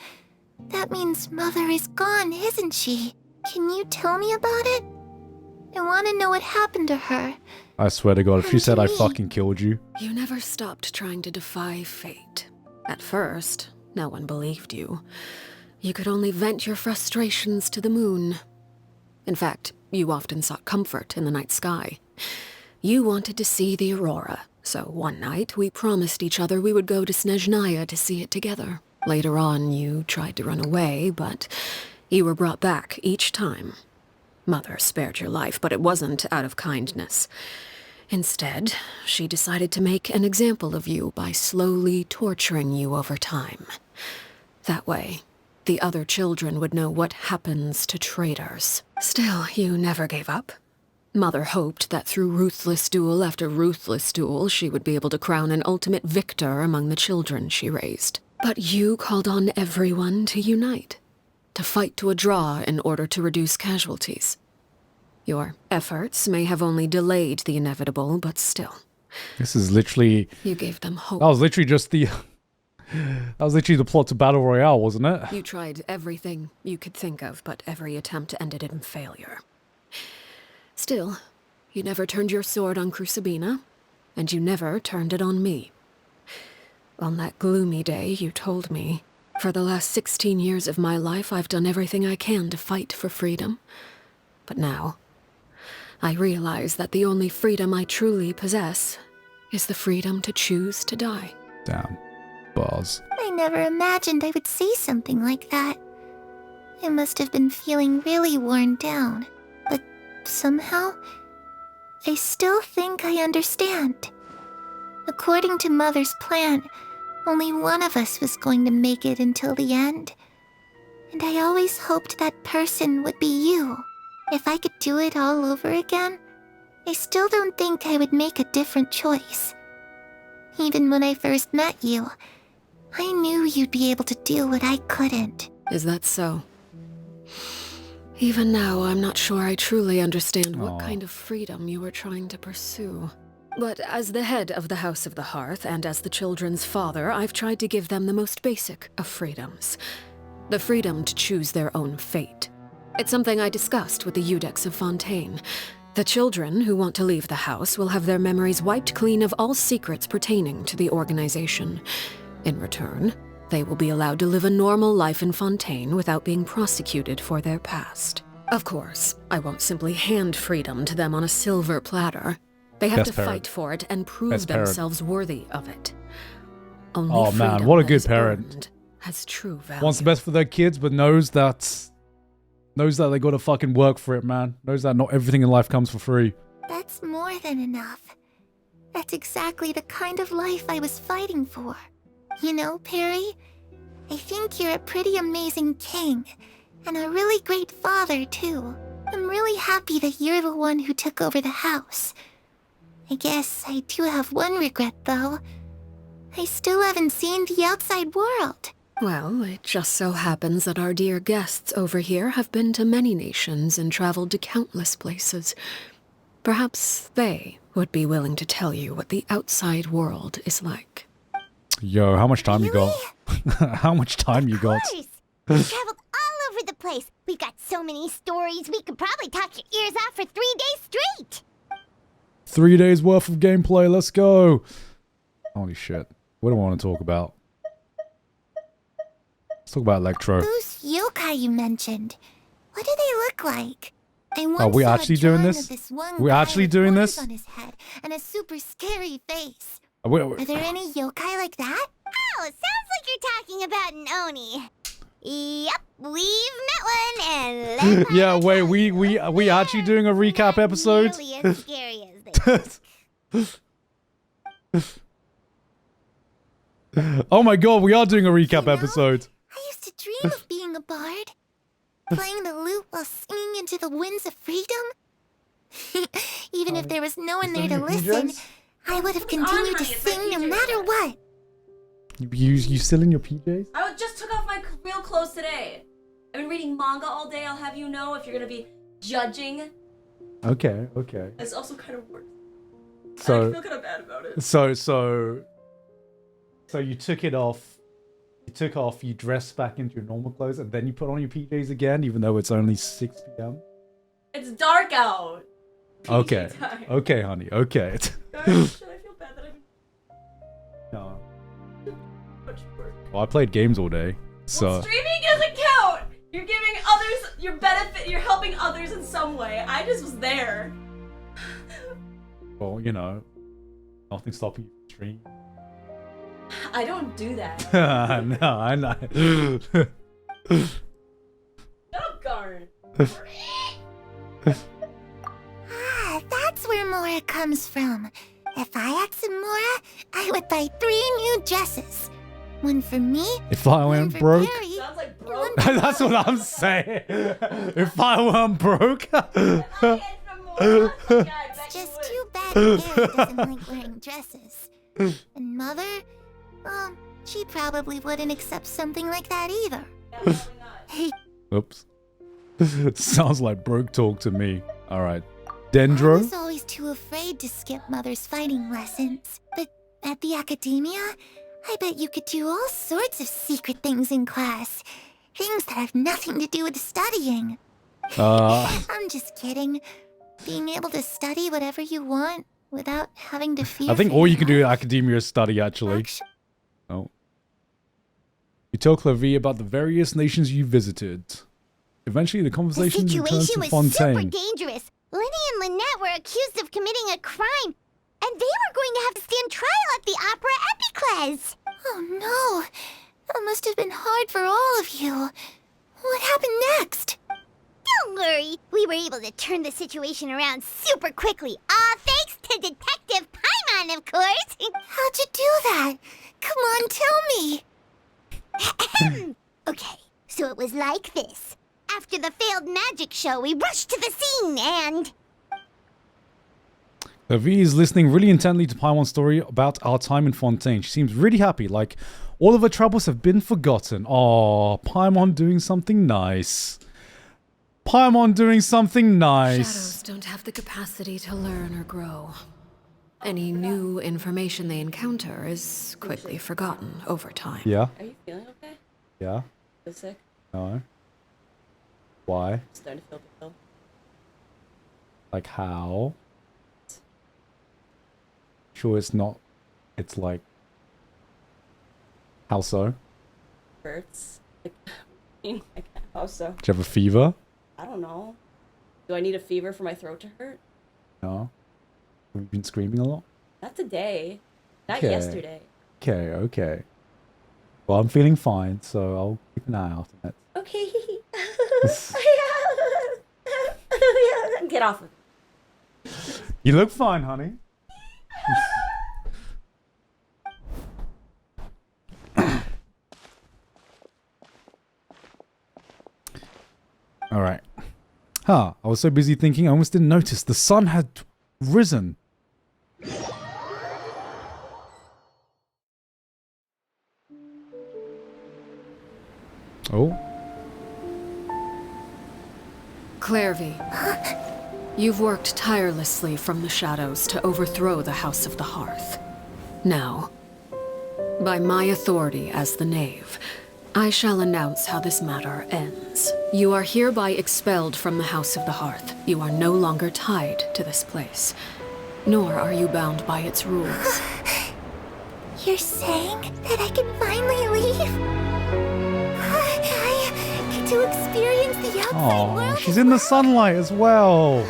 that means Mother is gone, isn't she? Can you tell me about it? I want to know what happened to her. I swear to God, if she said I me. fucking killed you. You never stopped trying to defy fate. At first, no one believed you. You could only vent your frustrations to the moon. In fact, you often sought comfort in the night sky. You wanted to see the aurora, so one night we promised each other we would go to Snezhnaya to see it together. Later on, you tried to run away, but you were brought back each time. Mother spared your life, but it wasn't out of kindness. Instead, she decided to make an example of you by slowly torturing you over time. That way, the other children would know what happens to traitors. Still, you never gave up. Mother hoped that through ruthless duel after ruthless duel, she would be able to crown an ultimate victor among the children she raised. But you called on everyone to unite, to fight to a draw in order to reduce casualties. Your efforts may have only delayed the inevitable, but still. This is literally... You gave them hope. That was literally just the... That was literally the plot to Battle Royale, wasn't it? You tried everything you could think of, but every attempt ended in failure. Still, you never turned your sword on Crucibina, and you never turned it on me. On that gloomy day, you told me, for the last 16 years of my life, I've done everything I can to fight for freedom. But now, I realize that the only freedom I truly possess is the freedom to choose to die. Damn. Bars. I never imagined I would say something like that. I must have been feeling really worn down, but somehow, I still think I understand. According to Mother's plan, only one of us was going to make it until the end. And I always hoped that person would be you. If I could do it all over again, I still don't think I would make a different choice. Even when I first met you, I knew you'd be able to do what I couldn't. Is that so? Even now, I'm not sure I truly understand what kind of freedom you were trying to pursue. But as the head of the House of the Hearth, and as the children's father, I've tried to give them the most basic of freedoms. The freedom to choose their own fate. It's something I discussed with the Iudex of Fontaine. The children who want to leave the house will have their memories wiped clean of all secrets pertaining to the organization. In return, they will be allowed to live a normal life in Fontaine without being prosecuted for their past. Of course, I won't simply hand freedom to them on a silver platter. They have to fight for it and prove themselves worthy of it. Only man, what a good parent. Has true value. Wants the best for their kids, but knows that they gotta fucking work for it, man. Knows that not everything in life comes for free. That's more than enough. That's exactly the kind of life I was fighting for. You know, Perry, I think you're a pretty amazing king, and a really great father, too. I'm really happy that you're the one who took over the house. I guess I do have one regret, though. I still haven't seen the outside world. Well, it just so happens that our dear guests over here have been to many nations and traveled to countless places. Perhaps they would be willing to tell you what the outside world is like. Yo, how much time you got? How much time you got? Of course. We traveled all over the place. We've got so many stories, we could probably talk your ears off for 3 days straight. 3 days worth of gameplay, let's go! Holy shit. What do I want to talk about? Let's talk about Electro. Those yokai you mentioned, what do they look like? I Are we once saw actually a doing drawing this? of this one We're guy actually with doing horns this? on his head and a super scary face. Wait. Are there any yokai like that? Oh, sounds like you're talking about an Oni. Yep, we've met one, and let Yeah, wait, we actually doing a recap episode? nearly as scary as they Oh my god, we are doing a recap episode. I used to dream of being a bard, playing the lute while singing into the winds of freedom. Even if there was no one there to listen, I would have continued to sing no matter what. You still in your PJs? I just took off my real clothes today. I've been reading manga all day, I'll have you know, if you're gonna be judging. Okay. It's also kind of worse. So, I feel kind of bad about it. So you took it off. You dressed back into your normal clothes, and then you put on your PJs again, even though it's only 6 p.m. It's dark out. Okay. time. Okay, honey. Okay. Should I feel bad that I'm No. much work? Well, I played games all day, so. Well, streaming doesn't count. You're giving others your benefit. You're helping others in some way. I just was there. Well, you know, nothing stopping you from streaming. I don't do that. No, I know. Shut up, Garn. That's where Mora comes from. If I had some Mora, I would buy 3 new dresses. One for me, If I went broke, Perry, Sounds like broke. that's what I'm saying. If I weren't broke, It's just too bad Perry doesn't like wearing dresses. And Mother, well, she probably wouldn't accept something like that either. oops. Sounds like broke talk to me. All right, I Dendro. was always too afraid to skip Mother's fighting lessons. But at the academia, I bet you could do all sorts of secret things in class. Things that have nothing to do with studying. I'm just kidding. Being able to study whatever you want without having to fear. I think for all your you can do at life. academia is study, actually. Oh. You tell Clervie about the various nations you visited. Eventually, the The conversation returns situation to was super Fontaine. dangerous. Lenny and Lynette were accused of committing a crime, and they were going to have to stand trial at the Opera Epicles. Oh no! That must have been hard for all of you. What happened next? Don't worry, we were able to turn the situation around super quickly, all thanks to Detective Paimon, of course. How'd you do that? Come on, tell me. Okay, so it was like this. After the failed magic show, we rushed to the scene and... Clervie is listening really intently to Paimon's story about our time in Fontaine. She seems really happy, like all of her troubles have been forgotten. Aw, Paimon doing something nice. Paimon doing something nice. Shadows don't have the capacity to learn or grow. Any new information they encounter is quickly forgotten over time. Yeah? Are you feeling okay? Yeah? Feel sick? No? Why? Starting to feel the pill. Like how? Sure it's not... It's like... How so? Hurts. Like, how so? Do you have a fever? I don't know. Do I need a fever for my throat to hurt? No? Have you been screaming a lot? Not today. Not Okay. yesterday. Okay. Well, I'm feeling fine, so I'll keep an eye out on it. Okay. Get off of me. You look fine, honey. Alright. I was so busy thinking I almost didn't notice. The sun had risen. Oh. Clervie, you've worked tirelessly from the shadows to overthrow the House of the Hearth. Now, By my authority as the Knave, I shall announce how this matter ends. You are hereby expelled from the House of the Hearth. You are no longer tied to this place, nor are you bound by its rules. You're saying that I can finally leave? I get to experience the outside world. She's in the sunlight as well.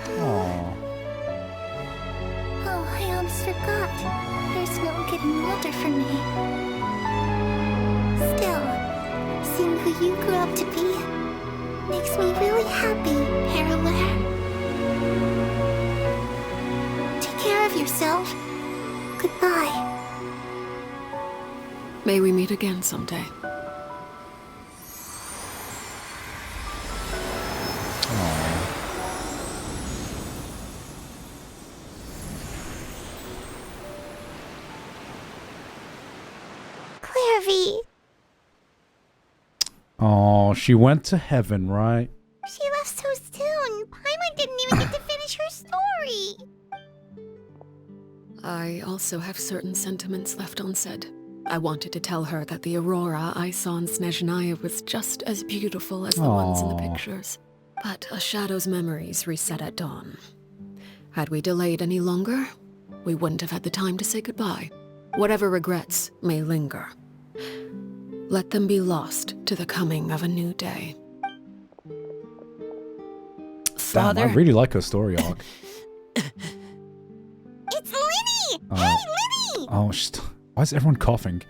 Aww. Oh, I almost forgot. There's no getting older for me. Still, seeing who you grew up to be makes me really happy, Parallel. Take care of yourself. Goodbye. May we meet again someday. Clervie. Oh, she went to heaven, right? She left so soon. Paimon didn't even get to finish her story. I also have certain sentiments left unsaid. I wanted to tell her that the aurora I saw in Snezhnaya was just as beautiful as the ones in the pictures. But a shadow's memories reset at dawn. Had we delayed any longer, we wouldn't have had the time to say goodbye. Whatever regrets may linger, let them be lost to the coming of a new day. Damn, I really like her story arc. It's Linny! Hey, Linny! Oh, why is everyone coughing?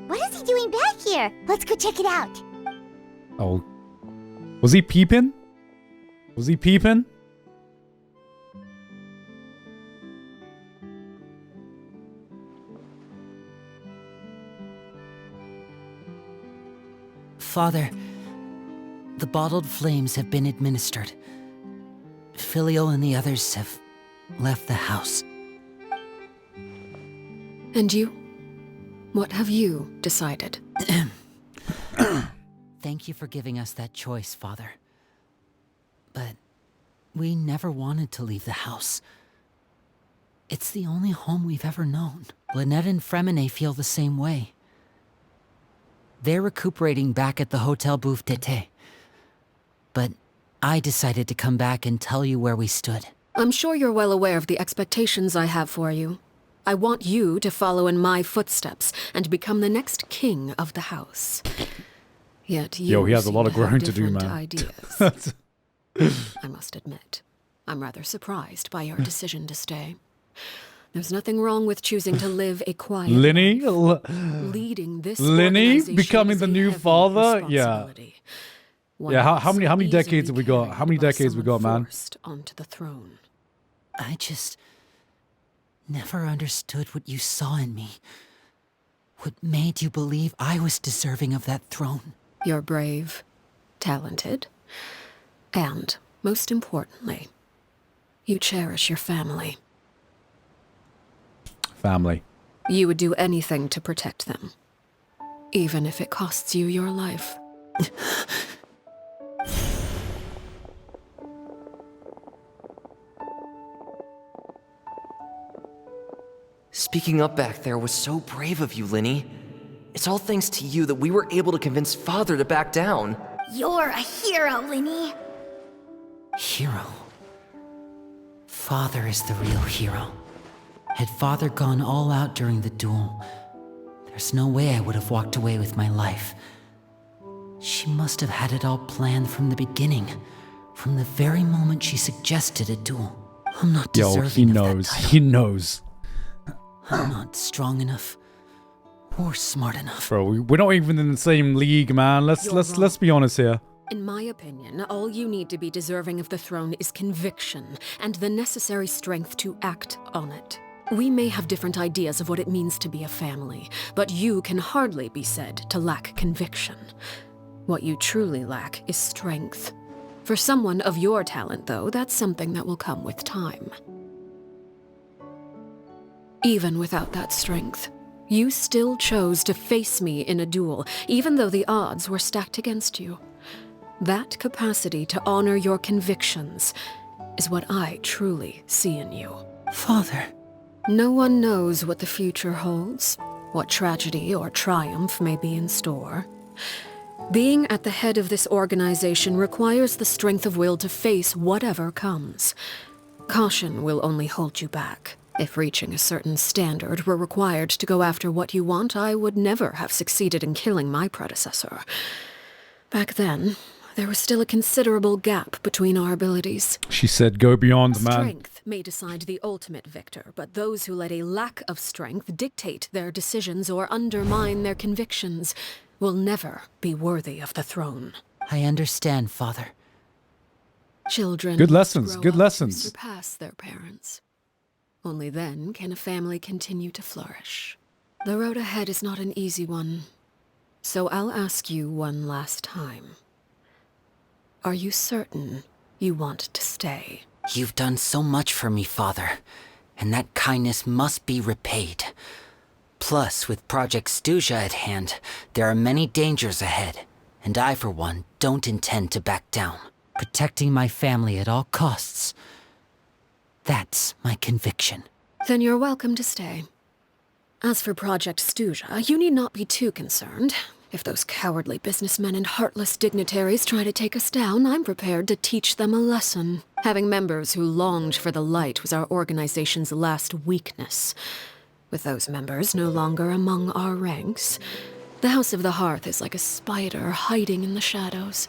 What is he doing back here? Let's go check it out. Oh. Was he peeping? Was he peeping? Father, the bottled flames have been administered. Filial and the others have left the house. And you? What have you decided? Thank you for giving us that choice, Father. But we never wanted to leave the house. It's the only home we've ever known. Lynette and Fremine feel the same way. They're recuperating back at the Hotel Bouffe d'été. But I decided to come back and tell you where we stood. I'm sure you're well aware of the expectations I have for you. I want you to follow in my footsteps and become the next king of the house. Yet you he has a lot of seem to have growing to do, different man. ideas. I must admit, I'm rather surprised by your decision to stay. There's nothing wrong with choosing to live a quiet Linny? life. Leading this Linny organization becoming is the a new heavy father? Yeah. responsibility. One Yeah, how that's many so decades have we easily got? How many carried by decades we someone got, man? forced onto the throne. I just never understood what you saw in me. What made you believe I was deserving of that throne? You're brave, talented, and, most importantly, you cherish your family. Family. You would do anything to protect them, even if it costs you your life. Speaking up back there was so brave of you, Linny. It's all thanks to you that we were able to convince Father to back down. You're a hero, Linny. Hero? Father is the real hero. Had Father gone all out during the duel, there's no way I would have walked away with my life. She must have had it all planned from the beginning, from the very moment she suggested a duel. I'm not deserving of that title. He knows. I'm not strong enough or smart enough. Bro, we're not even in the same league, man. Let's be honest here. In my opinion, all you need to be deserving of the throne is conviction and the necessary strength to act on it. We may have different ideas of what it means to be a family, but you can hardly be said to lack conviction. What you truly lack is strength. For someone of your talent, though, that's something that will come with time. Even without that strength, you still chose to face me in a duel, even though the odds were stacked against you. That capacity to honor your convictions is what I truly see in you. Father. No one knows what the future holds, what tragedy or triumph may be in store. Being at the head of this organization requires the strength of will to face whatever comes. Caution will only hold you back. If reaching a certain standard were required to go after what you want, I would never have succeeded in killing my predecessor. Back then, there was still a considerable gap between our abilities. She said, go beyond, man. Strength may decide the ultimate victor, but those who let a lack of strength dictate their decisions or undermine their convictions will never be worthy of the throne. I understand, Father. Children Good lessons, grow good up to lessons. surpass their parents. Only then can a family continue to flourish. The road ahead is not an easy one, so I'll ask you one last time. Are you certain you want to stay? You've done so much for me, Father, and that kindness must be repaid. Plus, with Project Stuja at hand, there are many dangers ahead, and I, for one, don't intend to back down. Protecting my family at all costs. That's my conviction. Then you're welcome to stay. As for Project Stuja, you need not be too concerned. If those cowardly businessmen and heartless dignitaries try to take us down, I'm prepared to teach them a lesson. Having members who longed for the light was our organization's last weakness. With those members no longer among our ranks, the House of the Hearth is like a spider hiding in the shadows.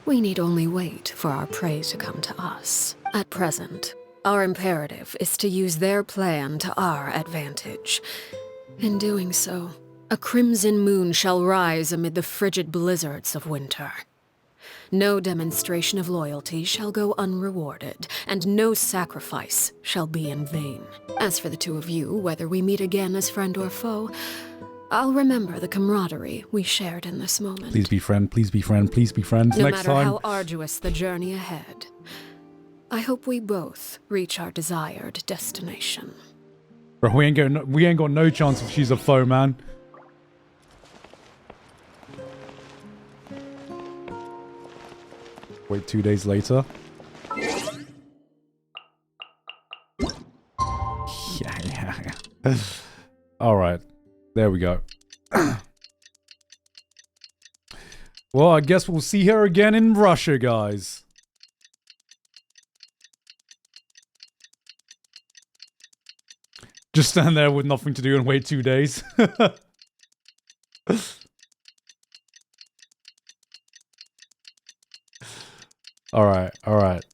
We need only wait for our prey to come to us. At present, our imperative is to use their plan to our advantage. In doing so, a crimson moon shall rise amid the frigid blizzards of winter. No demonstration of loyalty shall go unrewarded, and no sacrifice shall be in vain. As for the two of you, whether we meet again as friend or foe, I'll remember the camaraderie we shared in this moment. Please be friend, please be friend, please be friends. No Next matter time. how arduous the journey ahead, I hope we both reach our desired destination. Bro, we ain't got no chance if she's a foe, man. Wait 2 days later. Yeah. All right. There we go. Well, I guess we'll see her again in Russia, guys. Just stand there with nothing to do and wait 2 days. Alright.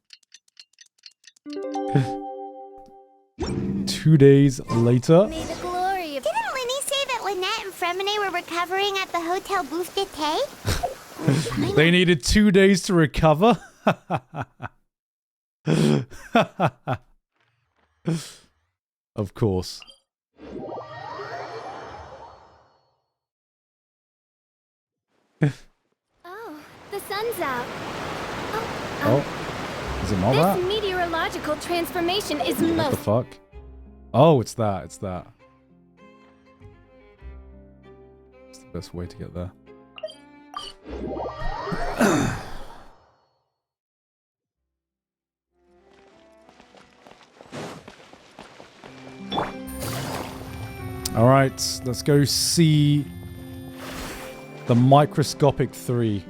2 days later. May the glory of... Didn't Linny say that Lynette and Fremine were recovering at the Hotel Bouffe d'été? They needed 2 days to recover? Of course. Oh, the sun's out. Oh, is it not that? This meteorological transformation is What the most... fuck? Oh, it's that. It's the best way to get there. All right, let's go see the microscopic 3.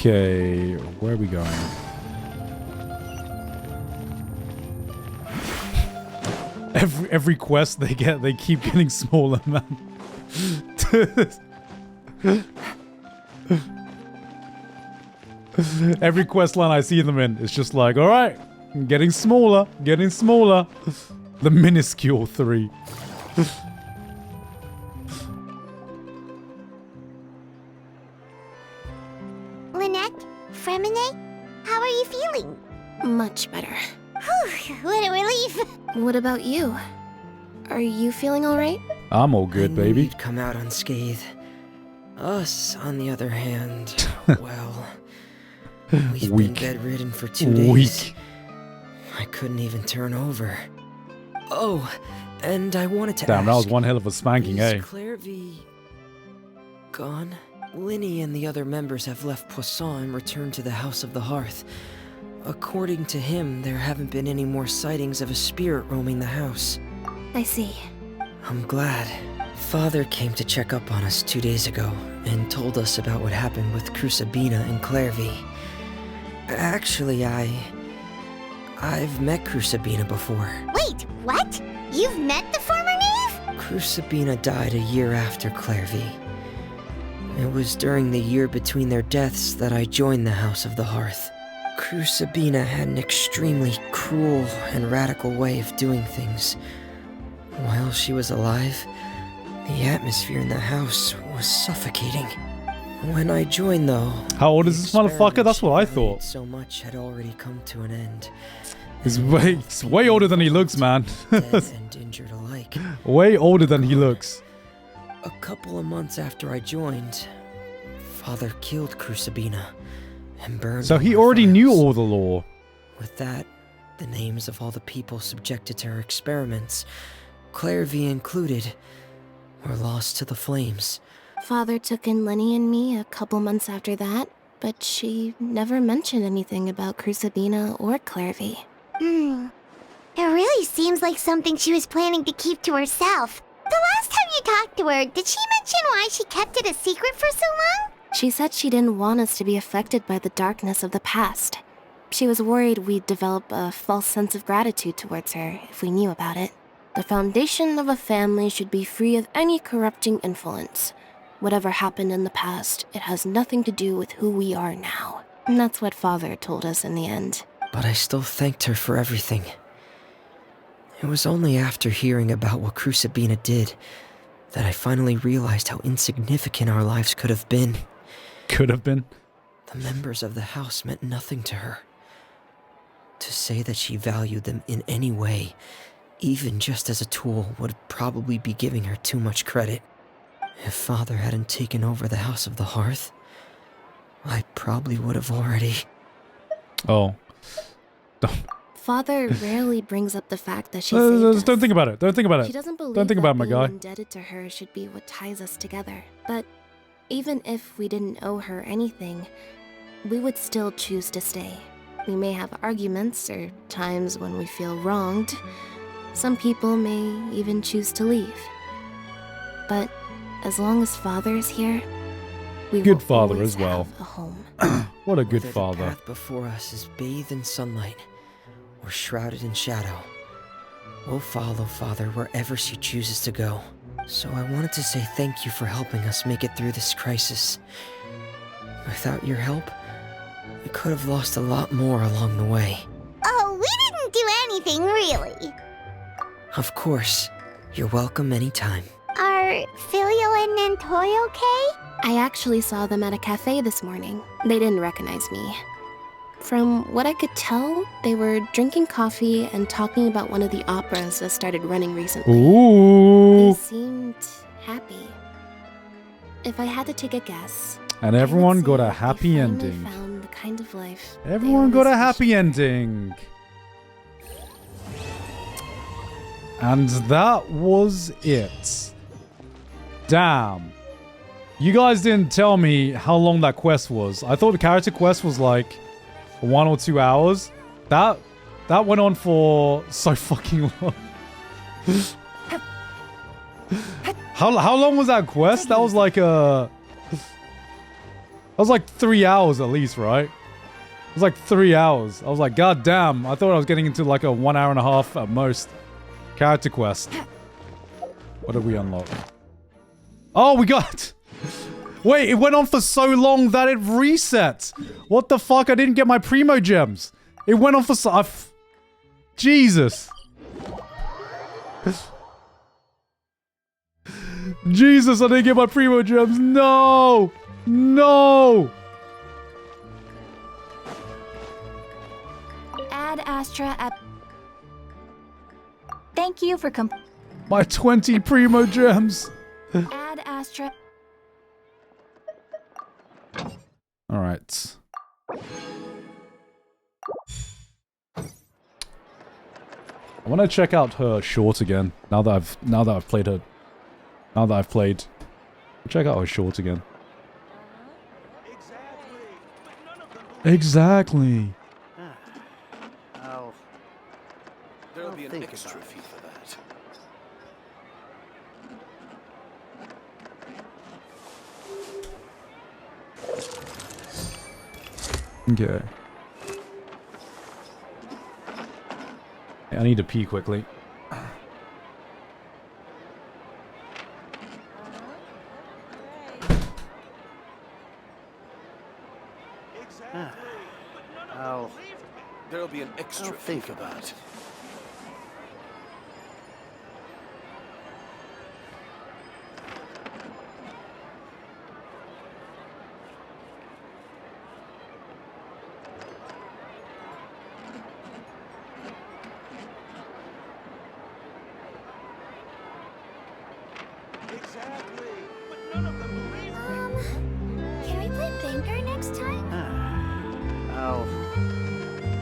Okay, where are we going? Every quest they get, they keep getting smaller, man. Every quest line I see them in, it's just like, all right, getting smaller, getting smaller. The minuscule 3. Lynette? Fremine? How are you feeling? Much better. Whew, what a relief. What about you? Are you feeling alright? I'm all good, I knew baby. you'd come out unscathed. Us, on the other hand, well, we've been bedridden for 2 days. Weak. I couldn't even turn over. Oh, And I wanted to Damn, that was ask, one hell of a spanking, is eh? Clervie gone? Linny and the other members have left Poisson and returned to the House of the Hearth. According to him, there haven't been any more sightings of a spirit roaming the house. I see. I'm glad. Father came to check up on us 2 days ago and told us about what happened with Crucibina and Clervie. Actually, I've met Crucibina before. Wait, what? You've met the former Knave? Crucibina died a year after Clervie. It was during the year between their deaths that I joined the House of the Hearth. Crucibina had an extremely cruel and radical way of doing things. While she was alive, the atmosphere in the house was suffocating. When I joined, though, how old is this motherfucker? That's what I thought. So much had already come to an end. He's way older than he looks, man. Dead and injured alike. Way older than he looks. A couple of months after I joined, Father killed Crucibina and burned. So he already knew all the lore. With that, the names of all the people subjected to her experiments, Clervie included, were lost to the flames. Father took in Lenny and me a couple months after that, but she never mentioned anything about Crucibina or Clervie. It really seems like something she was planning to keep to herself. The last time you talked to her, did she mention why she kept it a secret for so long? She said she didn't want us to be affected by the darkness of the past. She was worried we'd develop a false sense of gratitude towards her if we knew about it. The foundation of a family should be free of any corrupting influence. Whatever happened in the past, it has nothing to do with who we are now. And that's what Father told us in the end. But I still thanked her for everything. It was only after hearing about what Crucibina did that I finally realized how insignificant our lives could have been. Could have been? The members of the house meant nothing to her. To say that she valued them in any way, even just as a tool, would probably be giving her too much credit. If Father hadn't taken over the House of the Hearth, I probably would have already... Oh. Father rarely brings up the fact that she saved us. Don't think about it. Don't think about it. She doesn't believe Don't think about it, my being guy. indebted to her should be what ties us together. But even if we didn't owe her anything, we would still choose to stay. We may have arguments or times when we feel wronged. Some people may even choose to leave. But as long as Father is here, we good will father always as well. have a home. What a good Whether father. The path before us is bathed in sunlight or shrouded in shadow. We'll follow Father wherever she chooses to go. So I wanted to say thank you for helping us make it through this crisis. Without your help, we could have lost a lot more along the way. Oh, we didn't do anything, really. Of course. You're welcome anytime. Are Filial and Nantoy okay? I actually saw them at a cafe this morning. They didn't recognize me. From what I could tell, they were drinking coffee and talking about one of the operas that started running recently. Ooh. They seemed happy. If I had to take a guess, And everyone got a they happy finally ending. found the kind of life Everyone got a happy ending. And that was it. Damn. You guys didn't tell me how long that quest was. I thought the character quest was like 1 or 2 hours. That went on for so fucking long. How long was that quest? That was like 3 hours at least, right? It was like 3 hours. I was like, god damn. I thought I was getting into like a 1 hour and a half at most character quest. What did we unlock? Oh, we got... Wait, it went on for so long that it reset. What the fuck? I didn't get my Primo gems. It went on for so... Jesus. Jesus, I didn't get my Primo gems. No. No. Add Astra at... Thank you for My 20 Primo gems. Add Astra... All right. I want to check out her short again. Now that I've played her. Now that I've played. Check out her short again. Exactly. There'll be an extra fee for that. Okay. I need to pee quickly. There'll be an extra fee for that. Can we play banker next time?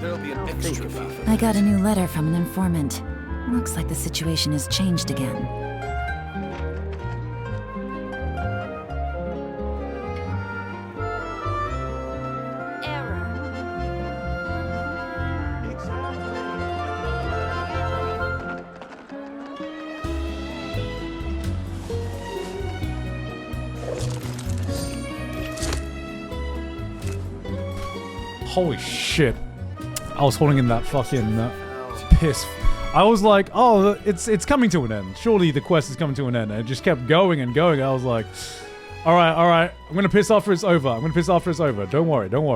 There'll be an extra fee for that. I got a new letter from an informant. Looks like the situation has changed again. Holy shit. I was holding in that fucking piss. I was like, oh, it's coming to an end. Surely the quest is coming to an end. And it just kept going and going. I was like, all right. I'm going to piss after it's over. Don't worry. Can we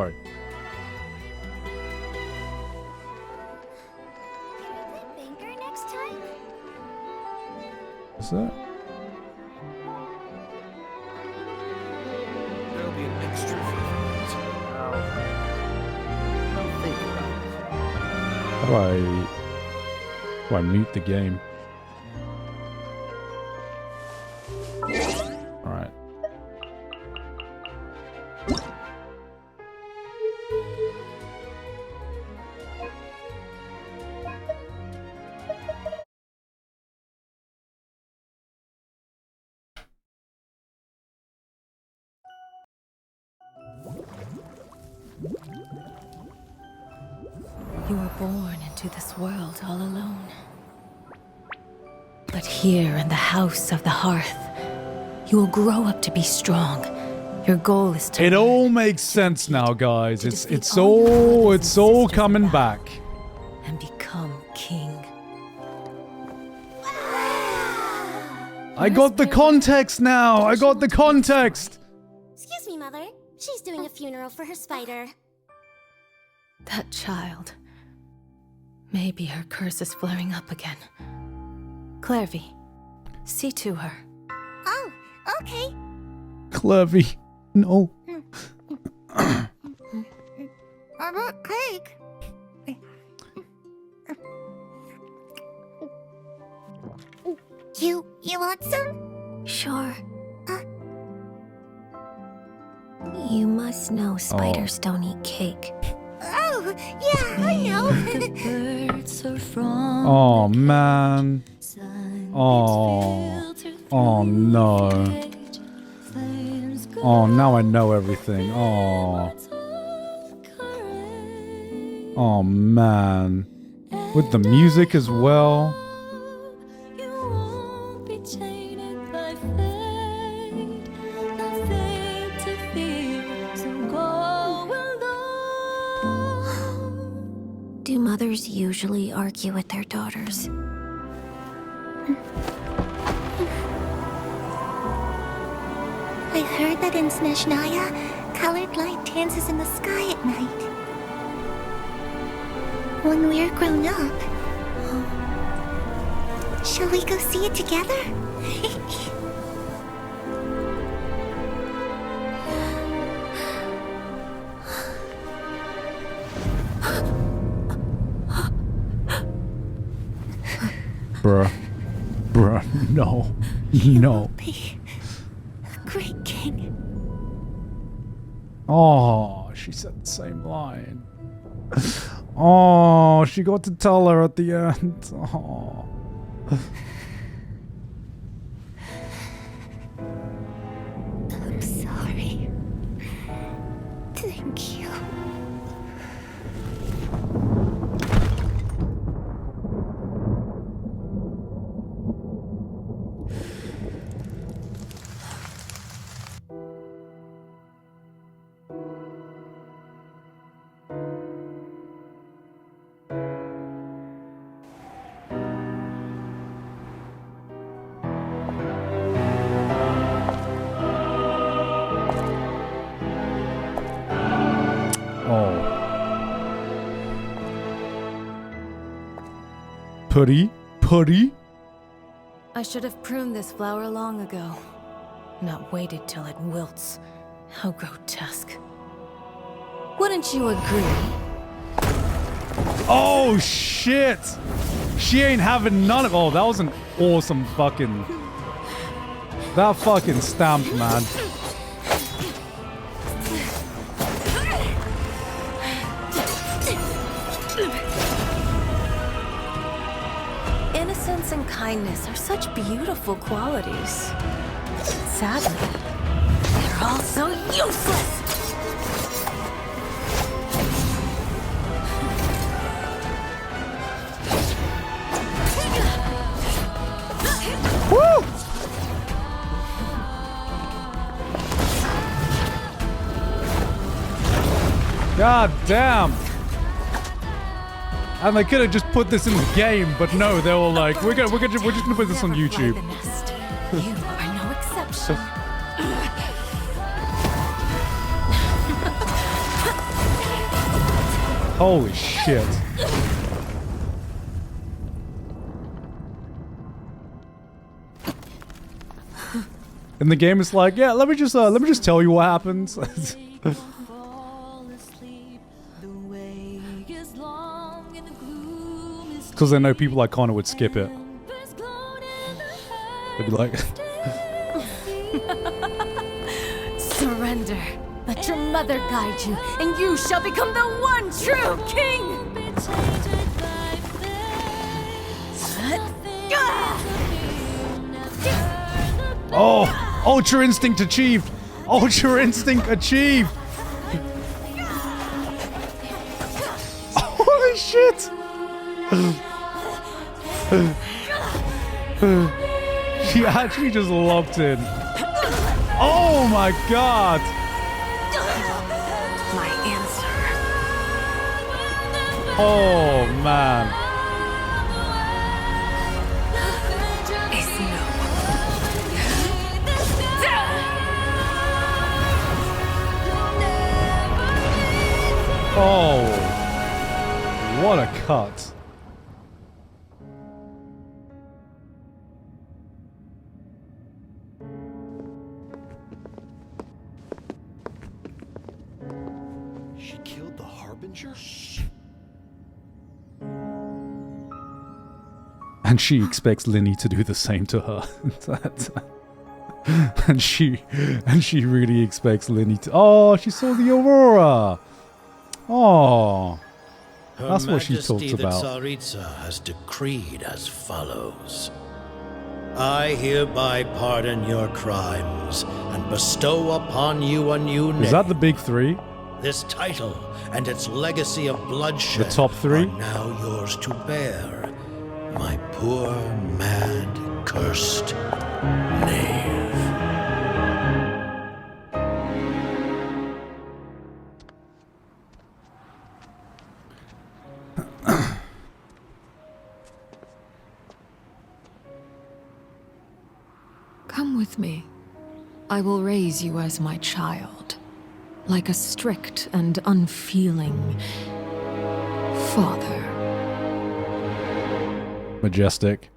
play banker next time? What's that? There'll be an extra fee for that. Don't think about it. How do I mute the game? Alright. You were born into this world all alone. But here in the house of the Hearth, you will grow up to be strong. Your goal is to... It all makes sense now, guys. It's all coming back. And become king. I got the context now. I got the context. Excuse me, Mother. She's doing a funeral for her spider. That child. Maybe her curse is flaring up again. Clervie, see to her. Oh, okay. Clervie, no. I want cake. You want some? Sure. You must know spiders don't eat cake. Oh, yeah, I know. Oh, man. Oh, no. Oh, now I know everything. Oh, man. With the music as well. Do mothers usually argue with their daughters? I heard that in Snezhnaya, colored light dances in the sky at night. When we're grown up, shall we go see it together? Bruh, no. No. Great king. Oh, she said the same line. Oh, she got to tell her at the end. Oh. I'm sorry. Thank you. Putty? I should have pruned this flower long ago. Not waited till it wilts. How grotesque. Wouldn't you agree? Oh, shit! She ain't having none of... Oh, that was an awesome fucking... That fucking stamped, man. Innocence and kindness are such beautiful qualities. Sadly, they're all so useless! Woo! God damn! And they could have just put this in the game, but no, they were like, we're just gonna put this on YouTube. You are no exception. Holy shit. In the game, it's like, yeah, let me just tell you what happens. Because they know people like Connor would skip it. They'd be like... Surrender. Let your mother guide you, and you shall become the one true king! Oh! Ultra Instinct achieved! Ultra Instinct achieved! Holy shit! She actually just locked in. Oh my god! My answer. Oh man. Is no. Oh. What a cut. She killed the Harbinger? And she expects Linny to do the same to her. and she really expects Linny to... Oh, she saw the Aurora. Oh. That's what she talked about. Her Majesty the Tsaritsa has decreed as follows. I hereby pardon your crimes and bestow upon you a new name. Is that the big three? This title and its legacy of bloodshed The top three? are now yours to bear. My poor, mad, cursed Knave. Come with me. I will raise you as my child, like a strict and unfeeling father. Majestic.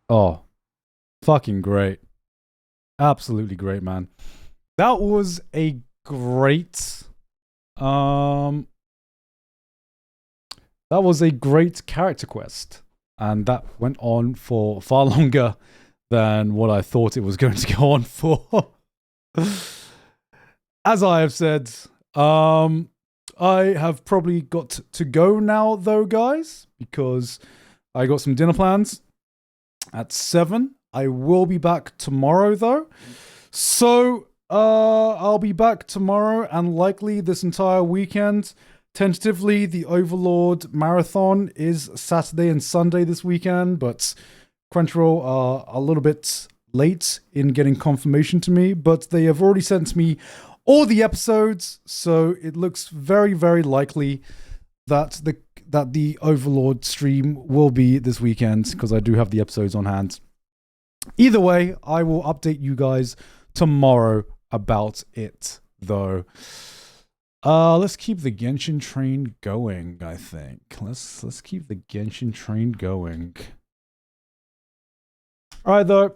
Oh. Fucking great. Absolutely great, man. That was a great... That was a great character quest. And that went on for far longer than what I thought it was going to go on for. As I have said, I have probably got to go now, though, guys, because I got some dinner plans at 7. I will be back tomorrow, though. So, I'll be back tomorrow and likely this entire weekend. Tentatively, the Overlord Marathon is Saturday and Sunday this weekend, but Crunchyroll are a little bit late in getting confirmation to me, but they have already sent me all the episodes, so it looks very, very likely that the Overlord stream will be this weekend, because I do have the episodes on hand. Either way, I will update you guys tomorrow about it, though. Let's keep the Genshin train going, I think. Let's keep the Genshin train going. Alright, though.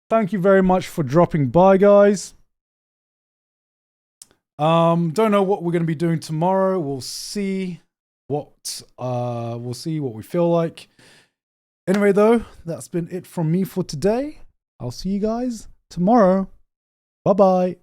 Thank you very much for dropping by, guys. Don't know what we're going to be doing tomorrow. We'll see what we feel like. Anyway, though, that's been it from me for today. I'll see you guys tomorrow. Bye-bye.